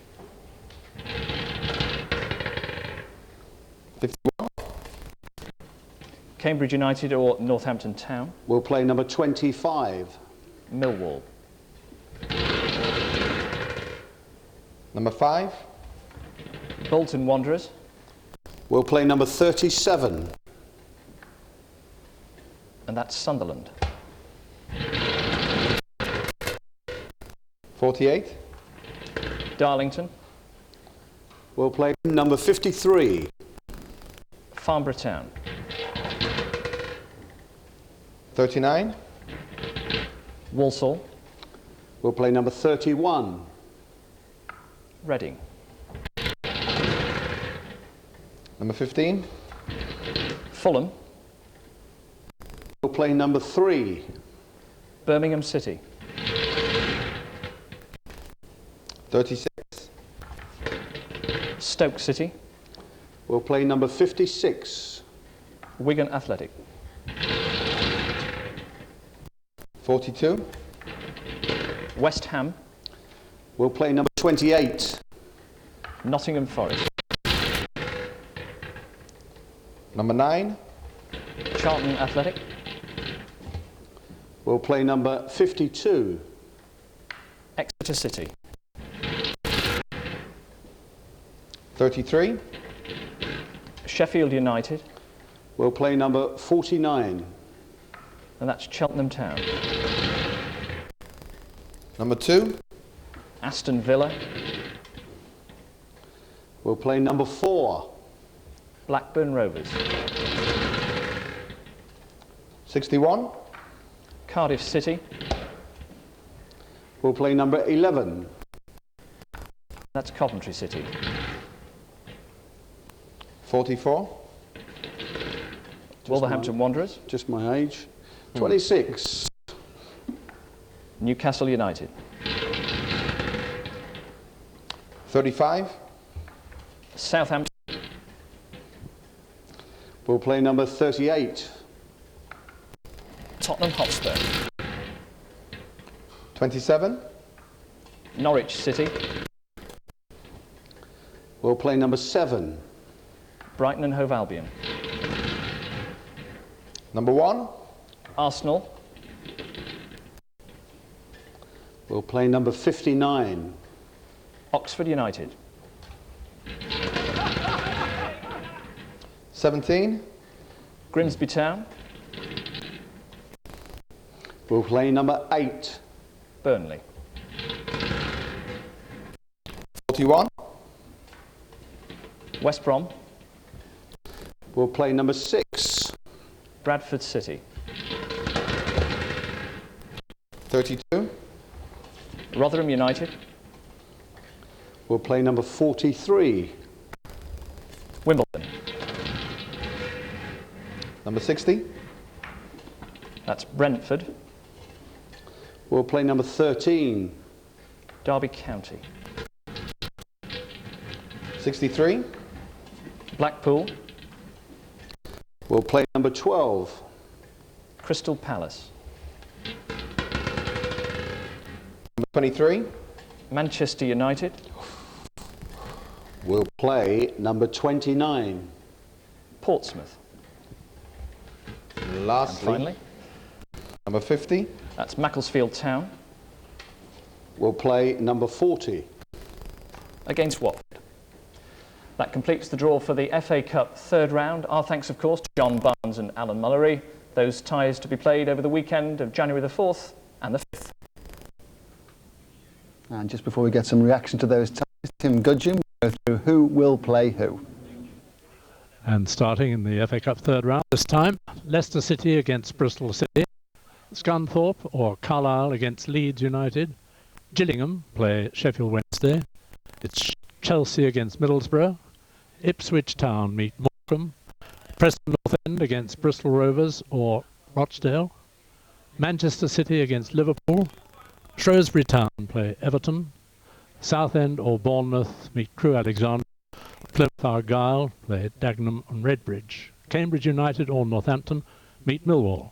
51. Cambridge United or Northampton Town. We'll play number 25. Millwall. Number 5. Bolton Wanderers. We'll play number 37. And that's Sunderland. 48. Darlington. We'll play number 53. Farnborough Town. 39. Walsall. We'll play number 31. Reading. Number 15. Fulham. We'll play number 3. Birmingham City. 36. Stoke City. We'll play number 56. Wigan Athletic. 42. West Ham. We'll play number 28. Nottingham Forest. Number 9. Charlton Athletic. We'll play number 52. Exeter City. 33. Sheffield United. We'll play number 49. And that's Cheltenham Town. Number 2. Aston Villa. We'll play number 4. Blackburn Rovers. 61. Cardiff City. We'll play number 11. That's Coventry City. 44. Wolverhampton Wanderers. Just my age. 26. Newcastle United. 35. Southampton. We'll play number 38. Tottenham Hotspur. 27. Norwich City. We'll play number 7. Brighton and Hove Albion. Number 1. Arsenal. We'll play number 59. Oxford United. 17. Grimsby Town. We'll play number 8. Burnley. 41. West Brom. We'll play number 6. Bradford City. 32. Rotherham United. We'll play number 43. Wimbledon. Number 60. That's Brentford. We'll play number 13. Derby County. 63. Blackpool. We'll play number 12. Crystal Palace. Number 23. Manchester United. We'll play number 29. Portsmouth. Lastly, and finally, number 50. That's Macclesfield Town. We'll play number 40. Against Watford. That completes the draw for the FA Cup third round. Our thanks, of course, to John Barnes and Alan Mullery. Those ties to be played over the weekend of January the 4th and the 5th. And just before we get some reaction to those ties, Tim Gudgeon will go through who will play who. And starting in the FA Cup third round this time, Leicester City against Bristol City, Scunthorpe or Carlisle against Leeds United, Gillingham play Sheffield Wednesday, it's Chelsea against Middlesbrough, Ipswich Town meet Morecambe, Preston North End against Bristol Rovers or Rochdale, Manchester City against Liverpool, Shrewsbury Town play Everton, Southend or Bournemouth meet Crewe Alexandra, Plymouth Argyle play Dagenham and Redbridge, Cambridge United or Northampton meet Millwall.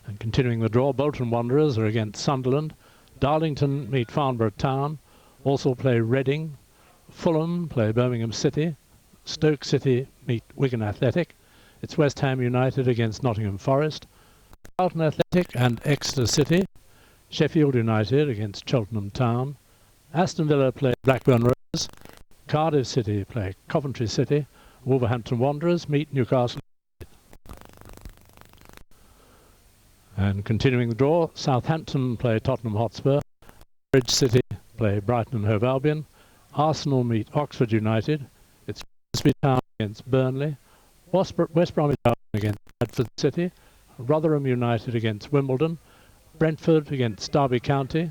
And continuing the draw, Bolton Wanderers are against Sunderland, Darlington meet Farnborough Town, also play Reading, Fulham play Birmingham City, Stoke City meet Wigan Athletic, it's West Ham United against Nottingham Forest, Charlton Athletic and Exeter City, Sheffield United against Cheltenham Town, Aston Villa play Blackburn Rovers, Cardiff City play Coventry City, Wolverhampton Wanderers meet Newcastle. And continuing the draw, Southampton play Tottenham Hotspur, Bridge City play Brighton and Hove Albion, Arsenal meet Oxford United, it's Grimsby Town against Burnley, West Bromwich Albion against Bradford City, Rotherham United against Wimbledon, Brentford against Derby County,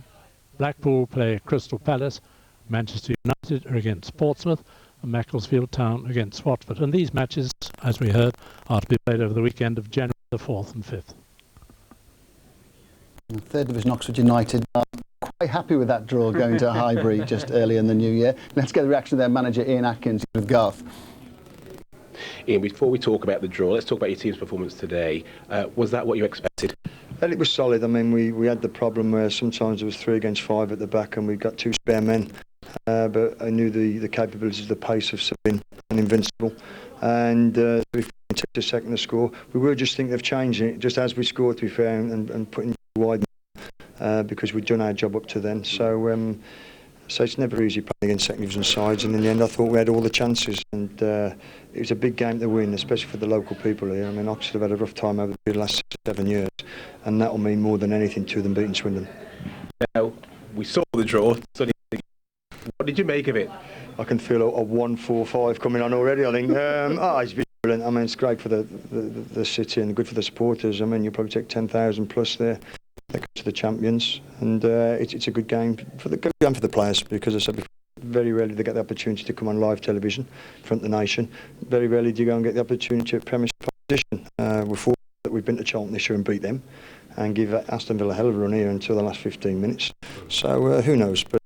Blackpool play Crystal Palace, Manchester United are against Portsmouth, and Macclesfield Town against Watford. And these matches, as we heard, are to be played over the weekend of January the 4th and 5th. And Third Division Oxford United are quite happy with that draw going to Highbury just early in the new year. Let's get the reaction of their manager Ian Atkins with Garth. Ian, before we talk about the draw, let's talk about your team's performance today. Was that what you expected? Well, it was solid. I mean, we had the problem where sometimes there was 3 against 5 at the back and we got 2 spare men. But I knew the capabilities, the pace of Sabine and Invincible. And we took the second to score. We were just thinking of changing it, just as we scored, to be fair, and putting wide because we'd done our job up to then. So it's never easy playing against second division sides, and in the end I thought we had all the chances, and it was a big game to win, especially for the local people here. I mean, Oxford have had a rough time over the last 7 years, and that will mean more than anything to them beating Swindon. Now, we saw the draw. So what did you make of it? I can feel a 1-4-5 coming on already, I think. It's been brilliant. I mean, it's great for the city and good for the supporters. I mean, you probably take 10,000 plus there. They go to the champions, and it's a good game for the players, because I said before, very rarely they get the opportunity to come on live television in front of the nation. Very rarely do you go and get the opportunity at Premiership competition. We're fortunate that we've been to Charlton this year and beat them, and give Aston Villa a hell of a run here until the last 15 minutes. So who knows? But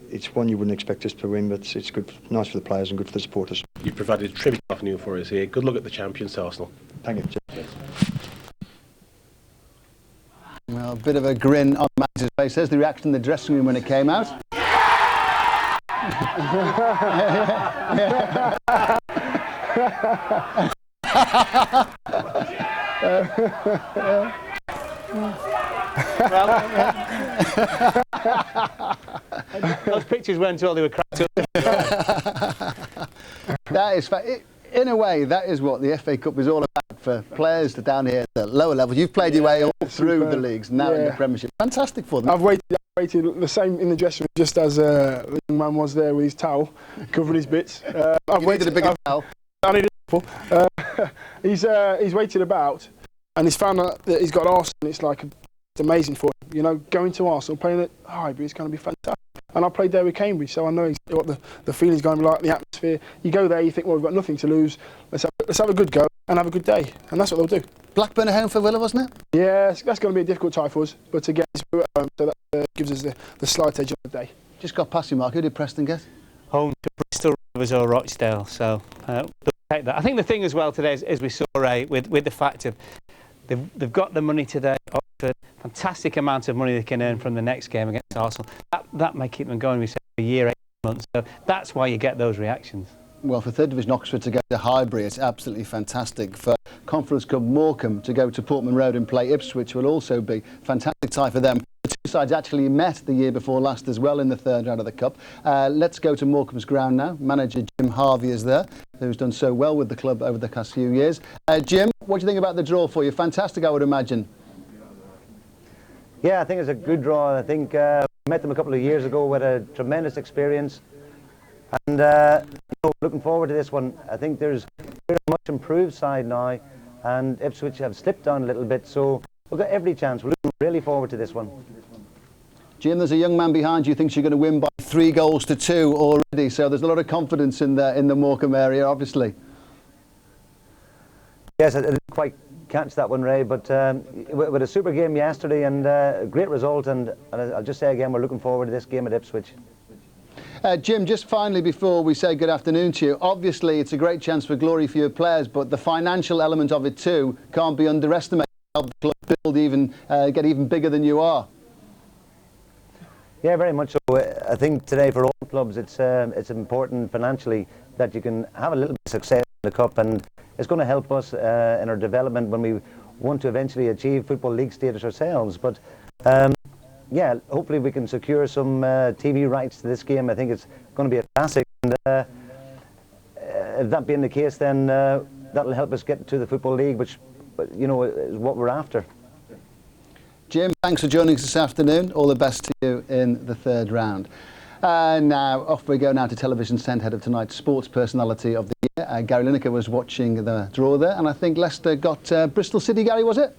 it's one you wouldn't expect us to win, but it's good, nice for the players and good for the supporters. You've provided a tribute afternoon for us here. Good luck at the champions, Arsenal. Thank you. Well, a bit of a grin on the manager's face. There's the reaction in the dressing room when it came out. Those pictures weren't all they were cracked up. That is, in a way, that is what the FA Cup is all about for players down here at the lower level. You've played your way all through the leagues, now in the Premiership. Fantastic for them. I've waited the same in the dressing room, just as the young man was there with his towel, covering his bits. I've waited a bigger towel. I need a towel. He's waited about, and he's found out that he's got Arsenal. It's like it's amazing for him. You know, going to Arsenal, playing at Highbury is going to be fantastic. And I played there with Cambridge, so I know what the feeling's going to be like, the atmosphere. You go there, you think, well, we've got nothing to lose. Let's have a good go and have a good day, and that's what they'll do. Blackburn at home for Villa, wasn't it? Yeah, that's going to be a difficult tie for us, but again, it's at home, so that gives us the slight edge of the day. Just got past you, Mark. Who did Preston get? Home to Bristol Rovers or Rochdale, so they'll take that. I think the thing as well today is we saw with the fact of they've got the money today. Oxford, fantastic amount of money they can earn from the next game against Arsenal. That may keep them going. We said a year, 8 months. So that's why you get those reactions. Well, for Third Division Oxford to go to Highbury, it's absolutely fantastic. For Conference Club Morecambe to go to Portman Road and play Ipswich will also be a fantastic tie for them. The two sides actually met the year before last as well in the third round of the Cup. Let's go to Morecambe's ground now. Manager Jim Harvey is there, who's done so well with the club over the past few years. Jim, what do you think about the draw for you? Fantastic, I would imagine. Yeah, I think it's a good draw. I think we met them a couple of years ago with a tremendous experience. And looking forward to this one. I think there's a much improved side now, and Ipswich have slipped down a little bit, so we've got every chance. We're looking really forward to this one. Jim, there's a young man behind you who thinks you're going to win by 3-2 already, so there's a lot of confidence in the Morecambe area, obviously. Yes, I didn't quite catch that one, Ray, but with a super game yesterday and a great result, and I'll just say again, we're looking forward to this game at Ipswich. Jim, just finally before we say good afternoon to you, obviously it's a great chance for glory for your players, but the financial element of it too can't be underestimated. Help the club build get even bigger than you are. Yeah, very much so. I think today for all clubs it's important financially that you can have a little bit of success in the Cup, and it's going to help us in our development when we want to eventually achieve Football League status ourselves. But yeah, hopefully we can secure some TV rights to this game. I think it's going to be a classic, and if that being the case, then that'll help us get to the Football League, which, you know, is what we're after. Jim, thanks for joining us this afternoon. All the best to you in the third round. Now, off we go now to Television 10, head of tonight's Sports Personality of the Year. Gary Lineker was watching the draw there, and I think Leicester got Bristol City, Gary, was it?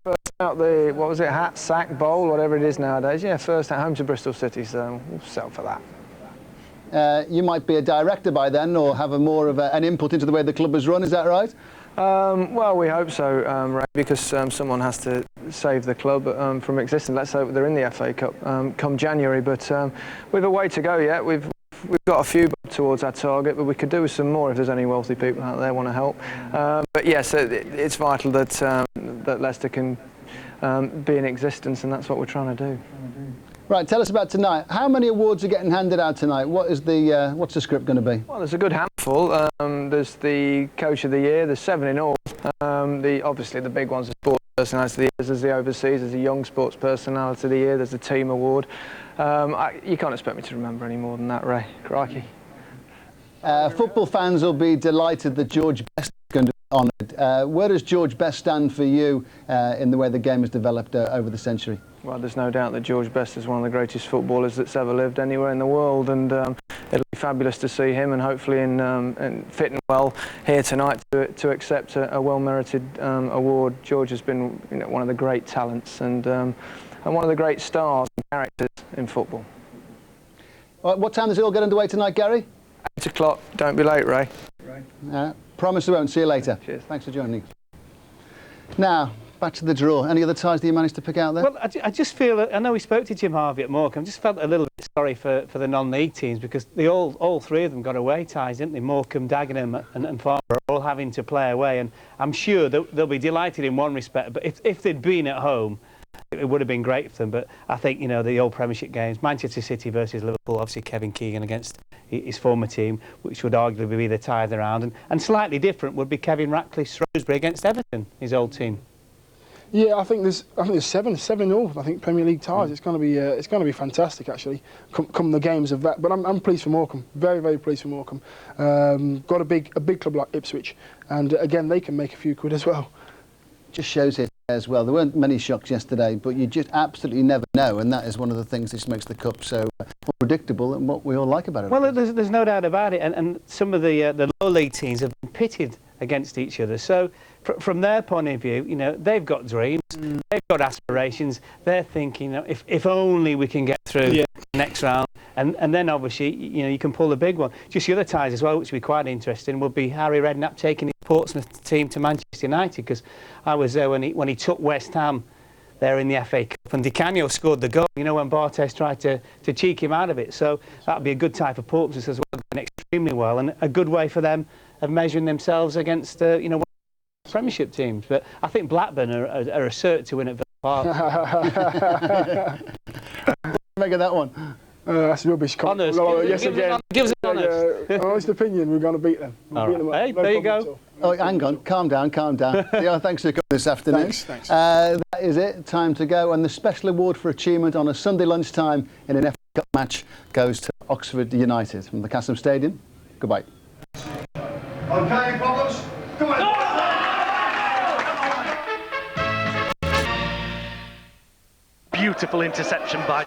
First out the, what was it, hat, sack, bowl, whatever it is nowadays. Yeah, first at home to Bristol City, so we'll settle for that. You might be a director by then, or have a more of an input into the way the club is run, is that right? Well, we hope so, Ray, because someone has to save the club from existence. Let's hope they're in the FA Cup come January, but we've a way to go yet. We've got a few towards our target, but we could do with some more if there's any wealthy people out there want to help. But yes, it's vital that that Leicester can be in existence, and that's what we're trying to do. Right, tell us about tonight. How many awards are getting handed out tonight? What's the script going to be? Well, there's a good handful. There's the Coach of the Year. There's 7 in all. Obviously the big ones are Sports Personality of the Year. There's the Overseas. There's the Young Sports Personality of the Year. There's the Team Award. You can't expect me to remember any more than that, Ray. Crikey. Football fans will be delighted that George Best is going to honoured. Where does George Best stand for you in the way the game has developed over the century? Well, there's no doubt that George Best is one of the greatest footballers that's ever lived anywhere in the world, and it'll be fabulous to see him, and hopefully in fit and well here tonight to accept a well-merited award. George has been one of the great talents and one of the great stars and characters in football. All right, what time does it all get underway tonight, Gary? 8 o'clock. Don't be late, Ray. Promise we won't. See you later. Cheers. Thanks for joining. Now, back to the draw. Any other ties that you managed to pick out there? Well, I just feel, I know we spoke to Jim Harvey at Morecambe, I just felt a little bit sorry for the non-league teams, because they all three of them got away ties, didn't they? Morecambe, Dagenham and Farnborough all having to play away, and I'm sure they'll be delighted in one respect, but if they'd been at home, it would have been great for them. But I think, the old Premiership games, Manchester City versus Liverpool, obviously Kevin Keegan against his former team, which would arguably be the tie of the round, and slightly different would be Kevin Ratcliffe's Shrewsbury against Everton, his old team. Yeah, I think there's 7-0. I think Premier League ties. It's going to be fantastic actually. Come the games of that. But I'm pleased for Morecambe. Very, very pleased for Morecambe. Got a big club like Ipswich, and again they can make a few quid as well. Just shows it as well. There weren't many shocks yesterday, but you just absolutely never know, and that is one of the things that makes the cup so unpredictable and what we all like about it. Well, there's no doubt about it, and some of the low league teams have been pitted against each other. So from their point of view, they've got dreams, they've got aspirations. They're thinking, if only we can get through the next round, and then obviously, you can pull the big one. Just the other ties as well, which would be quite interesting, would be Harry Redknapp taking his Portsmouth team to Manchester United, because I was there when he took West Ham there in the FA Cup, and Di Canio scored the goal, when Bartes tried to cheek him out of it. So that'd be a good tie for Portsmouth as well, going extremely well, and a good way for them of measuring themselves against Premiership teams. But I think Blackburn are a cert to win at Villa Park. Make of that one. That's rubbish. Honours. Yes, again. Give us an honest. Honest opinion, we're going to beat them. All right. Hey, there you go. Oh, hang on. Calm down. Yeah, thanks for coming this afternoon. Thanks. That is it. Time to go. And the special award for achievement on a Sunday lunchtime in an FA Cup match goes to Oxford United from the Kassam Stadium. Goodbye. Okay, problems? Come on. Beautiful interception by